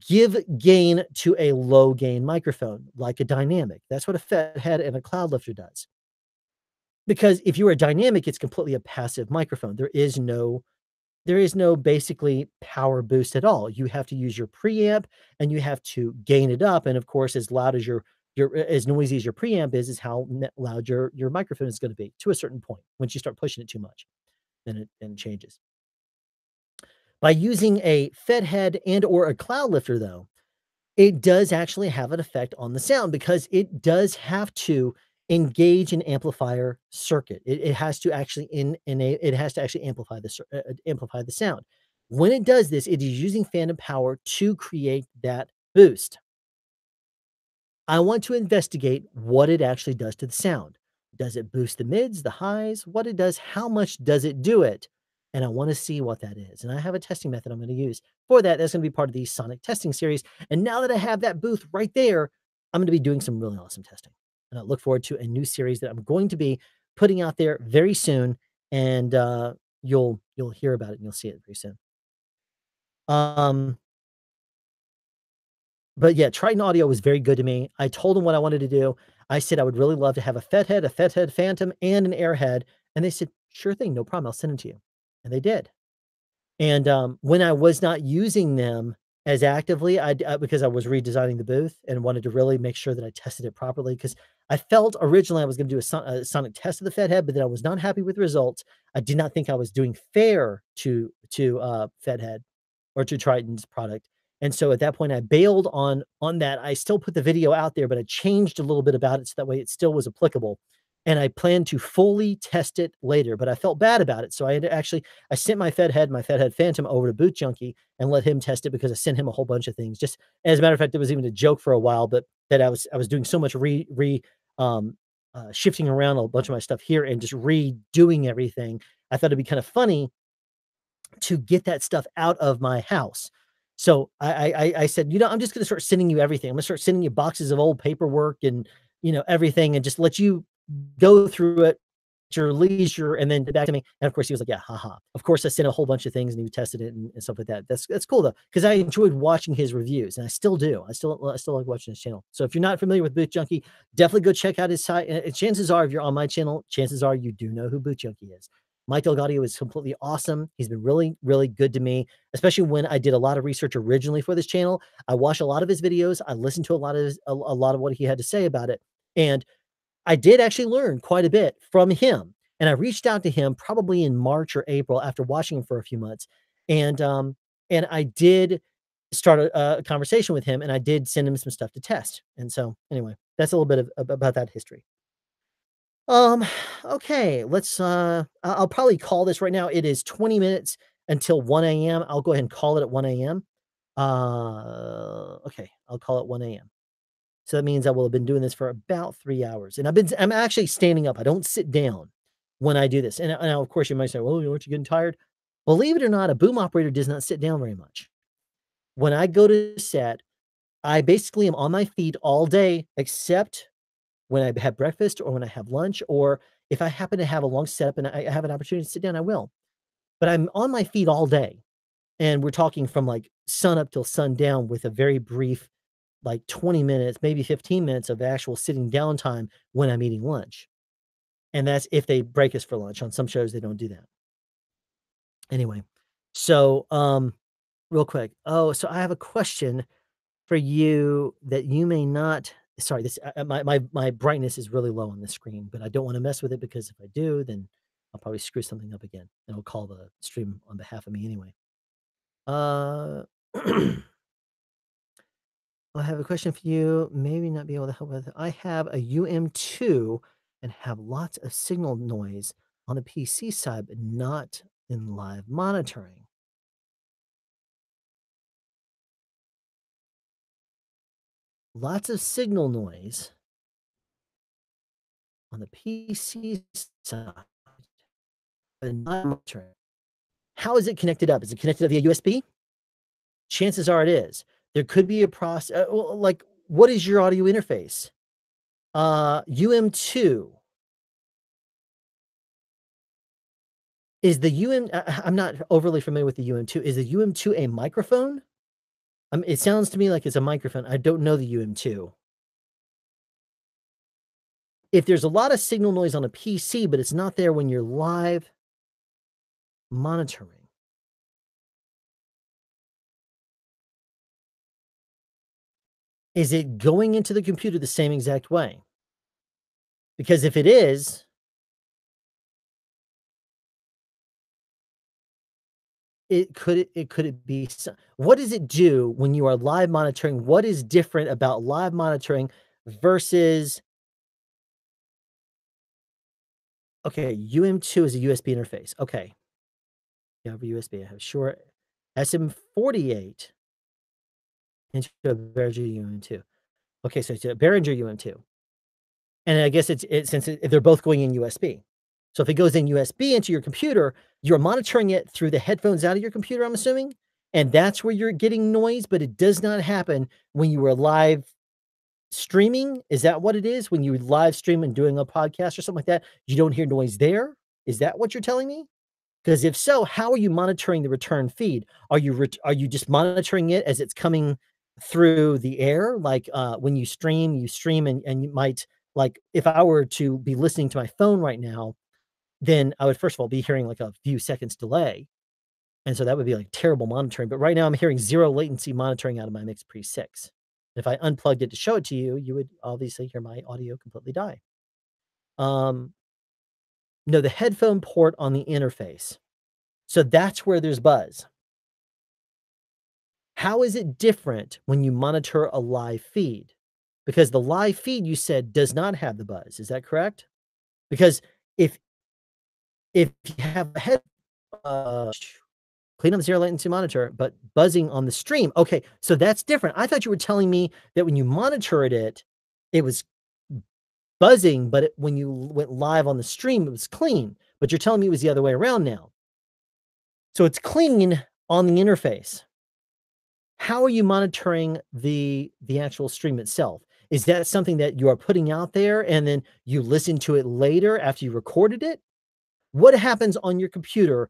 give gain to a low gain microphone, like a dynamic. That's what a Fed head and a Cloud Lifter does. Because if you are a dynamic, it's completely a passive microphone. There is no basically power boost at all. You have to use your preamp and you have to gain it up. And of course, as loud as your as noisy as your preamp is how loud your microphone is going to be to a certain point. Once you start pushing it too much, then it changes. By using a Fed head and or a Cloud Lifter, though, it does actually have an effect on the sound because it does have to engage an amplifier circuit. It has to actually it has to actually amplify the sound. When it does this, it is using phantom power to create that boost. I want to investigate what it actually does to the sound. Does it boost the mids, the highs? What it does, how much does it do it? And I want to see what that is. And I have a testing method I'm going to use for that. That's going to be part of the Sonic testing series. And now that I have that booth right there, I'm going to be doing some really awesome testing. And I look forward to a new series that I'm going to be putting out there very soon. And you'll hear about it and you'll see it very soon. But yeah, Triton Audio was very good to me. I told them what I wanted to do. I said I would really love to have a Fethead Phantom, and an Airhead. And they said, sure thing, no problem. I'll send them to you. And they did. And when I was not using them as actively, because I was redesigning the booth and wanted to really make sure that I tested it properly, because I felt originally I was going to do a sonic test of the Fethead, but then I was not happy with the results. I did not think I was doing fair to Fethead or to Triton's product. And so at that point, I bailed on that. I still put the video out there, but I changed a little bit about it so that way it still was applicable. and I plan to fully test it later, but I felt bad about it, so I had to actually I sent my Fed Head Phantom over to Boot Junkie and let him test it because I sent him a whole bunch of things. Just as a matter of fact, it was even a joke for a while, but that I was doing so much um, shifting around a bunch of my stuff here and just redoing everything. I thought it'd be kind of funny to get that stuff out of my house. So I said, I'm just gonna start sending you everything. I'm gonna start sending you boxes of old paperwork and everything, and just let you go through it at your leisure, and then get back to me. And of course, he was like, "Yeah, haha." Of course, I sent a whole bunch of things, and he tested it and stuff like that. That's cool though, because I enjoyed watching his reviews, and I still do. I still like watching his channel. So if you're not familiar with Boot Junkie, definitely go check out his site. And chances are, if you're on my channel, chances are you do know who Boot Junkie is. Mike Delgadio is completely awesome. He's been really, really good to me, especially when I did a lot of research originally for this channel. I watched a lot of his videos. I listened to a lot of what he had to say about it. And I did actually learn quite a bit from him. And I reached out to him probably in March or April after watching him for a few months. And I did start a conversation with him, and I did send him some stuff to test. And so anyway, that's a little bit about that history. Um, okay, I'll probably call this right now. It is 20 minutes until 1 AM. I'll go ahead and call it at 1 AM. Okay, I'll call it 1 AM. So that means I will have been doing this for about 3 hours, and I'm actually standing up. I don't sit down when I do this. And of course, you might say, "Well, aren't you getting tired?" Believe it or not, a boom operator does not sit down very much. When I go to set, I basically am on my feet all day except when I have breakfast or when I have lunch, or if I happen to have a long setup and I have an opportunity to sit down, I will. But I'm on my feet all day. And we're talking from like sun up till sundown with a very brief, like 20 minutes, maybe 15 minutes of actual sitting down time when I'm eating lunch. And that's if they break us for lunch. On some shows, they don't do that. Anyway, so real quick. Oh, so I have a question for you that you may not sorry, this my brightness is really low on the screen, but I don't wanna mess with it because if I do, then I'll probably screw something up again, and I'll call the stream on behalf of me anyway. Uh, I have a question for you, maybe not be able to help with. I have a UM2 and have lots of signal noise on the PC side, but not in live monitoring. Lots of signal noise on the PC side, but not monitoring. How is it connected up? Is it connected up via USB? Chances are it is. There could be a process. Well, like, what is your audio interface? UM2. Is the I'm not overly familiar with the UM2. Is the UM2 a microphone? It sounds to me like it's a microphone. I don't know the UM2. If there's a lot of signal noise on a PC, but it's not there when you're live monitoring. Is it going into the computer the same exact way? Because if it is, it be what does it do when you are live monitoring? What is different about live monitoring versus okay, UM2 is a USB interface. Okay. You have a USB. I have sure SM48 into a Behringer UM2. Okay, so it's a Behringer UM2. And I guess they're both going in USB. So if it goes in USB into your computer, you're monitoring it through the headphones out of your computer, I'm assuming, and that's where you're getting noise, but it does not happen when you are live streaming. Is that what it is? When you live stream and doing a podcast or something like that, you don't hear noise there? Is that what you're telling me? Because if so, how are you monitoring the return feed? Are you just monitoring it as it's coming through the air? Like when you stream and you might like if I were to be listening to my phone right now, then I would first of all be hearing like a few seconds delay. And so that would be like terrible monitoring. But right now I'm hearing zero latency monitoring out of my Mix Pre 6. If I unplugged it to show it to you, you would obviously hear my audio completely die. Um, no, the headphone port on the interface. So that's where there's buzz. How is it different when you monitor a live feed? Because the live feed you said does not have the buzz. Is that correct? Because if you have a head uh, clean up the zero latency monitor, but buzzing on the stream, okay, so that's different. I thought you were telling me that when you monitored it, it was buzzing, but when you went live on the stream, it was clean. But you're telling me it was the other way around now. So it's clean on the interface. How are you monitoring the actual stream itself? Is that something that you are putting out there and then you listen to it later after you recorded it? What happens on your computer?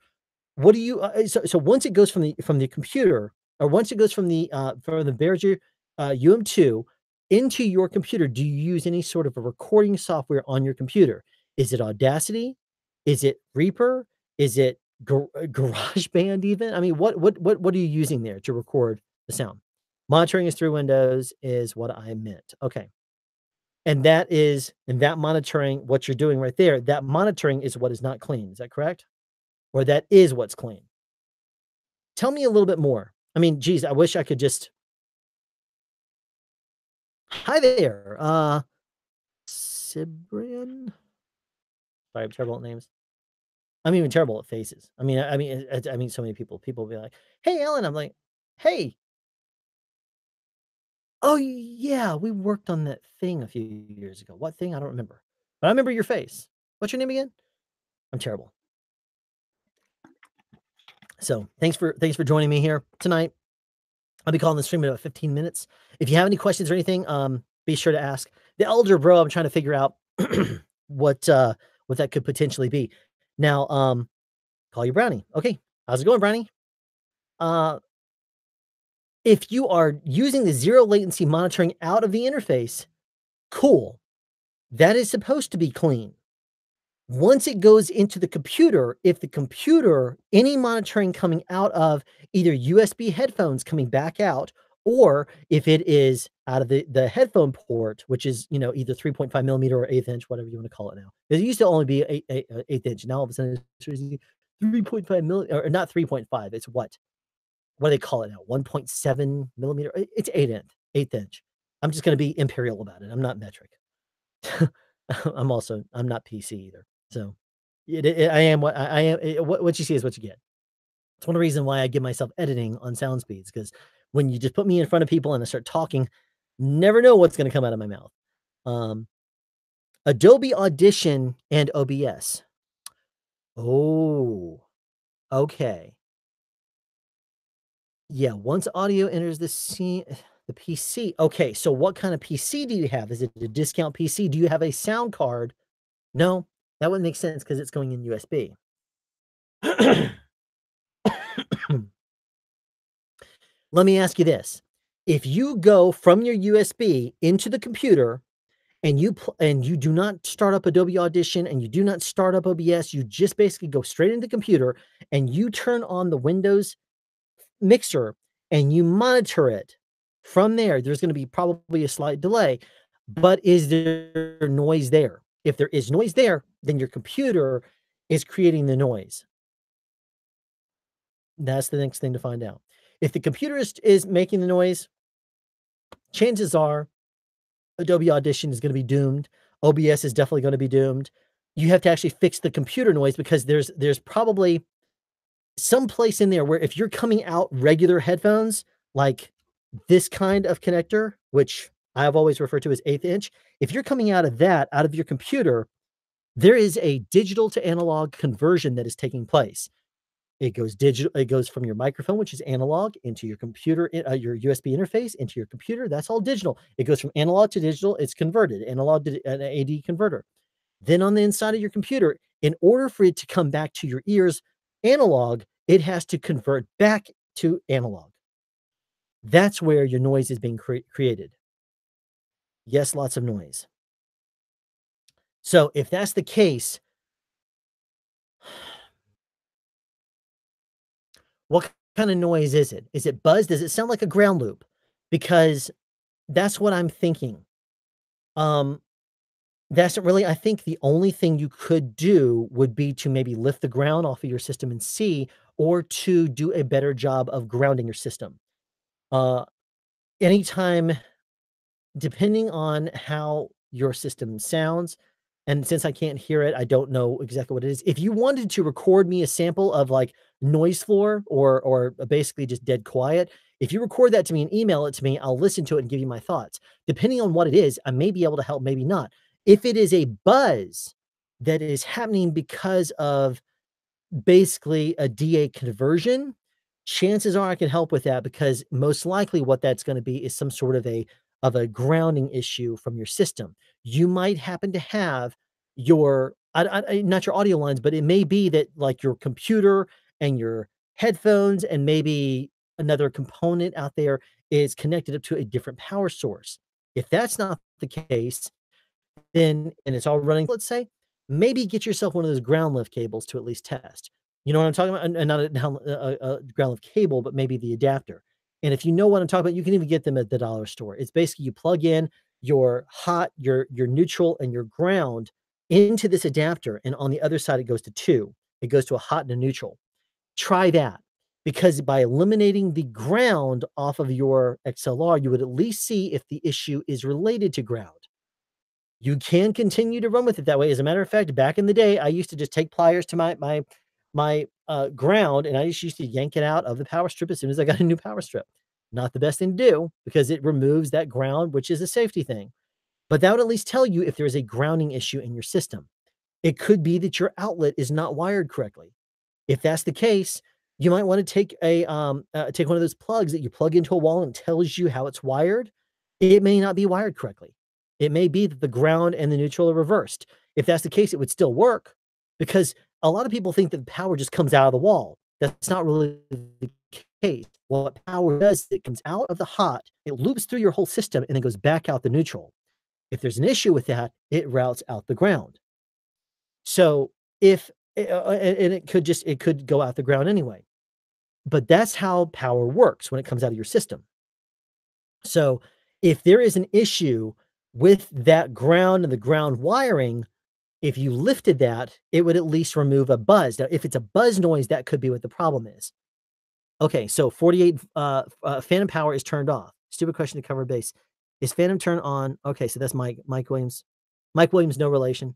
What do you so once it goes from the computer, or once it goes from the Behringer UM2 into your computer, do you use any sort of a recording software on your computer? Is it Audacity? Is it Reaper? Is it GarageBand even? I mean, what are you using there to record the sound? Monitoring is through Windows is what I meant. Okay. And that monitoring, what you're doing right there, that monitoring is what is not clean. Is that correct? Or that is what's clean? Tell me a little bit more. I mean, geez, I wish I could just hi there, Cyprian? Sorry, I'm terrible at names. I'm even terrible at faces. I mean, so many people will be like, "Hey, Alan." I'm like, "Hey." "Oh, yeah, we worked on that thing a few years ago." "What thing?" "I don't remember." But I remember your face. What's your name again?" I'm terrible. So, thanks for joining me here tonight. I'll be calling the stream in about 15 minutes. If you have any questions or anything, be sure to ask. The Elder Bro, I'm trying to figure out what that could potentially be. Now, call you Brownie. Okay. How's it going, Brownie? Uh, if you are using the zero latency monitoring out of the interface, cool. That is supposed to be clean. Once it goes into the computer, if the computer, any monitoring coming out of either USB headphones coming back out, or if it is out of the headphone port, which is, either 3.5 millimeter or eighth inch, whatever you want to call it now. It used to only be eighth inch. Now all of a sudden it's 3.5 millimeter, or not 3.5. It's what do they call it now? 1.7 millimeter. It's eighth inch. I'm just going to be imperial about it. I'm not metric. I'm not PC either. So I am what I am. What you see is what you get. It's one of the reasons why I give myself editing on sound speeds, because when you just put me in front of people and I start talking, never know what's going to come out of my mouth. Um, Adobe Audition and OBS. Oh, okay. Yeah, once audio enters the PC. Okay, so what kind of PC do you have? Is it a discount PC? Do you have a sound card? No, that wouldn't make sense because it's going in USB. Let me ask you this. If you go from your USB into the computer and you do not start up Adobe Audition and you do not start up OBS, you just basically go straight into the computer and you turn on the Windows mixer and you monitor it from there, there's going to be probably a slight delay, but is there noise there? If there is noise there, then your computer is creating the noise. That's the next thing to find out. If the computer is making the noise, chances are Adobe Audition is going to be doomed. OBS is definitely going to be doomed. You have to actually fix the computer noise, because there's probably some place in there where if you're coming out regular headphones, like this kind of connector, which I've always referred to as eighth inch, if you're coming out of that, out of your computer, there is a digital to analog conversion that is taking place. It goes digital. It goes from your microphone, which is analog, into your computer, your USB interface, into your computer. That's all digital. It goes from analog to digital. It's converted, analog to an AD converter. Then on the inside of your computer, in order for it to come back to your ears analog, it has to convert back to analog. That's where your noise is being created. Yes, lots of noise. So if that's the case, what kind of noise is it? Is it buzz? Does it sound like a ground loop? Because that's what I'm thinking. That's not really, I think the only thing you could do would be to maybe lift the ground off of your system and see, or to do a better job of grounding your system. Uh, Anytime, depending on how your system sounds and since I can't hear it, I don't know exactly what it is. If you wanted to record me a sample of, like, noise floor or basically just dead quiet, if you record that to me and email it to me, I'll listen to it and give you my thoughts. Depending on what it is, I may be able to help, maybe not. If it is a buzz that is happening because of basically a DA conversion, chances are I can help with that because most likely what that's gonna be is some sort of a grounding issue from your system. You might happen to have your not your audio lines, but it may be that, like, your computer and your headphones and maybe another component out there is connected up to a different power source. If that's not the case, then and it's all running, let's say, maybe get yourself one of those ground lift cables to at least test. You know what I'm talking about? And not a ground lift cable, but maybe the adapter. And if you know what I'm talking about, you can even get them at the dollar store. It's basically you plug in your hot, your neutral, and your ground into this adapter, and on the other side, it goes to 2. It goes to a hot and a neutral. Try that, because by eliminating the ground off of your XLR, you would at least see if the issue is related to ground. You can continue to run with it that way. As a matter of fact, back in the day, I used to just take pliers to my ground, and I just used to yank it out of the power strip as soon as I got a new power strip. Not the best thing to do because it removes that ground, which is a safety thing. But that would at least tell you if there is a grounding issue in your system. It could be that your outlet is not wired correctly. If that's the case, you might wanna take one of those plugs that you plug into a wall and tells you how it's wired. It may not be wired correctly. It may be that the ground and the neutral are reversed. If that's the case, it would still work because a lot of people think that the power just comes out of the wall. That's not really the case. What power does is it comes out of the hot, it loops through your whole system, and then goes back out the neutral. If there's an issue with that, it routes out the ground. So if and it could go out the ground anyway. But that's how power works when it comes out of your system. So if there is an issue with that ground and the ground wiring, if you lifted that, it would at least remove a buzz. Now, if it's a buzz noise, that could be what the problem is. Okay, so 48 phantom power is turned off. Stupid question to cover base. Is phantom turned on? Okay, so that's Mike Williams. Mike Williams, no relation.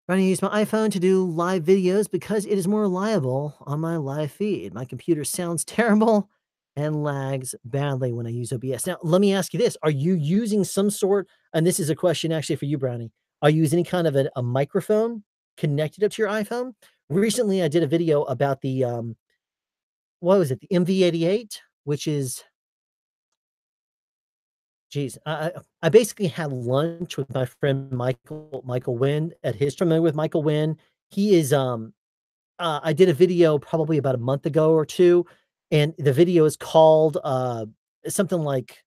Trying to use my iPhone to do live videos because it is more reliable on my live feed. My computer sounds terrible and lags badly when I use OBS. Now, let me ask you this. Are you using some sort, and this is a question actually for you, Brownie. Are you using any kind of a microphone connected up to your iPhone? Recently, I did a video about the, what was it? The MV88, which is, geez, I basically had lunch with my friend Michael Wynn at his familiar with Michael Wynn. He is, I did a video probably about a month ago or 2, and the video is called, something like,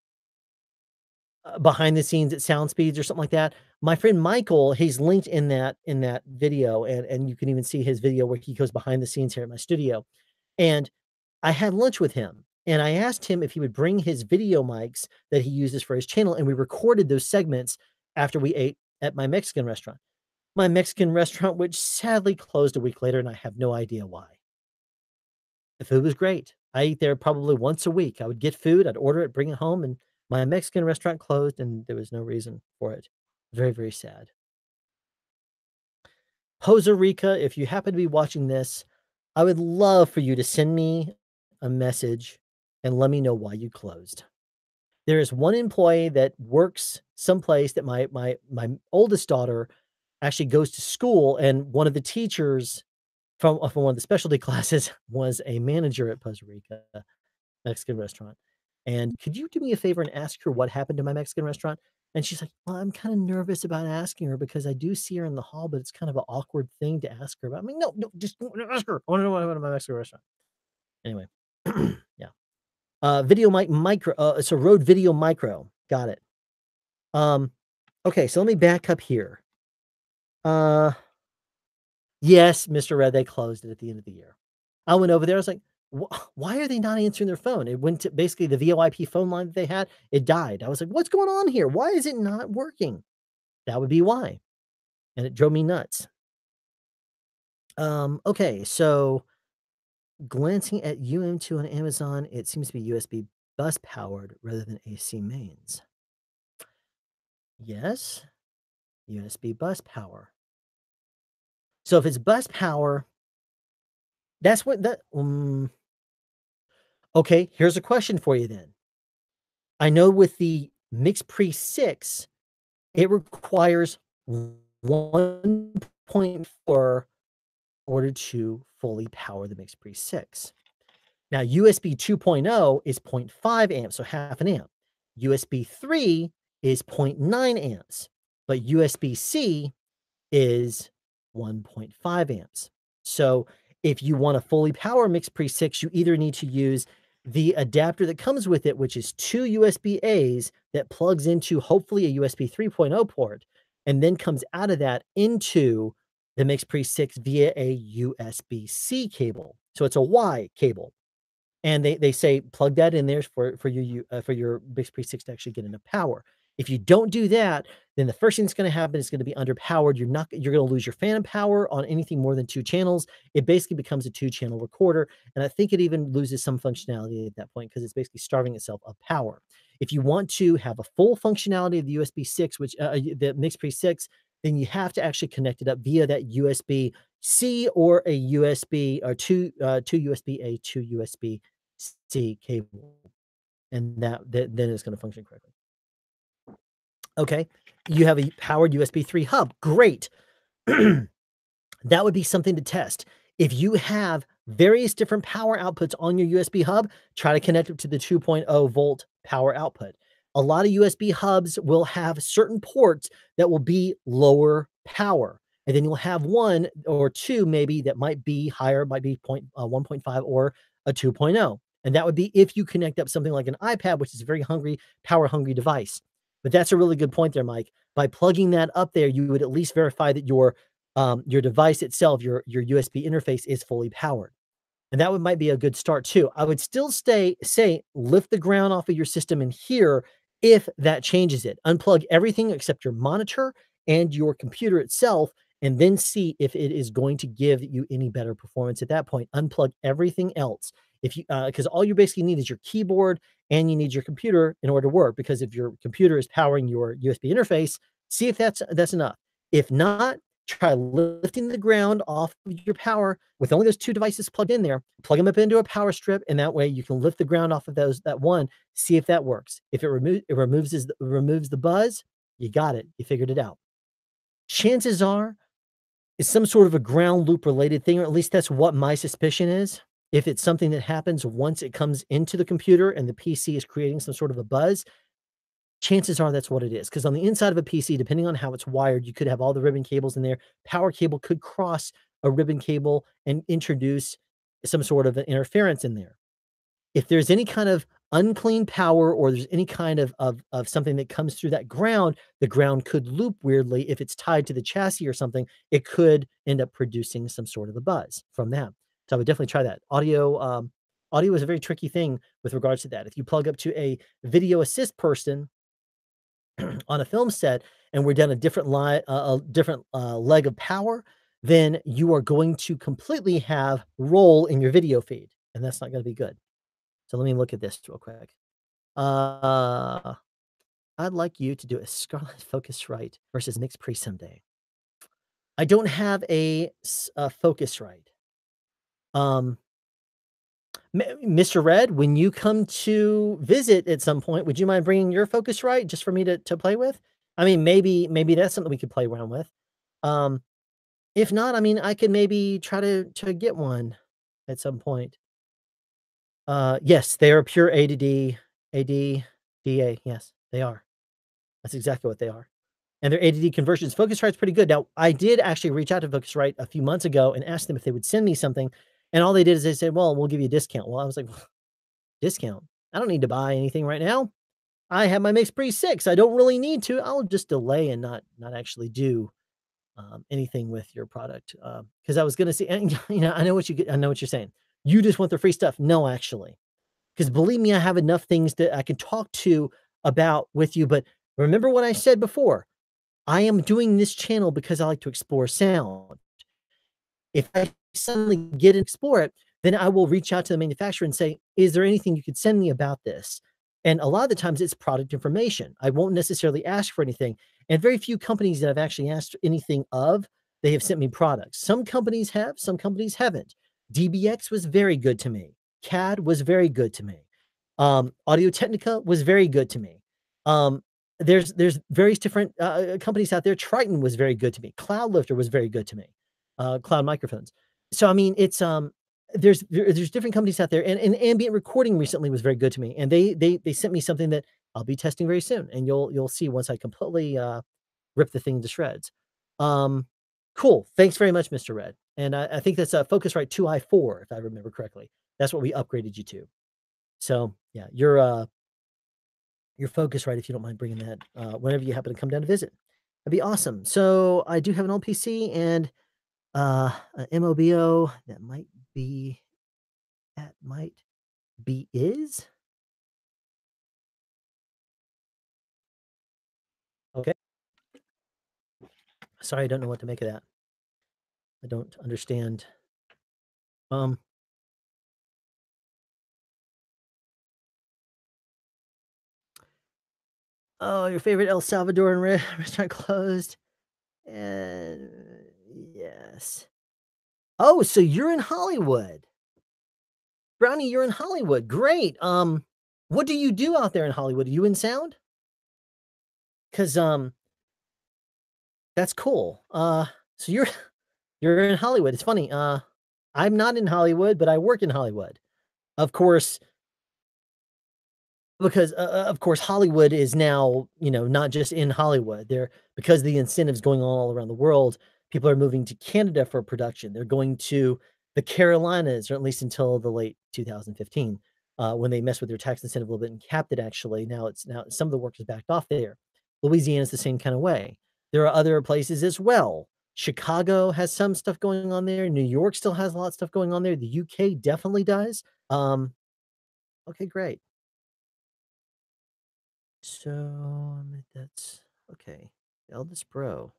behind the scenes at Sound Speeds or something like that. My friend Michael, he's linked in that video, and you can even see his video where he goes behind the scenes here at my studio. And I had lunch with him, and I asked him if he would bring his video mics that he uses for his channel, and we recorded those segments after we ate at my Mexican restaurant. My Mexican restaurant, which sadly closed a week later, and I have no idea why. The food was great. I eat there probably once a week. I would get food, I'd order it, bring it home, and my Mexican restaurant closed, and there was no reason for it. Very, very sad. Posa Rica, if you happen to be watching this, I would love for you to send me a message and let me know why you closed. There is one employee that works someplace that my oldest daughter actually goes to school, and one of the teachers from one of the specialty classes was a manager at Posa Rica Mexican restaurant. And could you do me a favor and ask her what happened to my Mexican restaurant? And she's like, "Well, I'm kind of nervous about asking her because I do see her in the hall, but it's kind of an awkward thing to ask her about." I mean, no, no, just ask her. I want to know what happened to my Mexican restaurant. Anyway, yeah. Video mic micro. It's a Rode Video Micro. Got it. Um, okay, so let me back up here. Uh, yes, Mr. Red, they closed it at the end of the year. I went over there. I was like, why are they not answering their phone? It went to basically the VoIP phone line that they had. It died. I was like, what's going on here? Why is it not working? That would be why. And it drove me nuts. Okay, so glancing at UM2 on Amazon, it seems to be USB bus powered rather than AC mains. Yes. USB bus power. So if it's bus power, that's what that okay, here's a question for you then. I know with the MixPre 6, it requires 1.4 in order to fully power the MixPre 6. Now, USB 2.0 is zero point 0.5 amps, so half an amp. USB 3 is zero point 0.9 amps, but USB-C is 1.5 amps. So if you want to fully power MixPre 6, you either need to use the adapter that comes with it, which is two USB-As that plugs into hopefully a USB 3.0 port, and then comes out of that into the MixPre 6 via a USB-C cable. So it's a Y cable. And they say plug that in there for your MixPre 6 to actually get enough power. If you don't do that, then the first thing that's gonna happen is gonna be underpowered. You're gonna lose your phantom power on anything more than 2 channels. It basically becomes a 2-channel recorder, and I think it even loses some functionality at that point because it's basically starving itself of power. If you want to have a full functionality of the USB 6, which the MixPre 6, then you have to actually connect it up via that USB-C or a USB or two USB-A, two USB-C cable, and then it's gonna function correctly. Okay, you have a powered USB 3 hub, great. That would be something to test. If you have various different power outputs on your USB hub, try to connect it to the 2.0 volt power output. A lot of USB hubs will have certain ports that will be lower power, and then you'll have 1 or 2 maybe that might be higher, might be 1.5 or a 2.0, and that would be if you connect up something like an iPad, which is a very power hungry device. But that's a really good point there, Mike. By plugging that up there, you would at least verify that your device itself, your USB interface is fully powered. And that would might be a good start too. I would still say lift the ground off of your system in here if that changes it. Unplug everything except your monitor and your computer itself, and then see if it is going to give you any better performance at that point. Unplug everything else. If you because all you basically need is your keyboard and you need your computer in order to work. Because if your computer is powering your USB interface, see if that's enough. If not, try lifting the ground off of your power with only those 2 devices plugged in there, plug them up into a power strip, and that way you can lift the ground off of that one, see if that works. If it removes the buzz, you got it. You figured it out. Chances are it's some sort of a ground loop related thing, or at least that's what my suspicion is. If it's something that happens once it comes into the computer and the PC is creating some sort of a buzz, chances are that's what it is. Because on the inside of a PC, depending on how it's wired, you could have all the ribbon cables in there. Power cable could cross a ribbon cable and introduce some sort of an interference in there. If there's any kind of unclean power or there's any kind of something that comes through that ground, the ground could loop weirdly. If it's tied to the chassis or something, it could end up producing some sort of a buzz from that. So I would definitely try that. Audio is a very tricky thing with regards to that. If you plug up to a video assist person on a film set and we're down a different leg of power, then you are going to completely have roll in your video feed, and that's not going to be good. So let me look at this real quick. Uh, I'd like you to do a Scarlett Focusrite versus MixPre someday. I don't have a Focusrite. Mr. Red, when you come to visit at some point, would you mind bringing your Focusrite just for me to play with? I mean, maybe that's something we could play around with. Um, if not, I mean, I could maybe try to get one at some point. Yes, they are pure A to D, AD, DA. Yes, they are. That's exactly what they are. And their A to D conversions. Focusrite's pretty good. Now, I did actually reach out to Focusrite a few months ago and asked them if they would send me something. And all they did is they said, well, we'll give you a discount. Well, I was like, discount? I don't need to buy anything right now. I have my MixPre 6. I don't really need to. I'll just delay and not actually do anything with your product. Because I was gonna say, and, I know what you're saying. You just want the free stuff. No, actually. Because believe me, I have enough things that I can talk to about with you. But remember what I said before. I am doing this channel because I like to explore sound. If I suddenly get and explore it, then I will reach out to the manufacturer and say, "Is there anything you could send me about this?" And a lot of the times it's product information. I won't necessarily ask for anything. And very few companies that I've actually asked anything of, they have sent me products. Some companies have, some companies haven't. DBX was very good to me. CAD was very good to me. Audio Technica was very good to me. Um, there's various different companies out there. Triton was very good to me. Cloudlifter was very good to me. Cloud microphones. So I mean, it's there's different companies out there, and ambient recording recently was very good to me, and they sent me something that I'll be testing very soon, and you'll see once I completely rip the thing to shreds. Um, cool. Thanks very much, Mr. Red. And I think that's a Focusrite 2i4, if I remember correctly. That's what we upgraded you to. So yeah, your Focusrite, if you don't mind bringing that whenever you happen to come down to visit, that'd be awesome. So I do have an old PC and an MOBO that might be is okay. Sorry, I don't know what to make of that. I don't understand. Um, oh, your favorite El Salvadoran restaurant closed. And yes. Oh, so you're in Hollywood. Brownie, you're in Hollywood. Great. What do you do out there in Hollywood? Are you in sound? Cause that's cool. So you're in Hollywood. It's funny. I'm not in Hollywood, but I work in Hollywood. Of course, because of course Hollywood is now, not just in Hollywood. There because the incentives going on all around the world, people are moving to Canada for production. They're going to the Carolinas, or at least until the late 2015, when they messed with their tax incentive a little bit and capped it actually. Now some of the work is backed off there. Louisiana's the same kind of way. There are other places as well. Chicago has some stuff going on there. New York still has a lot of stuff going on there. The UK definitely does. Okay, great. So, that's okay. Eldest bro.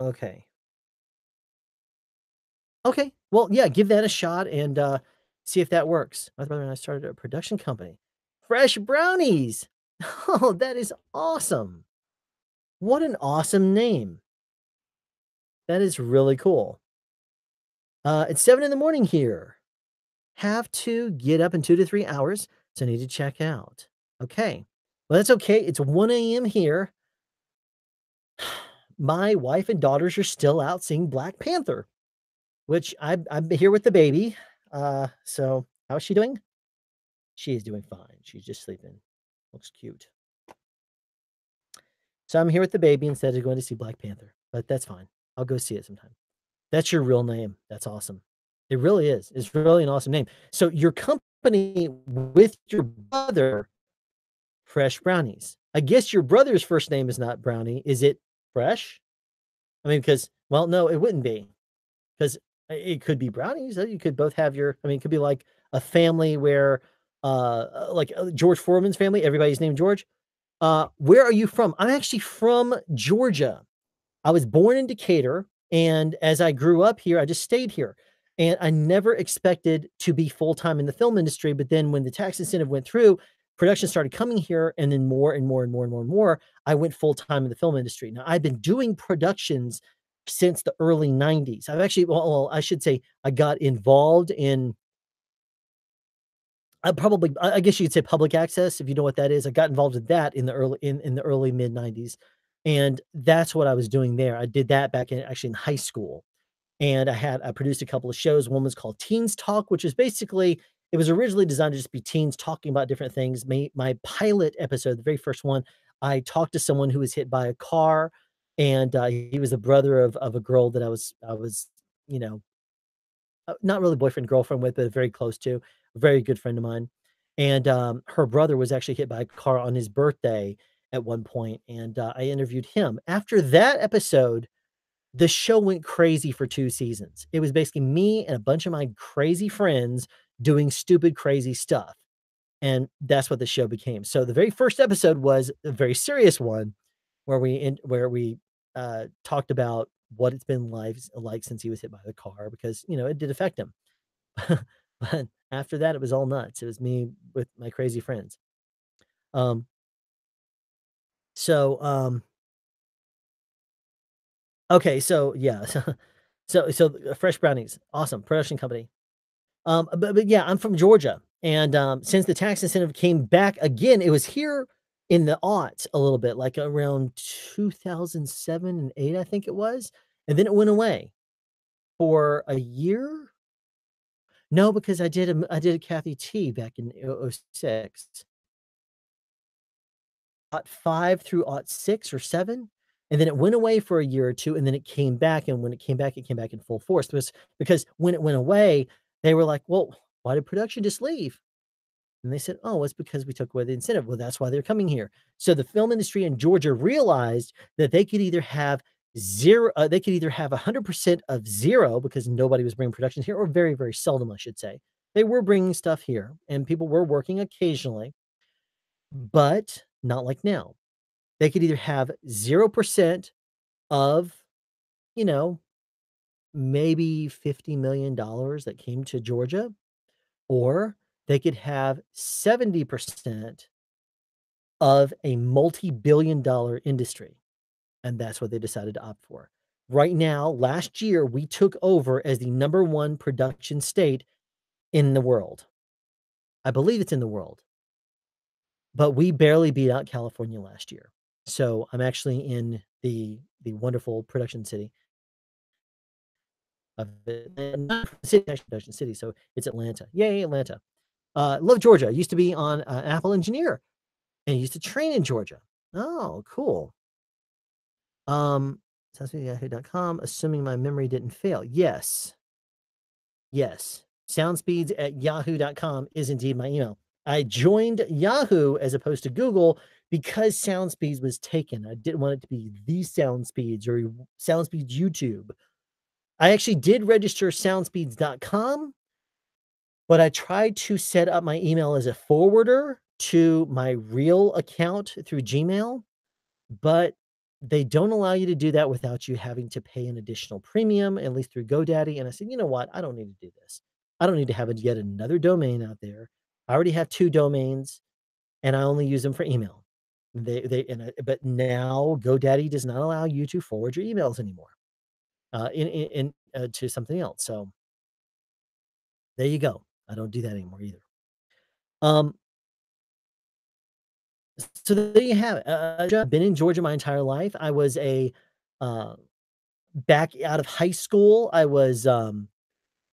Okay. Okay. Well, yeah, give that a shot and see if that works. My brother and I started a production company. Fresh brownies. Oh, that is awesome. What an awesome name. That is really cool. It's 7 in the morning here. Have to get up in 2 to 3 hours, so I need to check out. Okay. Well, that's okay. It's 1 AM here. My wife and daughters are still out seeing Black Panther. Which I'm here with the baby. So how's she doing? She is doing fine. She's just sleeping. Looks cute. So I'm here with the baby instead of going to see Black Panther, but that's fine. I'll go see it sometime. That's your real name. That's awesome. It really is. It's really an awesome name. So your company with your brother, Fresh Brownies. I guess your brother's first name is not Brownie. Is it Fresh? I mean, because well, no, it wouldn't be. 'Cause it could be brownies, you could both have it could be like a family where, like, George Foreman's family, everybody's named George. Where are you from? I'm actually from Georgia. I was born in Decatur, and as I grew up here, I just stayed here, and I never expected to be full-time in the film industry, but then when the tax incentive went through, production started coming here, and then more and more and more and more and more, I went full-time in the film industry. Now, I've been doing productions since the early '90s. I've actually I should say I got involved in I guess you could say public access, if you know what that is. I got involved with that in the early mid '90s, and that's what I was doing there. I did that back in actually in high school, and I produced a couple of shows. One was called Teens Talk, which is basically it was originally designed to just be teens talking about different things. My pilot episode, the very first one, I talked to someone who was hit by a car, and, he was the brother of a girl that I was, you know, not really boyfriend, girlfriend with, but very close to, a very good friend of mine. And, her brother was actually hit by a car on his birthday at one point, and, I interviewed him. After that episode, the show went crazy for 2 seasons. It was basically me and a bunch of my crazy friends doing stupid, crazy stuff, and that's what the show became. So the very first episode was a very serious one where we, talked about what it's been like since he was hit by the car because, it did affect him. But after that, it was all nuts. It was me with my crazy friends. Um, so, okay, so yeah, so Fresh Brownies, awesome production company. But yeah, I'm from Georgia, and, since the tax incentive came back again, it was here in the aughts a little bit, like around 2007 and 8, I think it was, and then it went away for a year? No, because I did a Kathy T back in '06. Aught 5 through aught 6 or 7, and then it went away for a year or 2, and then it came back, and when it came back in full force. It was because when it went away, they were like, "Well, why did production just leave?" And they said, "Oh, it's because we took away the incentive." Well, that's why they're coming here. So the film industry in Georgia realized that they could either have 100% of 0 because nobody was bringing productions here, or very, very seldom, I should say. They were bringing stuff here, and people were working occasionally, but not like now. They could either have 0% of, you know, maybe $50 million that came to Georgia, or they could have 70% of a multi-billion dollar industry, and that's what they decided to opt for. Right now, last year, we took over as the number 1 production state in the world. I believe it's in the world, but we barely beat out California last year. So, I'm actually in the wonderful production city of city, actually production city, so it's Atlanta. Yay, Atlanta. Love Georgia. I used to be on, Apple engineer, and used to train in Georgia. Oh, cool. Um, soundspeeds@yahoo.com, assuming my memory didn't fail. Yes. Yes. Soundspeeds@yahoo.com is indeed my email. I joined Yahoo as opposed to Google because Soundspeeds was taken. I didn't want it to be the Soundspeeds or Soundspeeds YouTube. I actually did register soundspeeds.com, but I tried to set up my email as a forwarder to my real account through Gmail, but they don't allow you to do that without you having to pay an additional premium, at least through GoDaddy, and I said, "You know what? I don't need to do this. I don't need to have yet another domain out there. I already have 2 domains, and I only use them for email." But now GoDaddy does not allow you to forward your emails anymore, to something else, so there you go. I don't do that anymore either. Um, so there you have it. I've been in Georgia my entire life. I was uh back out of high school,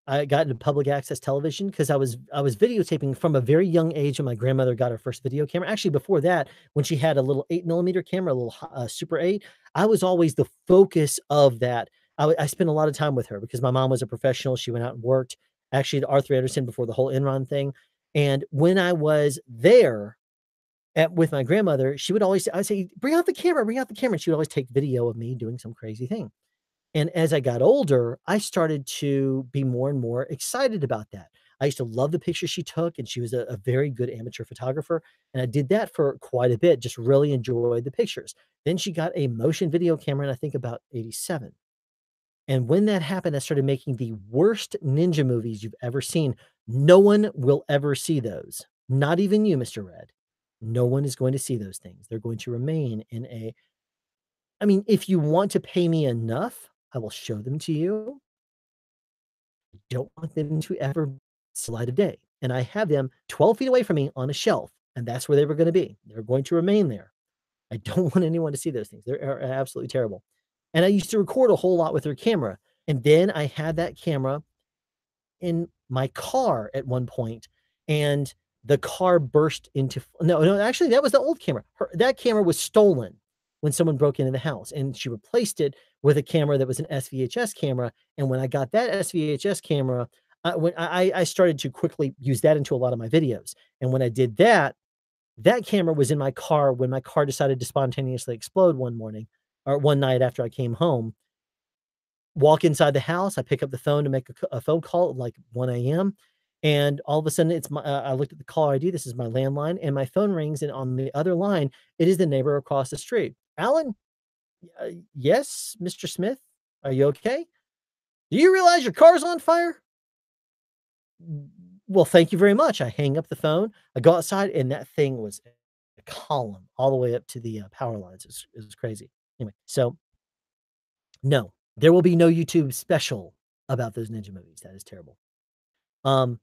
I got into public access television because I was videotaping from a very young age when my grandmother got her first video camera. Actually, before that, when she had a little 8 millimeter camera, a little Super 8, I was always the focus of that. I spent a lot of time with her because my mom was a professional. She went out and worked, actually at Arthur Anderson before the whole Enron thing. And when I was there with my grandmother, she would always I'd say, bring out the camera." And she would always take video of me doing some crazy thing. And as I got older, I started to be more and more excited about that. I used to love the pictures she took, and she was a very good amateur photographer, and I did that for quite a bit, just really enjoyed the pictures. Then she got a motion video camera in, I think, about '87. And when that happened, I started making the worst ninja movies you've ever seen. No one will ever see those. Not even you, Mr. Red. No one is going to see those things. They're going to remain in a I mean, if you want to pay me enough, I will show them to you. Don't want them to ever see light of day. And I have them 12 feet away from me on a shelf, and that's where they were gonna be. They're going to remain there. I don't want anyone to see those things. They're absolutely terrible. And I used to record a whole lot with her camera, and then I had that camera in my car at one point, and the car burst into f no, no, actually, that was the old camera. That camera was stolen when someone broke into the house, and she replaced it with a camera that was an SVHS camera, and when I got that SVHS camera, when I started to quickly use that into a lot of my videos, and when I did that, that camera was in my car when my car decided to spontaneously explode one morning or one night after I came home. Walk inside the house, I pick up the phone to make a phone call at, like, 1 AM, and all of a sudden, I looked at the caller ID, this is my landline, and my phone rings, and on the other line, it is the neighbor across the street. "Alan? Yes, Mr. Smith? Are you okay? Do you realize your car's on fire?" Well, thank you very much. I hang up the phone, I go outside, and that thing was a column all the way up to the, power lines. It was crazy. Anyway, so, no, there will be no YouTube special about those ninja movies. That is terrible. Um,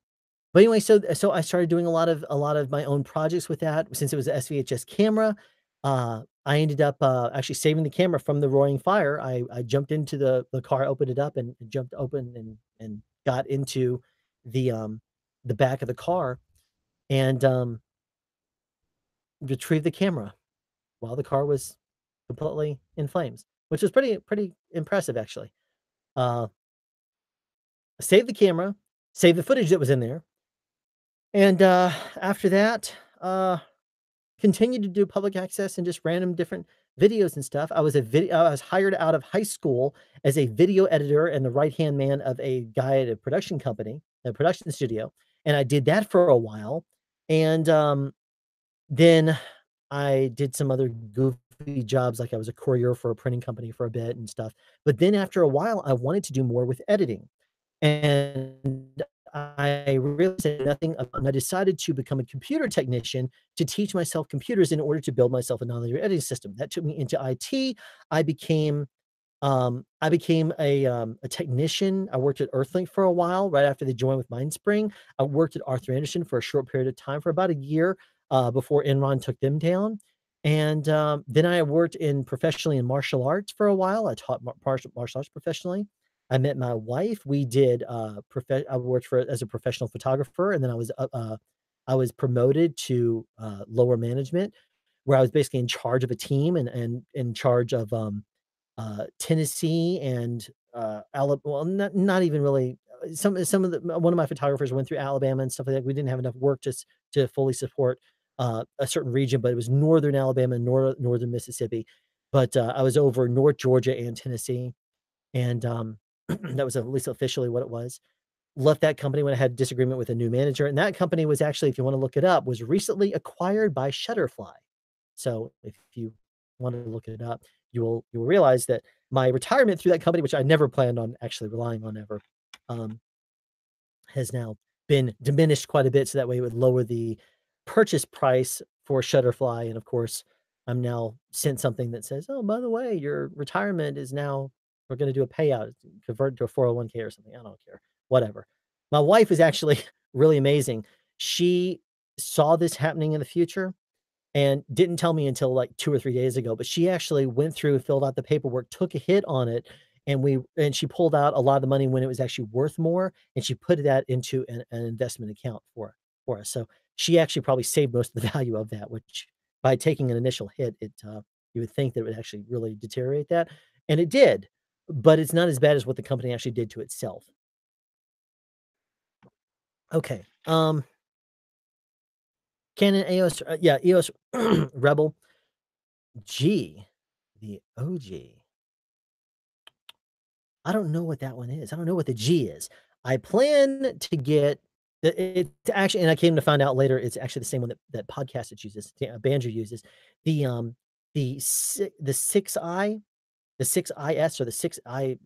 but anyway, so I started doing a lot of my own projects with that. Since it was a SVHS camera, I ended up, actually saving the camera from the roaring fire. I jumped into the car, opened it up, and jumped open and got into the back of the car and, retrieved the camera while the car was completely in flames, which was pretty impressive, actually. Uh, saved the camera, saved the footage that was in there, and, after that, continued to do public access and just random different videos and stuff. I was hired out of high school as a video editor and the right-hand man of a guy at a production company, a production studio, and I did that for a while, and, then I did some other goofy jobs, like I was a courier for a printing company for a bit and stuff, but then after a while, I wanted to do more with editing. And I realized that nothing and I decided to become a computer technician to teach myself computers in order to build myself a nonlinear editing system. That took me into IT. I became I became a technician. I worked at Earthlink for a while right after they joined with Mindspring. I worked at Arthur Anderson for a short period of time, for about a year, before Enron took them down. And, then I worked professionally in martial arts for a while. I taught martial arts professionally. I met my wife. We did, I worked for as a professional photographer, and then I was promoted to, lower management, where I was basically in charge of a team and in charge of, Tennessee and, well, not even really, some of the one of my photographers went through Alabama and stuff like that. We didn't have enough work to fully support, a certain region, but it was northern Alabama, northern Mississippi. But, I was over North Georgia and Tennessee, and, that was at least officially what it was. Left that company when I had disagreement with a new manager, and that company was actually, if you wanna look it up, was recently acquired by Shutterfly. So if you want to look it up, you will realize that my retirement through that company, which I never planned on actually relying on ever, um, has now been diminished quite a bit, so that way it would lower the purchase price for Shutterfly, and of course, I'm now sent something that says, "Oh, by the way, your retirement is now we're gonna do a payout, convert to a 401(k) or something." I don't care, whatever. My wife is actually really amazing. She saw this happening in the future and didn't tell me until, like, 2 or 3 days ago, but she actually went through, filled out the paperwork, took a hit on it, and she pulled out a lot of the money when it was actually worth more, and she put that into an investment account for us. So, she actually probably saved most of the value of that, which by taking an initial hit, you would think that it would actually really deteriorate that, and it did, but it's not as bad as what the company actually did to itself. Okay, Canon EOS, yeah, EOS Rebel G, the OG. I don't know what that one is. I don't know what the G is. I plan to get it's actually, and I came to find out later, it's actually the same one that Podcasters uses, Banjo uses. The, the 6i, the 6IS or the 6i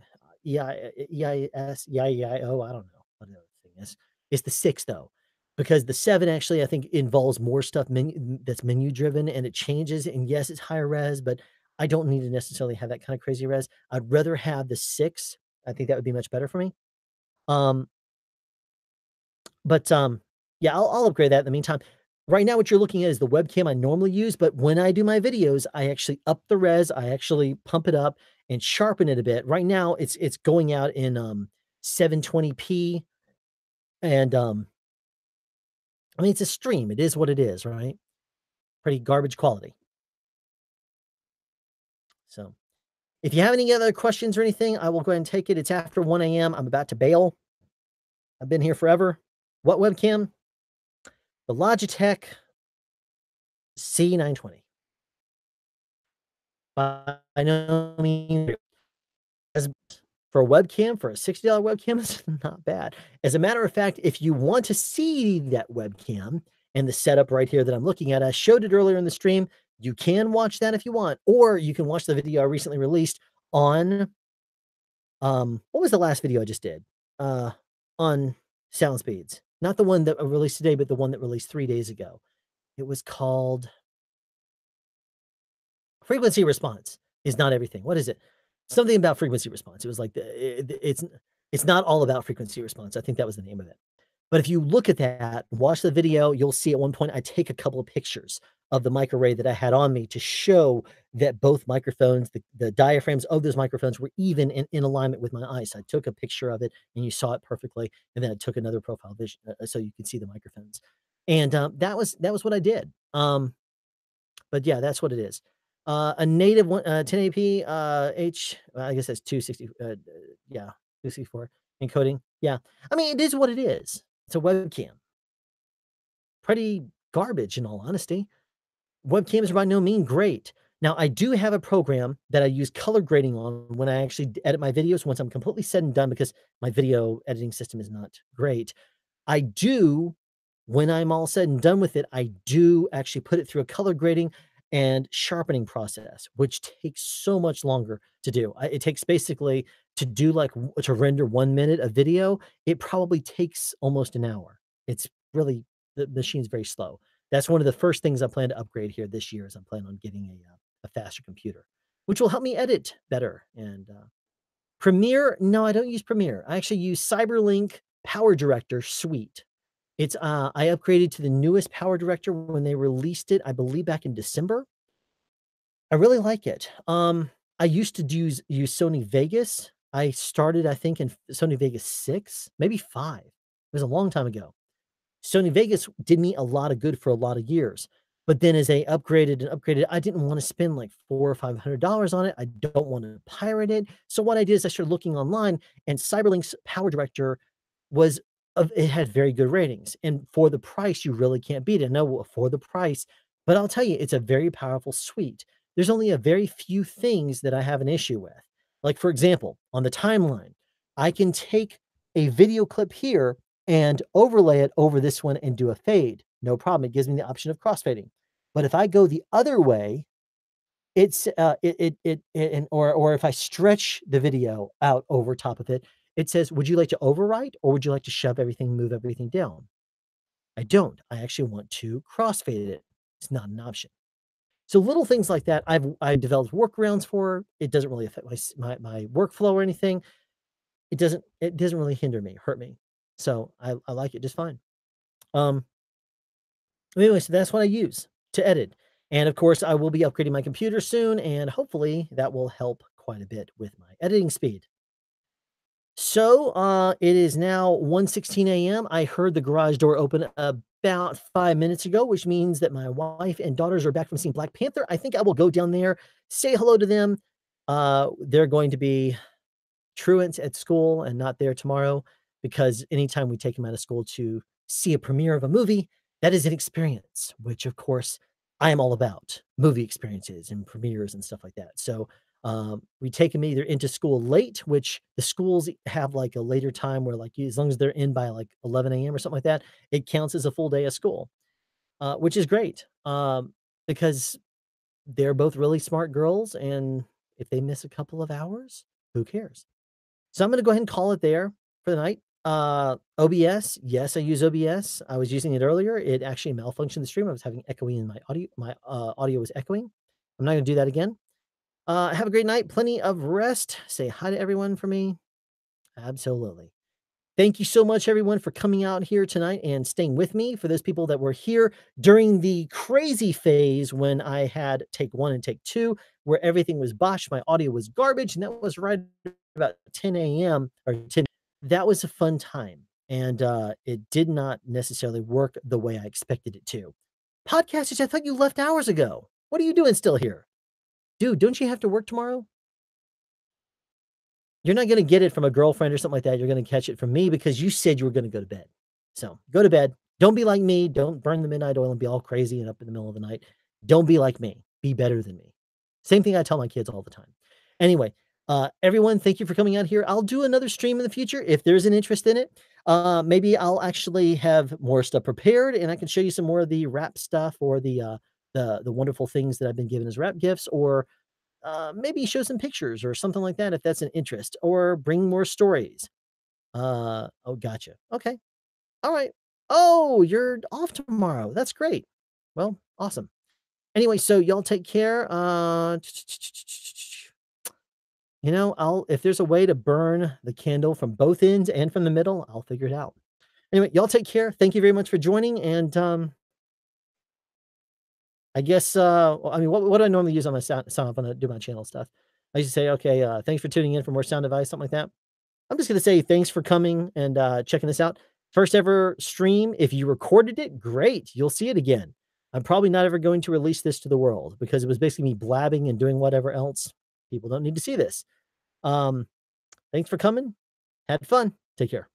EIS, EIEIO, I don't know what the other thing is. It's the 6 though, because the 7 actually I think involves more stuff that's menu driven and it changes, and yes, it's higher res, but I don't need to necessarily have that kind of crazy res. I'd rather have the 6. I think that would be much better for me. Um, but yeah, I'll upgrade that in the meantime. Right now, what you're looking at is the webcam I normally use, but when I do my videos, I actually up the res, I actually pump it up and sharpen it a bit. Right now, it's going out in, 720p and, I mean, it's a stream, it is what it is, right? Pretty garbage quality. So, if you have any other questions or anything, I will go ahead and take it. It's after 1 AM, I'm about to bail. I've been here forever. What webcam? The Logitech C920. By no means as for a webcam, for a $60 webcam, it's not bad. As a matter of fact, if you want to see that webcam and the setup right here that I'm looking at, I showed it earlier in the stream. You can watch that if you want, or you can watch the video I recently released on, what was the last video I just did? On sound speeds. Not the one that released today, but the one that released 3 days ago. It was called Frequency Response is not everything. What is it? Something about frequency response. It was like it's not all about frequency response. I think that was the name of it. But if you look at that, watch the video, you'll see at one point I take a couple of pictures of the mic array that I had on me to show that both microphones, the diaphragms of those microphones were even in alignment with my eyes. So I took a picture of it and you saw it perfectly. And then I took another profile vision so you could see the microphones. And that was what I did. But yeah, that's what it is. A native 1080p I guess that's 260 yeah, 264 encoding. Yeah. I mean, it is what it is. It's a webcam. Pretty garbage in all honesty. Webcams are by no means great. Now, I do have a program that I use color grading on when I actually edit my videos once I'm completely said and done because my video editing system is not great. I do, when I'm all said and done with it, I do actually put it through a color grading and sharpening process, which takes so much longer to do. It takes basically to do like to render 1 minute of video, it probably takes almost an hour. It's really the machine's very slow. That's one of the first things I plan to upgrade here this year is I'm planning on getting a faster computer, which will help me edit better. And Premiere, no, I don't use Premiere. I actually use Cyberlink Power Director Suite. It's I upgraded to the newest Power Director when they released it, I believe back in December. I really like it. I used to use Sony Vegas. I started, I think, in Sony Vegas 6, maybe 5. It was a long time ago. Sony Vegas did me a lot of good for a lot of years. But then as they upgraded and upgraded, I didn't want to spend like 4 or $500 on it. I don't want to pirate it. So what I did is I started looking online, and Cyberlink's Power Director was it had very good ratings. And for the price, you really can't beat it. No, for the price, but I'll tell you, it's a very powerful suite. There's only a very few things that I have an issue with. Like, for example, on the timeline, I can take a video clip here and overlay it over this one and do a fade. No problem. It gives me the option of crossfading. But if I go the other way, it's or if I stretch the video out over top of it, it says, "Would you like to overwrite or would you like to shove everything, move everything down?" I don't. I actually want to crossfade it. It's not an option. So little things like that, I developed workarounds for. It doesn't really affect my workflow or anything. It doesn't really hinder me, hurt me. So I like it just fine. Um, anyway, so that's what I use to edit. And of course, I will be upgrading my computer soon, and hopefully that will help quite a bit with my editing speed. So, it is now 1:16 AM. I heard the garage door open about 5 minutes ago, which means that my wife and daughters are back from seeing Black Panther. I think I will go down there, say hello to them. They're going to be truants at school and not there tomorrow because anytime we take them out of school to see a premiere of a movie, that is an experience, which of course I am all about movie experiences and premieres and stuff like that. So we take them either into school late, which the schools have like a later time where like as long as they're in by like 11 a.m. or something like that, it counts as a full day of school, which is great because they're both really smart girls. And if they miss a couple of hours, who cares? So I'm gonna go ahead and call it there for the night. OBS, yes, I use OBS. I was using it earlier. It actually malfunctioned the stream. I was having echoing in my audio. My audio was echoing. I'm not gonna do that again. Have a great night. Plenty of rest. Say hi to everyone for me. Absolutely. Thank you so much, everyone, for coming out here tonight and staying with me. For those people that were here during the crazy phase when I had take 1 and take 2, where everything was botched, my audio was garbage, and that was right about 10 AM or 10. That was a fun time, and, it did not necessarily work the way I expected it to. Podcasters, I thought you left hours ago. What are you doing still here? Dude, don't you have to work tomorrow? You're not gonna get it from a girlfriend or something like that. You're gonna catch it from me because you said you were gonna go to bed. So, go to bed. Don't be like me. Don't burn the midnight oil and be all crazy and up in the middle of the night. Don't be like me. Be better than me. Same thing I tell my kids all the time. Anyway, everyone, thank you for coming out here. I'll do another stream in the future if there's an interest in it. Maybe I'll actually have more stuff prepared, and I can show you some more of the wrap stuff or the wonderful things that I've been given as wrap gifts, or maybe show some pictures or something like that if that's an interest, or bring more stories. Oh, gotcha. Okay. All right. Oh, you're off tomorrow. That's great. Well, awesome. Anyway, so y'all take care. I'll if there's a way to burn the candle from both ends and from the middle, I'll figure it out. Anyway, y'all take care. Thank you very much for joining, and, I guess, well, I mean, what do I normally use on my sound off when I do my channel stuff? I used to say, "Okay, thanks for tuning in for more sound advice," something like that. I'm just gonna say thanks for coming and, checking this out. First ever stream. If you recorded it, great, you'll see it again. I'm probably not ever going to release this to the world because it was basically me blabbing and doing whatever else. People don't need to see this. Um, Thanks for coming. Had fun. Take care.